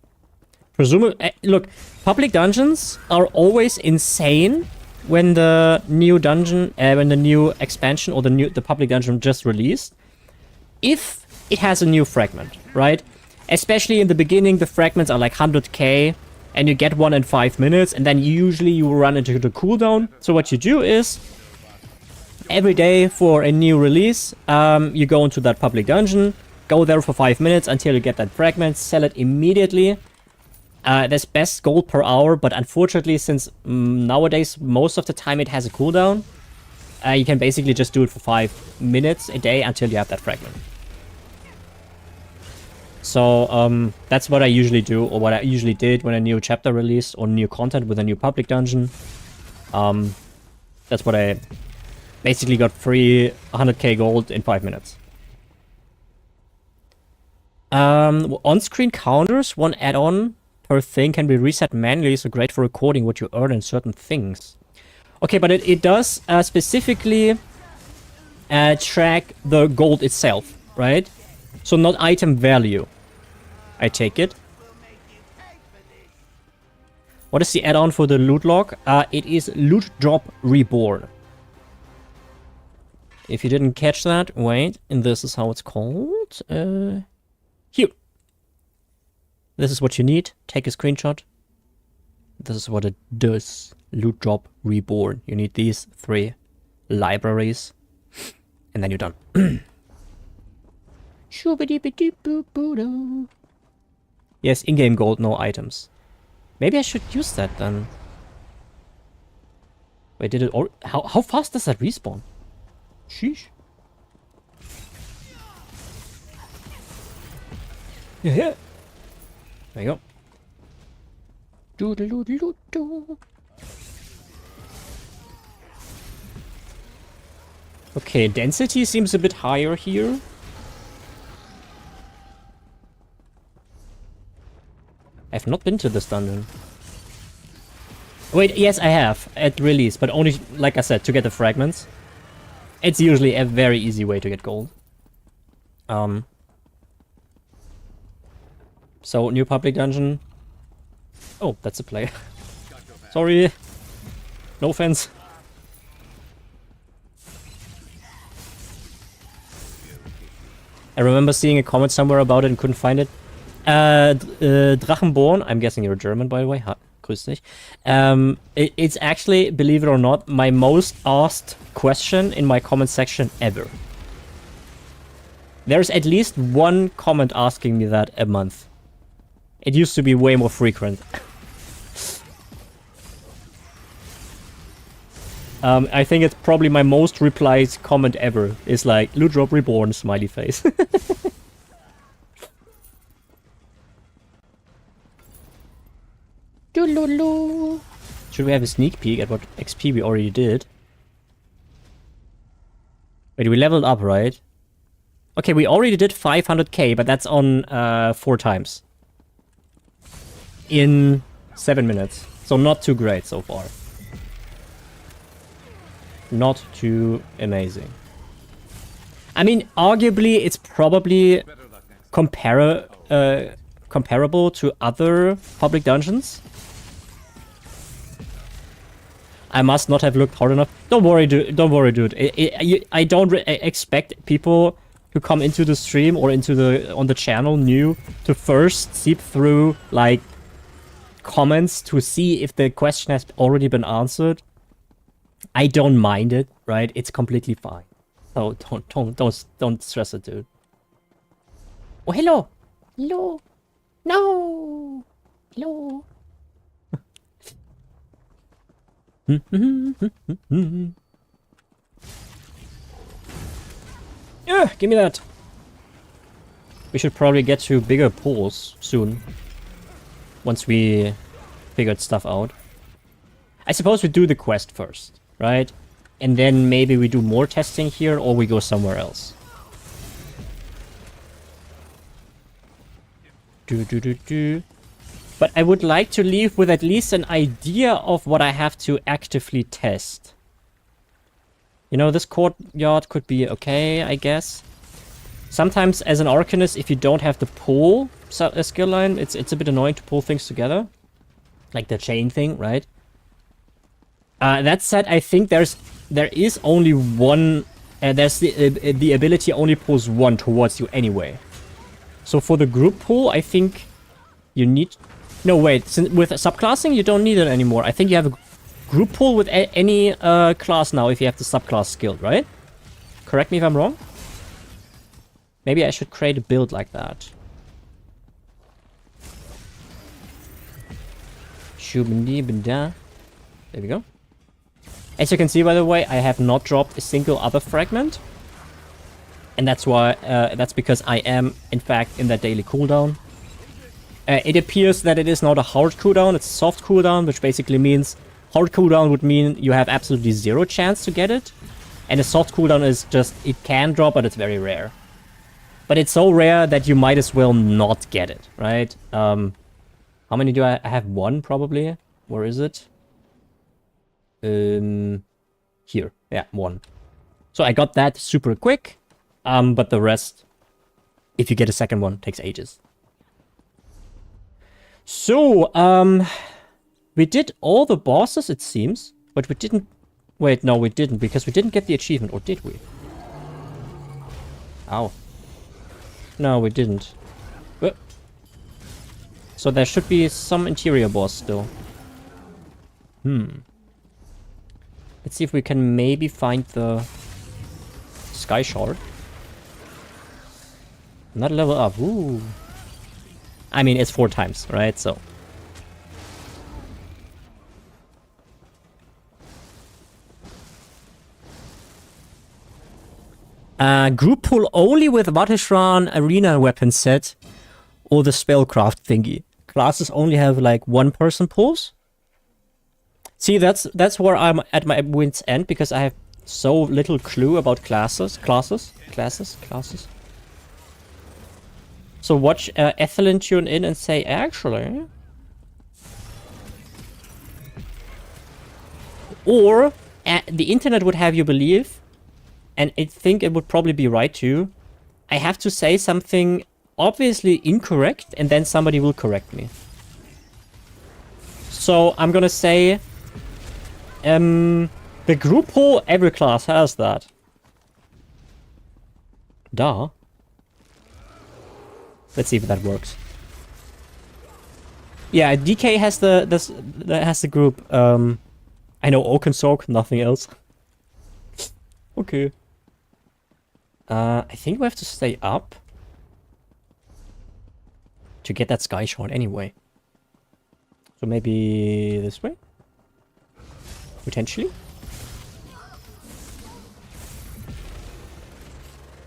Presumably, look, public dungeons are always insane when the new dungeon, when the new expansion or the public dungeon just released. If it has a new fragment, right? Especially in the beginning, the fragments are like 100k, and you get one in 5 minutes, and then usually you run into the cooldown. So what you do is, every day for a new release, you go into that public dungeon, go there for 5 minutes until you get that fragment, sell it immediately. There's best gold per hour, but unfortunately, since nowadays most of the time it has a cooldown, you can basically just do it for 5 minutes a day until you have that fragment. So that's what I usually do, or what I usually did when a new chapter released or new content with a new public dungeon. That's what I basically got free 100k gold in 5 minutes. On-screen counters, one add-on per thing can be reset manually, so great for recording what you earn in certain things. Okay, but it does specifically track the gold itself, right? So not item value, I take it. What is the add-on for the loot log? It is Loot Drop Reborn. If you didn't catch that, wait, and this is how it's called. Here. This is what you need. Take a screenshot. This is what it does. Loot Drop Reborn. You need these 3 libraries. And then you're done. Yes, in-game gold, no items. Maybe I should use that then. Wait, did it or how fast does that respawn? Sheesh. Yeah. There you go. Okay, density seems a bit higher here. I've not been to this dungeon. Wait, yes I have, at release, but only, like I said, to get the fragments. It's usually a very easy way to get gold. So, new public dungeon. Oh, that's a player. Sorry. No offense. I remember seeing a comment somewhere about it and couldn't find it. Drachenborn, I'm guessing you're German, by the way. Ha, grüß dich. It's actually, believe it or not, my most asked question in my comment section ever. There's at least one comment asking me that a month. It used to be way more frequent. I think it's probably my most replied comment ever. Is like, Loot Drop Reborn, smiley face. Should we have a sneak peek at what XP we already did? Wait, we leveled up, right? Okay, we already did 500k, but that's on 4 times. In 7 minutes. So not too great so far. Not too amazing. I mean, arguably, it's probably comparable to other public dungeons. I must not have looked hard enough. Don't worry, dude. Don't worry, dude. I don't expect people who come into the stream or on the channel new to first seep through like comments to see if the question has already been answered. I don't mind it, right? It's completely fine. So don't stress it, dude. Oh, hello. Hello. No. Hello. Yeah, give me that. We should probably get to bigger pools soon. Once we figured stuff out. I suppose we do the quest first, right? And then maybe we do more testing here or we go somewhere else. But I would like to leave with at least an idea of what I have to actively test. You know, this courtyard could be okay, I guess. Sometimes as an Arcanist, if you don't have the pull skill line, it's a bit annoying to pull things together. Like the chain thing, right? That said, I think there is only one... there's the ability only pulls one towards you anyway. So for the group pull, I think you need... No, wait. With subclassing, you don't need it anymore. I think you have a group pull with any class now if you have the subclass skilled, right? Correct me if I'm wrong. Maybe I should create a build like that. There we go. As you can see, by the way, I have not dropped a single other fragment. And that's why, that's because I am, in fact, in that daily cooldown. It appears that it is not a hard cooldown, it's a soft cooldown, which basically means hard cooldown would mean you have absolutely zero chance to get it. And a soft cooldown is just, it can drop, but it's very rare. But it's so rare that you might as well not get it, right? How many do I have? One, probably. Where is it? Here. Yeah, one. So I got that super quick. But the rest, if you get a second one, takes ages. So, we did all the bosses, it seems. But we didn't... Wait, no, we didn't, because we didn't get the achievement. Or did we? Ow. No, we didn't. So there should be some interior boss still. Let's see if we can maybe find the Sky Shard. Not level up. Ooh. I mean, it's 4 times, right? So. Group pull only with Vateshran arena weapon set or the spellcraft thingy. Classes only have like 1 person pulls. See, that's where I'm at my wit's end because I have so little clue about classes. So watch Ethelyn tune in and say, actually. Or the internet would have you believe, and I think it would probably be right too, I have to say something obviously incorrect and then somebody will correct me. So I'm gonna say, the group pull, every class has that. Duh. Let's see if that works. Yeah, DK has the group. I know Oakensork, nothing else. Okay. I think we have to stay up to get that Sky Shard anyway. So maybe this way? Potentially?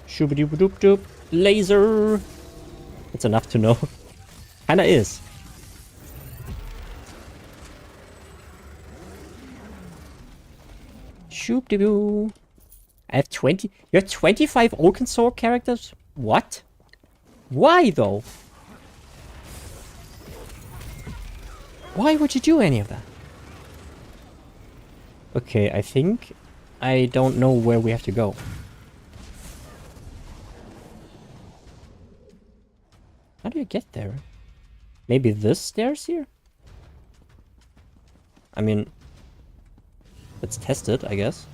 Shooba-dooba-doop-doop. Laser! That's enough to know. Kinda is. Shoop-de-boo. I have 20... You have 25 Oakensork characters? What? Why, though? Why would you do any of that? Okay, I think I don't know where we have to go. How do you get there? Maybe this stairs here? I mean, let's test it, I guess.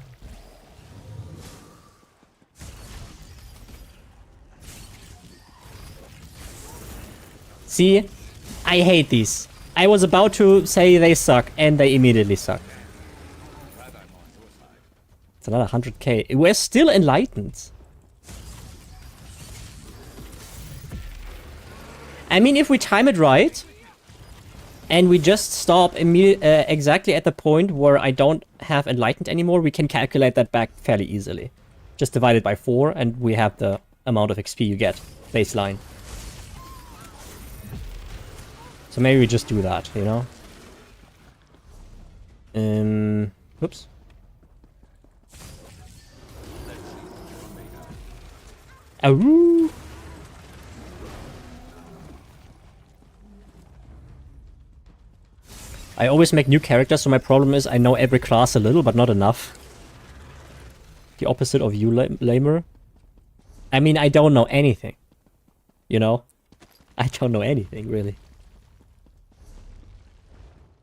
See? I hate these. I was about to say they suck, and they immediately suck. It's another 100k. We're still enlightened. I mean, if we time it right, and we just stop exactly at the point where I don't have enlightened anymore, we can calculate that back fairly easily. Just divide it by 4, and we have the amount of XP you get, baseline. So maybe we just do that, you know? Whoops. Awoo! I always make new characters, so my problem is I know every class a little, but not enough. The opposite of you, lamer. I mean, I don't know anything. You know? I don't know anything, really.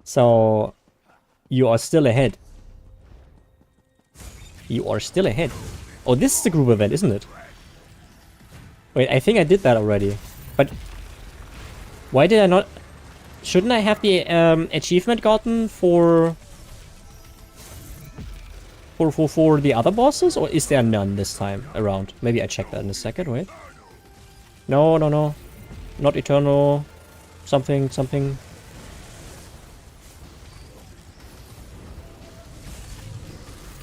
So, you are still ahead. You are still ahead. Oh, this is the group event, isn't it? Wait, I think I did that already. But why did I not... Shouldn't I have the achievement gotten for the other bosses? Or is there none this time around? Maybe I check that in a second, wait. No. Not eternal. Something.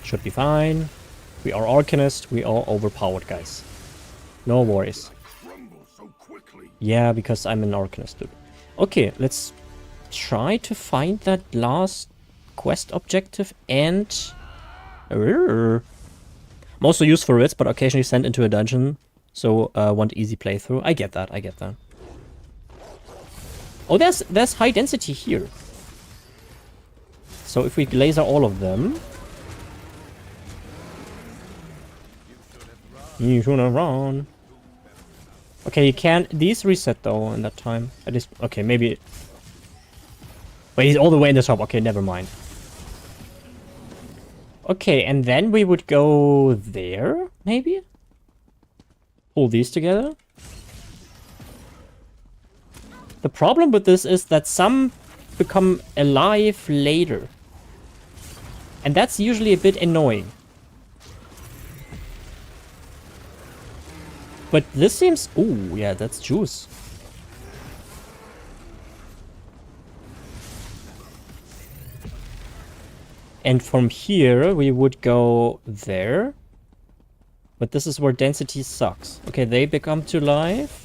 Should be fine. We are Arcanist. We are overpowered, guys. No worries. Yeah, because I'm an Arcanist, dude. Okay, let's try to find that last quest objective and... I'm also used for it, but occasionally sent into a dungeon. So, want easy playthrough. I get that, I get that. Oh, there's high density here. So if we laser all of them... You should have run. Okay, you can't... These reset though in that time. At least... Okay, maybe... Wait, he's all the way in the top. Okay, never mind. Okay, and then we would go there, maybe? Pull these together? The problem with this is that some become alive later. And that's usually a bit annoying. But this seems... Ooh, yeah, that's juice. And from here, we would go there. But this is where density sucks. Okay, they become to life.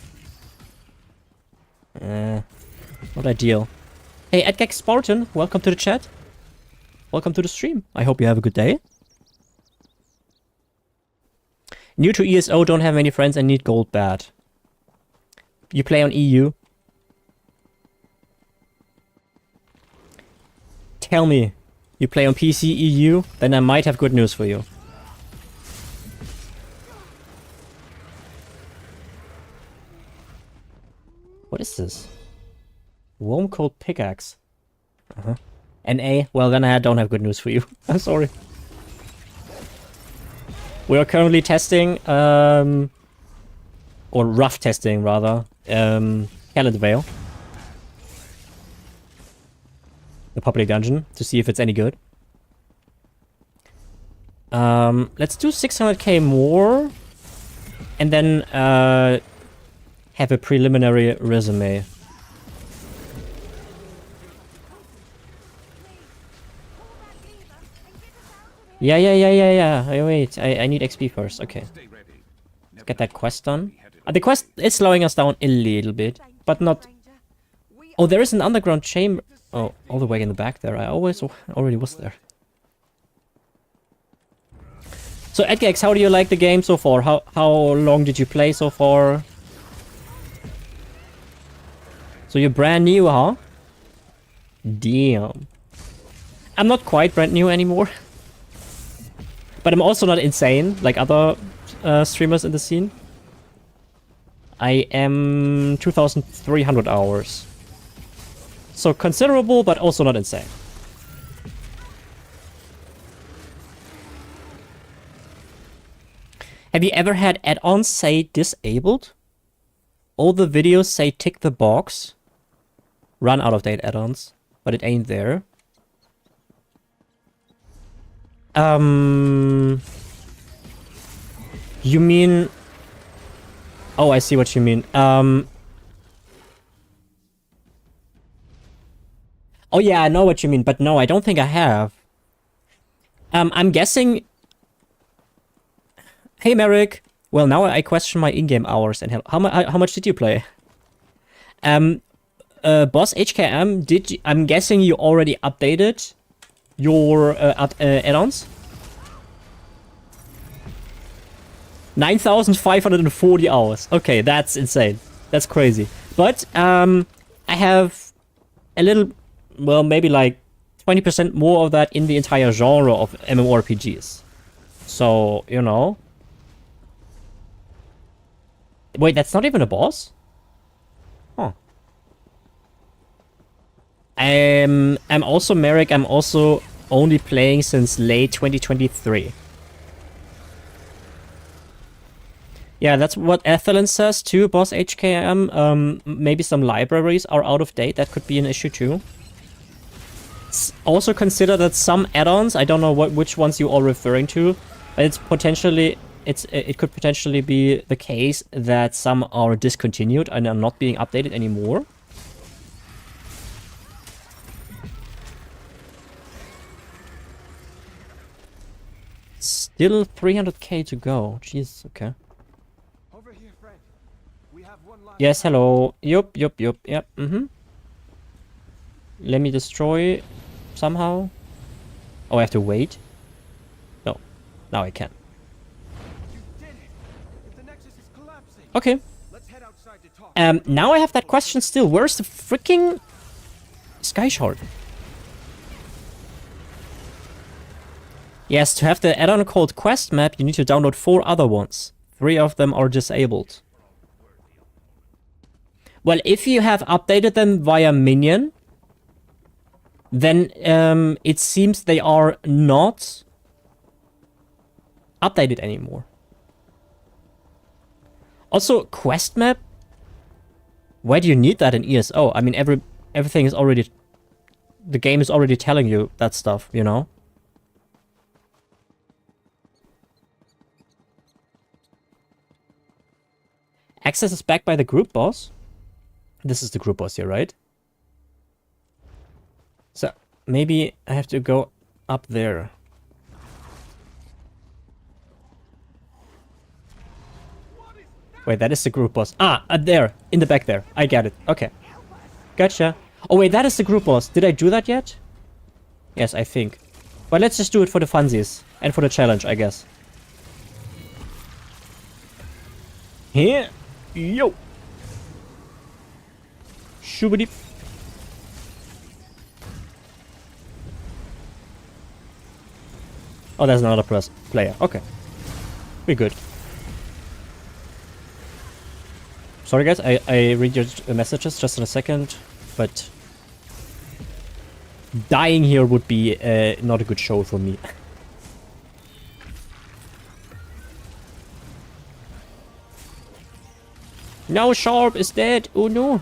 Not ideal. Hey, Edgex Spartan, welcome to the chat. Welcome to the stream. I hope you have a good day. New to ESO, don't have many friends and need gold bad. You play on EU? Tell me, you play on PC EU? Then I might have good news for you. What is this? Worm cold pickaxe. NA? Well, then I don't have good news for you. I'm sorry. We are currently testing, or rough testing rather, Calent Vale. The public dungeon, to see if it's any good. Let's do 600k more, and then have a preliminary resume. Yeah. Wait, I need XP first. Okay. Let's get that quest done. The quest is slowing us down a little bit, but not... Oh, there is an underground chamber. Oh, all the way in the back there. I already was there. So, Edgex, how do you like the game so far? How long did you play so far? So you're brand new, huh? Damn. I'm not quite brand new anymore. But I'm also not insane, like other streamers in the scene. I am 2,300 hours. So considerable, but also not insane. Have you ever had add-ons say disabled? All the videos say tick the box. Run out of date add-ons, but it ain't there. You mean... Oh, I see what you mean. Oh yeah, I know what you mean, but no, I don't think I have. I'm guessing... Hey, Merrick. Well, now I question my in-game hours and how much did you play? Boss HKM, I'm guessing you already updated your add-ons? 9,540 hours. Okay, that's insane. That's crazy. But I have a little, well, maybe like 20% more of that in the entire genre of MMORPGs. So, you know. Wait, that's not even a boss? Huh. I'm also Merrick. I'm also only playing since late 2023. Yeah, that's what Ethelyn says too, Boss HKM. Maybe some libraries are out of date. That could be an issue too. Also consider that some add-ons, I don't know which ones you are referring to, but it could potentially be the case that some are discontinued and are not being updated anymore. Still 300k to go. Jeez, okay. Over here, We have one last Yes, hello. Yup. Yep. Let me destroy somehow. Oh, I have to wait? No. Now I can. You did it. If the Nexus is collapsing, Okay. let's head outside to talk. Now I have that question still. Where's the freaking Sky Shard? Yes, to have the add-on called Quest Map, you need to download 4 other ones. 3 of them are disabled. Well, if you have updated them via Minion, then it seems they are not updated anymore. Also, Quest Map? Why do you need that in ESO? I mean, everything is already... The game is already telling you that stuff, you know? Access is backed by the group boss. This is the group boss here, right? So, maybe I have to go up there. Wait, that is the group boss. Ah, there. In the back there. I get it. Okay. Gotcha. Oh, wait, that is the group boss. Did I do that yet? Yes, I think. But let's just do it for the funsies. And for the challenge, I guess. Here. Yo. Shoobity. Oh, there's another player. Okay. We're good. Sorry guys, I read your messages just in a second, but dying here would be not a good show for me. Now Sharp is dead. Oh no.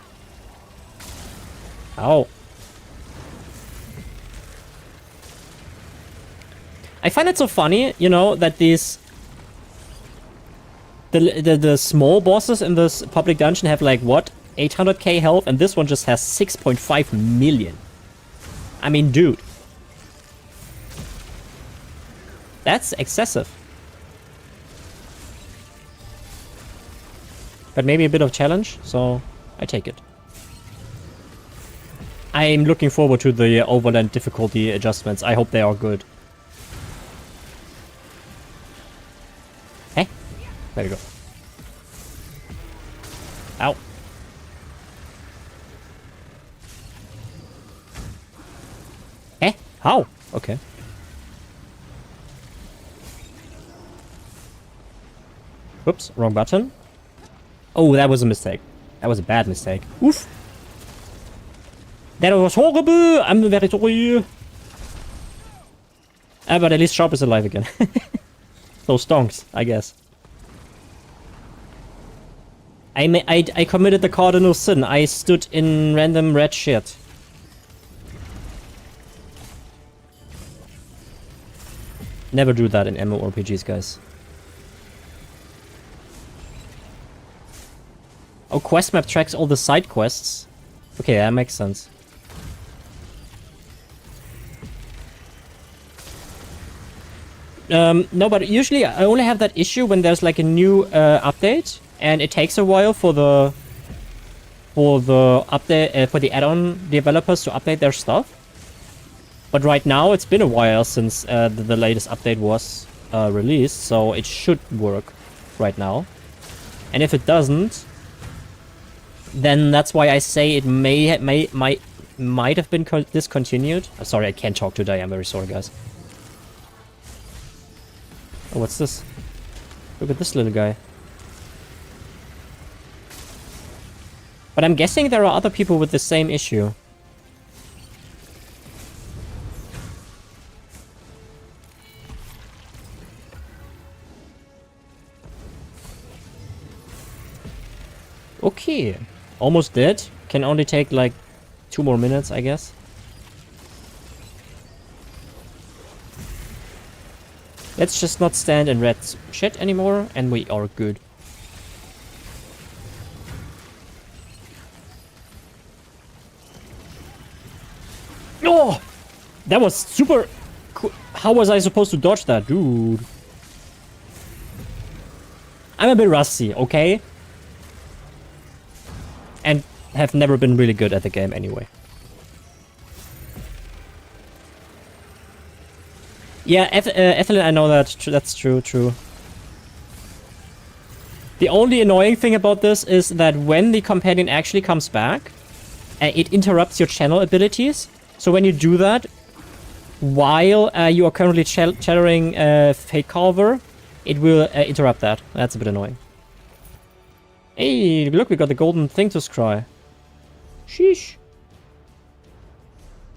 Ow. I find it so funny, you know, that these... The small bosses in this public dungeon have like, what? 800k health, and this one just has 6.5 million. I mean, dude. That's excessive. But maybe a bit of challenge, so I take it. I'm looking forward to the overland difficulty adjustments. I hope they are good. Hey, there you go. Ow. Eh? How? Okay. Whoops, wrong button. Oh, that was a mistake. That was a bad mistake. Oof. That was horrible. I'm very sorry. But at least Sharp is alive again. So stonks, I guess. I committed the cardinal sin. I stood in random red shit. Never do that in MMORPGs, guys. Oh, quest map tracks all the side quests. Okay, that makes sense. No, but usually I only have that issue when there's like a new update, and it takes a while for the update for the add-on developers to update their stuff. But right now it's been a while since the latest update was released, so it should work right now. And if it doesn't, then that's why I say it might have been discontinued. Oh, sorry, I can't talk today. I'm very sorry, guys. Oh, what's this? Look at this little guy. But I'm guessing there are other people with the same issue. Okay. Almost dead. Can only take like 2 more minutes, I guess. Let's just not stand in red shit anymore, and we are good. Oh! That was super cool. How was I supposed to dodge that, dude? I'm a bit rusty, okay? have never been really good at the game anyway. Yeah, Ethelyn, I know that. That's true, true. The only annoying thing about this is that when the companion actually comes back, it interrupts your channel abilities. So when you do that, while you are currently channeling Fate Carver, it will interrupt that. That's a bit annoying. Hey, look, we got the golden thing to scry. Sheesh.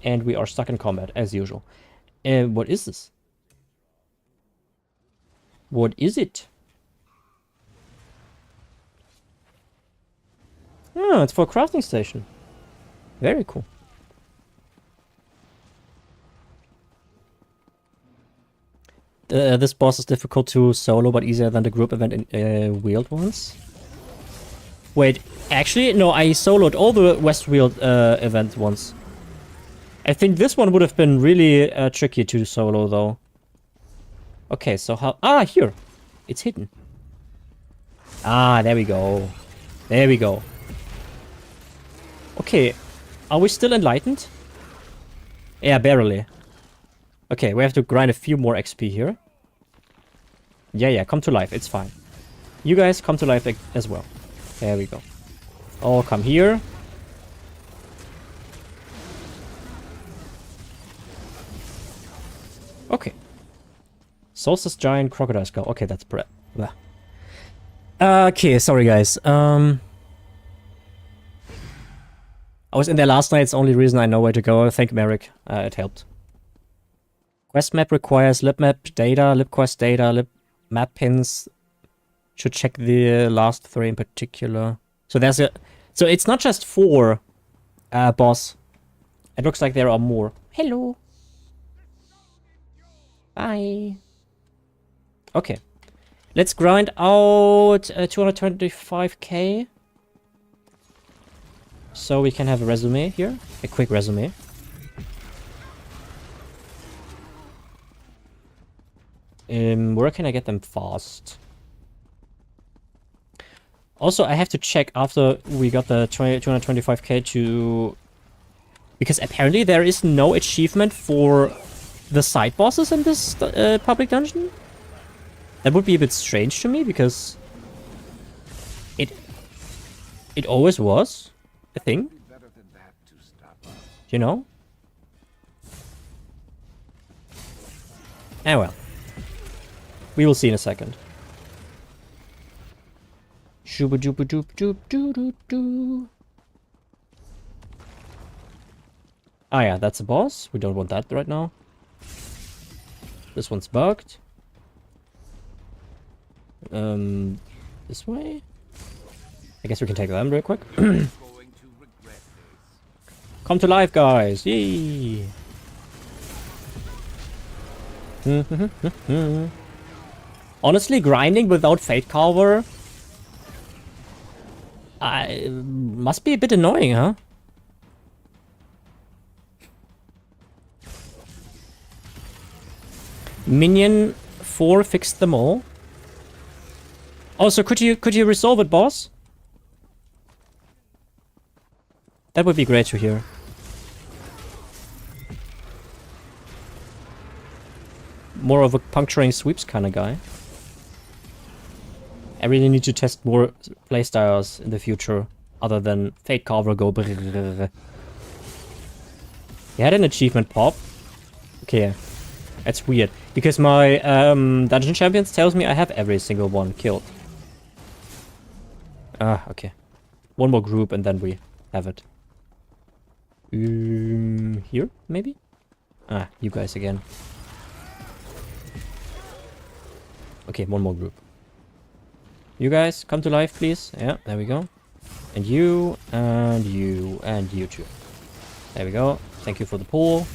And we are stuck in combat, as usual. What is this? What is it? Oh, it's for a crafting station. Very cool. This boss is difficult to solo, but easier than the group event in Wheeled ones. Wait, actually, no, I soloed all the West Wheeled event ones. I think this one would have been really tricky to solo, though. Okay, so how... Ah, here! It's hidden. Ah, there we go. There we go. Okay, are we still enlightened? Yeah, barely. Okay, we have to grind a few more XP here. Yeah, come to life, it's fine. You guys come to life as well. There we go. All come here. Okay. Solstice Giant Crocodile Skull. Okay, that's blah. Okay, sorry guys. I was in there last night, it's the only reason I know where to go. Thank Merrick, it helped. Quest map requires lib map data, lib quest data, lib map pins. Should check the last 3 in particular. So there's a... So it's not just 4, boss. It looks like there are more. Hello. Bye. Okay. Let's grind out 225k. So we can have a resume here. A quick resume. Where can I get them fast? Also, I have to check after we got the 225k to... Because apparently there is no achievement for the side bosses in this public dungeon. That would be a bit strange to me, because it always was a thing. You know? Ah well. We will see in a second. Shooba dooba doop doop doo doo doo. Ah yeah, that's a boss. We don't want that right now. This one's bugged. This way? I guess we can take them real quick. Come to life, guys! Yay! Honestly, grinding without Fate Carver must be a bit annoying, huh? Minion 4 fixed them all. Also, could you resolve it, boss? That would be great to hear. More of a puncturing sweeps kind of guy. I really need to test more playstyles in the future, other than Fate Carver go brrrr. You had an achievement pop. Okay, that's weird, because my Dungeon Champions tells me I have every single one killed. Ah, okay. One more group and then we have it. Here, maybe? Ah, you guys again. Okay, one more group. You guys, come to life, please. Yeah, there we go. And you, and you, and you too. There we go. Thank you for the pull.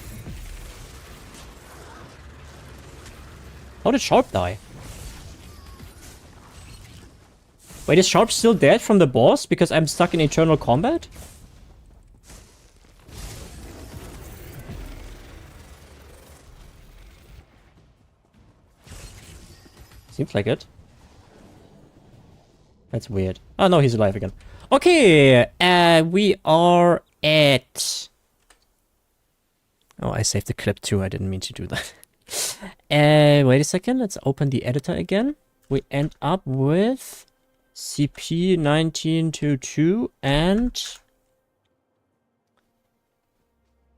How did Sharp die? Wait, is Sharp still dead from the boss because I'm stuck in eternal combat? Seems like it. That's weird. Oh no, he's alive again. Okay, we are at... Oh, I saved the clip too. I didn't mean to do that. Wait a second. Let's open the editor again. We end up with CP 1922 and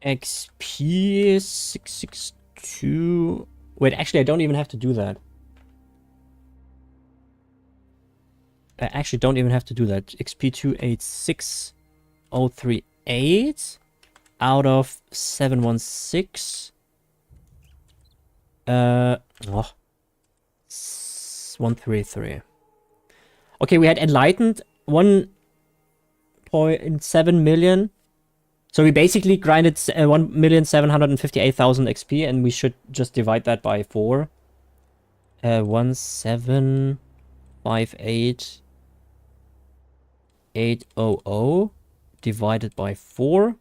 XP 662. Wait, actually, I don't even have to do that. I actually don't even have to do that. XP 286038 out of 716. 133. Okay, we had enlightened 1.7 million. So we basically grinded 1,758,000 XP, and we should just divide that by 4. 1758800 divided by 4.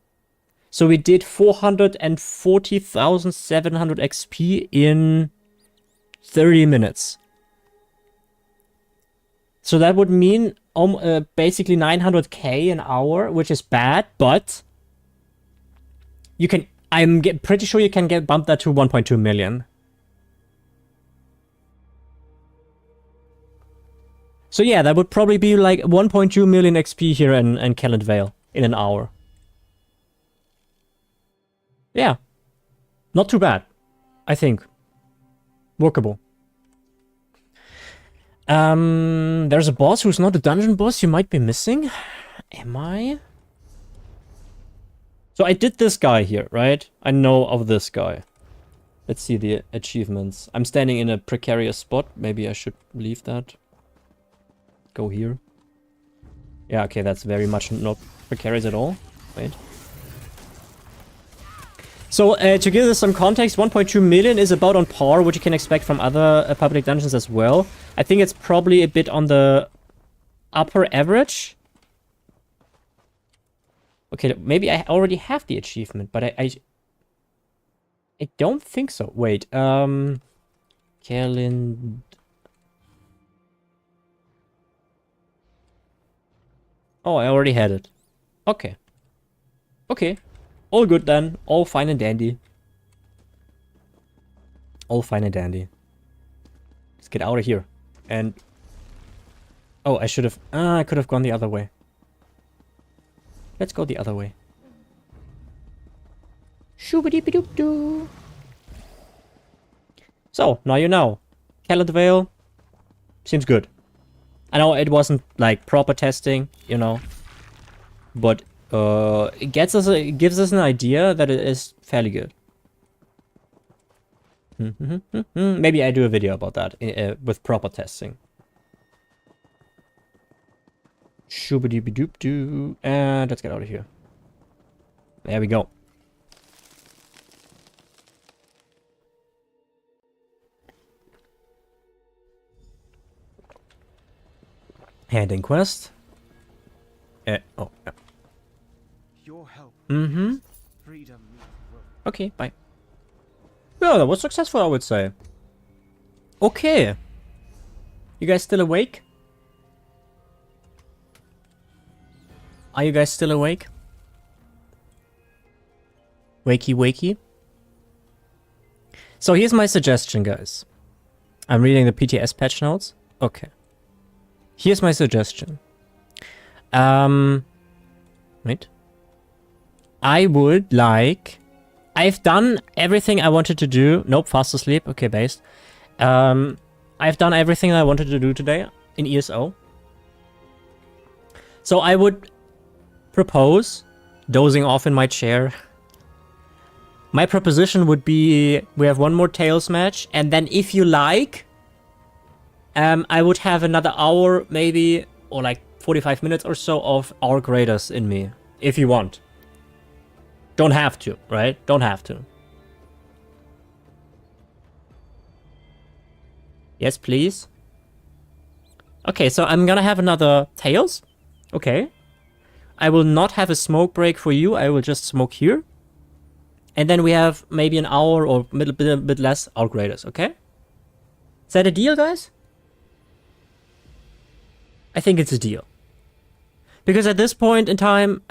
So we did 440,700 XP in 30 minutes. So that would mean basically 900k an hour, which is bad, but you can, pretty sure you can get bumped that to 1.2 million. So yeah, that would probably be like 1.2 million XP here in Kelland Vale in an hour. Yeah. Not too bad, I think. Workable. There's a boss who's not a dungeon boss you might be missing. Am I? So I did this guy here, right? I know of this guy. Let's see the achievements. I'm standing in a precarious spot. Maybe I should leave that. Go here. Yeah, okay, that's very much not precarious at all. Wait. So, to give this some context, 1.2 million is about on par, what you can expect from other public dungeons as well. I think it's probably a bit on the upper average. Okay, maybe I already have the achievement, but I don't think so. Wait, Kelland... Oh, I already had it. Okay. Okay. All good then. All fine and dandy. All fine and dandy. Let's get out of here. And... Oh, I should have... I could have gone the other way. Let's go the other way. Shoo-ba-dee-ba-doop-doo. So, now you know. Kelland Vale seems good. I know it wasn't like proper testing, you know, but it gives us an idea that it is fairly good. Maybe I do a video about that with proper testing. Shoo-ba-dee-ba-doop-doo. And let's get out of here. There we go. Handing quest. Oh, yeah. Your help. Mm-hmm. Freedom. Okay, bye. Yeah, that was successful, I would say. Okay. You guys still awake? Are you guys still awake? Wakey, wakey. So here's my suggestion, guys. I'm reading the PTS patch notes. Okay. Here's my suggestion. Wait. I would like... I've done everything I wanted to do. Nope, fast asleep. Okay, based. I've done everything I wanted to do today in ESO. So I would propose dozing off in my chair. My proposition would be we have one more Tails match, and then if you like... I would have another hour, maybe, or like 45 minutes or so of our graders in me, if you want. Don't have to, right? Don't have to. Yes, please. Okay, so I'm gonna have another Tails. Okay. I will not have a smoke break for you. I will just smoke here. And then we have maybe an hour or a bit less our graders, okay? Is that a deal, guys? I think it's a deal. Because at this point in time,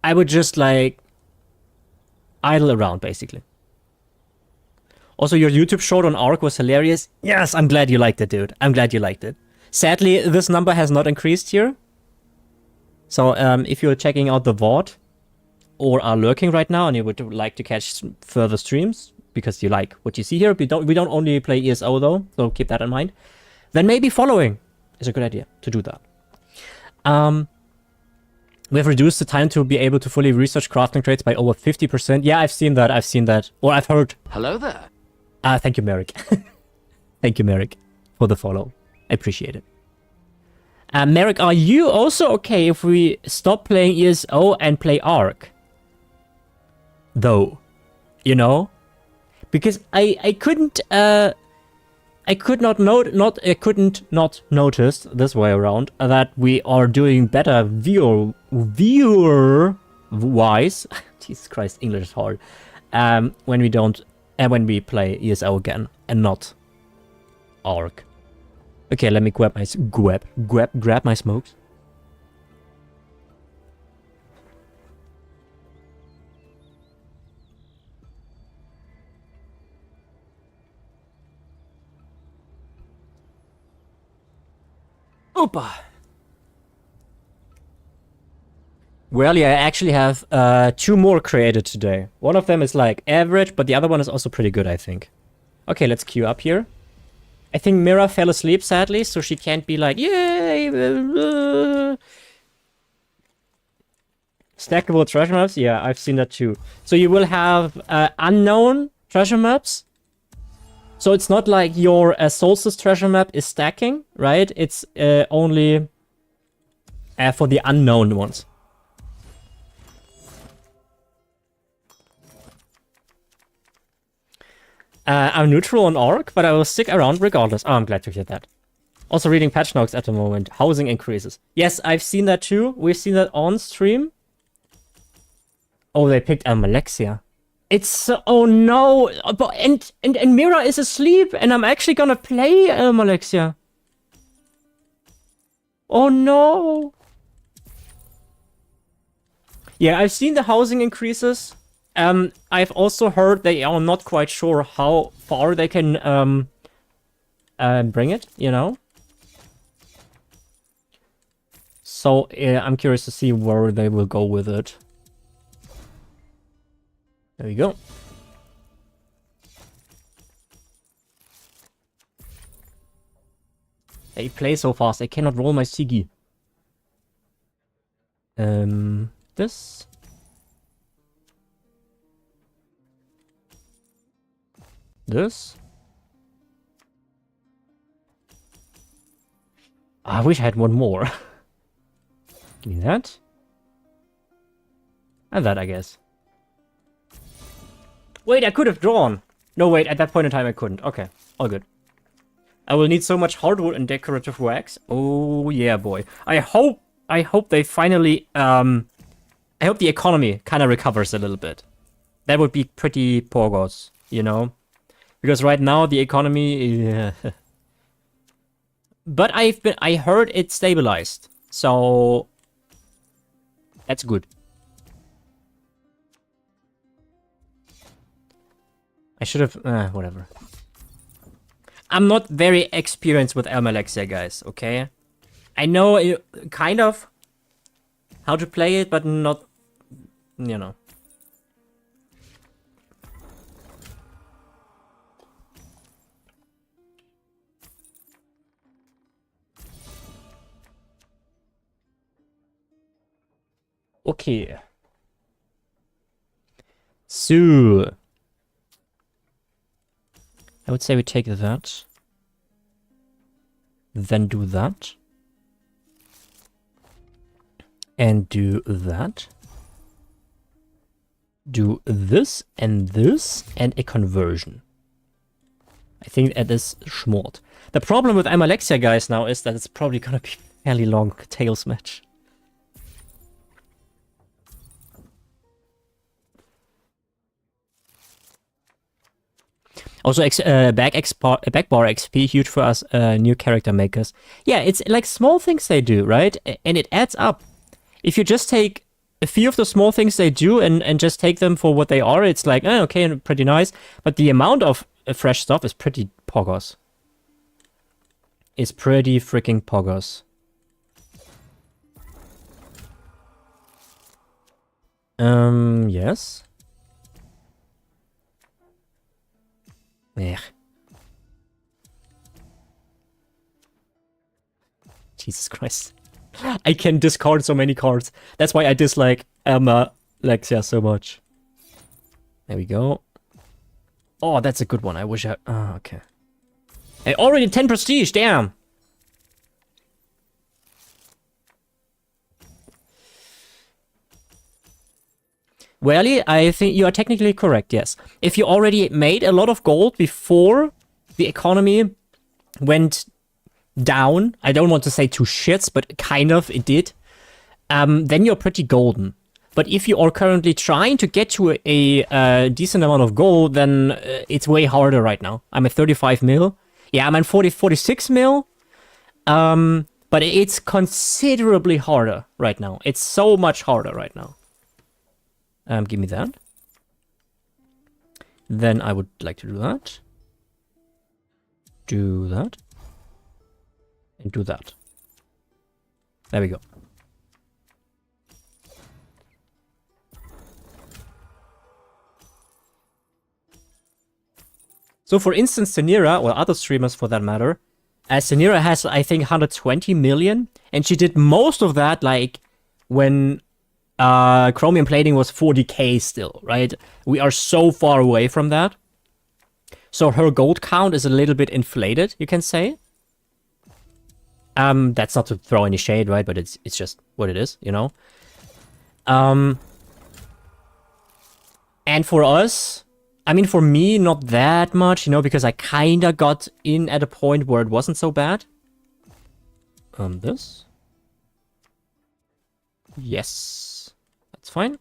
I would just like idle around basically. Also, your YouTube short on Ark was hilarious. Yes, I'm glad you liked it, dude. I'm glad you liked it. Sadly, this number has not increased here. So if you're checking out the VOD or are lurking right now and you would like to catch further streams because you like what you see here, we don't only play ESO though, so keep that in mind. Then maybe following is a good idea to do that. We have reduced the time to be able to fully research crafting traits by over 50%. Yeah, I've seen that. I've seen that. Or I've heard. Hello there. Thank you, Merrick. Thank you, Merrick, for the follow. I appreciate it. Merrick, are you also okay if we stop playing ESO and play Ark? Though, you know, because I couldn't not notice this way around that we are doing better viewer wise. Jesus Christ, English is hard. When we play ESO again and not Ark. Okay, let me grab my grab my smokes. Opa. Well, yeah, I actually have 2 more created today. One of them is like average, but the other one is also pretty good, I think. Okay, let's queue up here. I think Mira fell asleep, sadly, so she can't be like, yay! Stackable treasure maps? Yeah, I've seen that too. So you will have unknown treasure maps. So it's not like your Solstice treasure map is stacking, right? It's only for the unknown ones. I'm neutral on Ark, but I will stick around regardless. Oh, I'm glad to hear that. Also reading patch notes at the moment. Housing increases. Yes, I've seen that too. We've seen that on stream. Oh, they picked Almalexia. It's... oh no! And Mira is asleep, and I'm actually gonna play Almalexia. Oh no! Yeah, I've seen the housing increases. I've also heard they are not quite sure how far they can bring it, you know? So I'm curious to see where they will go with it. There we go. They play so fast, I cannot roll my Sigi. This. This. I wish I had one more. Give me that. And that, I guess. Wait, I could have drawn. No, wait, at that point in time I couldn't. Okay, all good. I will need so much hardwood and decorative wax. Oh, yeah, boy. I hope they finally, I hope the economy kind of recovers a little bit. That would be pretty poggers, you know? Because right now the economy... But I heard it stabilized. So... that's good. I should have... whatever. I'm not very experienced with Almalexia, guys, okay? I know kind of how to play it, but not... you know. Okay. So... I would say we take that. Then do that. And do that. Do this and a conversion. I think that is smart. The problem with Almalexia, guys, now is that it's probably gonna be a fairly long tails match. Also, backbar XP, huge for us new character makers. Yeah, it's like small things they do, right? And it adds up. If you just take a few of the small things they do and just take them for what they are, it's like, okay, and pretty nice. But the amount of fresh stuff is pretty poggers. It's pretty freaking poggers. Yes. Yeah. Jesus Christ. I can discard so many cards. That's why I dislike Lexia so much. There we go. Oh, that's a good one. I wish I... Oh, okay. Hey, already 10 prestige, damn! Well, I think you are technically correct, yes. If you already made a lot of gold before the economy went down, I don't want to say to shits, but kind of it did, then you're pretty golden. But if you are currently trying to get to a decent amount of gold, then it's way harder right now. I'm at 35 mil. Yeah, I'm at 46 mil. But it's considerably harder right now. It's so much harder right now. Give me that. Then I would like to do that. Do that. And do that. There we go. So for instance, Senira, or other streamers for that matter, Senira has, I think, 120 million. And she did most of that, like, when chromium plating was 40k still, right? We are so far away from that. So her gold count is a little bit inflated, you can say. That's not to throw any shade, right? But it's just what it is, you know? And for us, I mean, for me, not that much, you know, because I kinda got in at a point where it wasn't so bad. This. Yes. That's fine.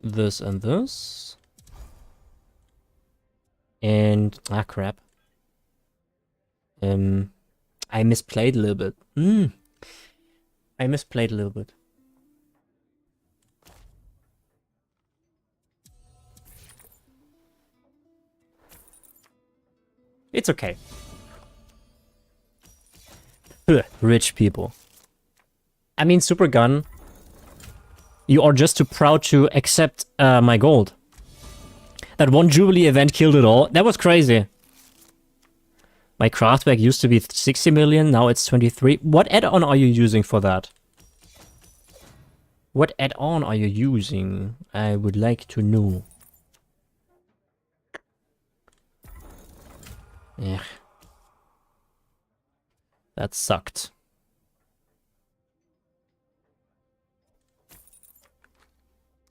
This and this. And, crap. I misplayed a little bit. I misplayed a little bit. It's okay. Rich people. I mean, Super Gun, you are just too proud to accept my gold. That one Jubilee event killed it all. That was crazy. My craftback used to be 60 million, now it's 23. What add-on are you using for that? What add-on are you using? I would like to know. Yeah. That sucked.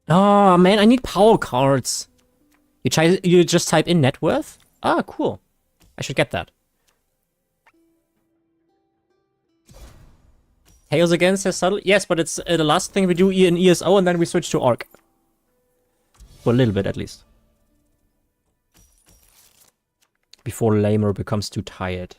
Oh man, I need power cards. You just type in net worth? Ah, cool. I should get that. Tails again, says Subtle. Yes, but it's the last thing we do in ESO, and then we switch to Arc. For a little bit, at least. Before Lamer becomes too tired.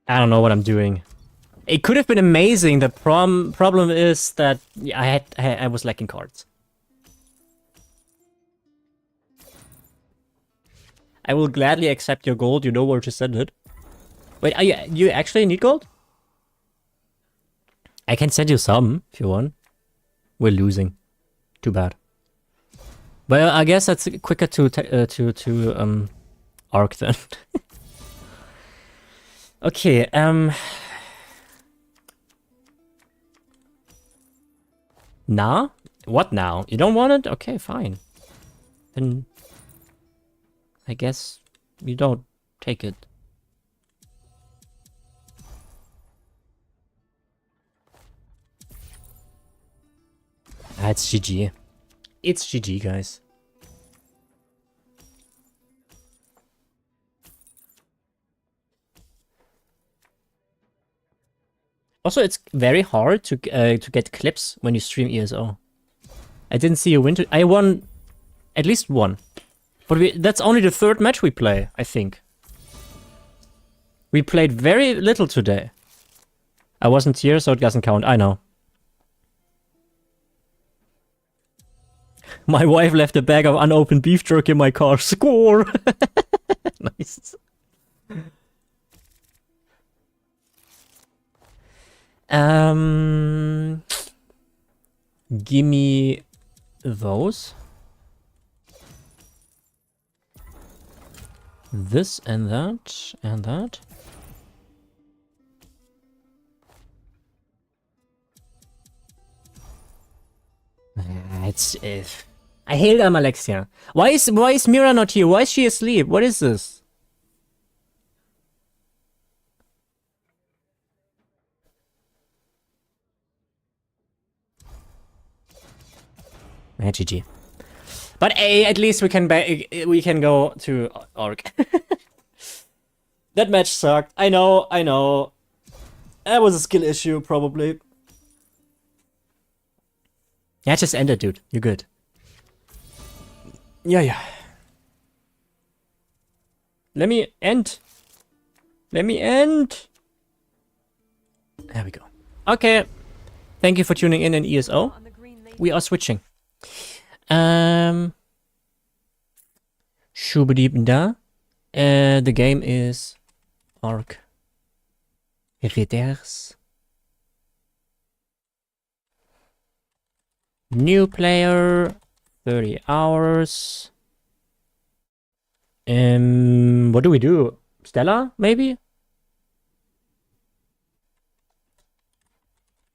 I don't know what I'm doing. It could have been amazing. The problem is that I was lacking cards. I will gladly accept your gold. You know where to send it. Wait, you actually need gold? I can send you some if you want. We're losing. Too bad. But I guess that's quicker to Arc then. Okay, Nah? What now? You don't want it? Okay, fine. Then I guess you don't take it. It's GG. It's GG, guys. Also, it's very hard to get clips when you stream ESO. I didn't see a win. I won at least one. But that's only the third match we play, I think. We played very little today. I wasn't here, so it doesn't count. I know. My wife left a bag of unopened beef jerky in my car. Score! Nice. Gimme those. This and that and that. It's I hate Alexia. Why is Mira not here? Why is she asleep? What is this? GG. But hey, at least we can go to Orc. That match sucked. I know. That was a skill issue, probably. Yeah, just end it, dude. You're good. Yeah. Let me end. There we go. Okay. Thank you for tuning in ESO. We are switching. Shubadibda. The game is Arc Ridders. New player, 30 hours. What do we do? Stella, maybe?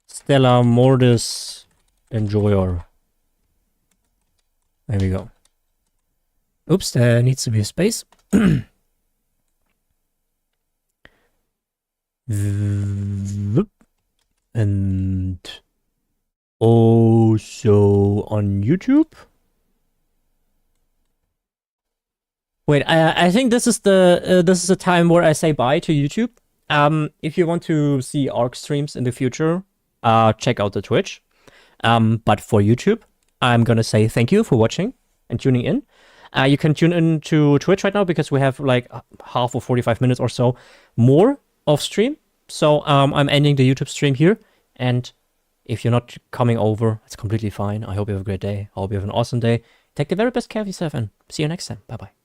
Stella Mortis Enjoyer. There we go. Oops, there needs to be a space. And also on YouTube. Wait, I think this is the time where I say bye to YouTube. If you want to see ARC streams in the future, check out the Twitch. But for YouTube, I'm gonna say thank you for watching and tuning in. You can tune in to Twitch right now because we have like half or 45 minutes or so more of stream. So I'm ending the YouTube stream here. And if you're not coming over, it's completely fine. I hope you have a great day. I hope you have an awesome day. Take the very best care of yourself and see you next time. Bye-bye.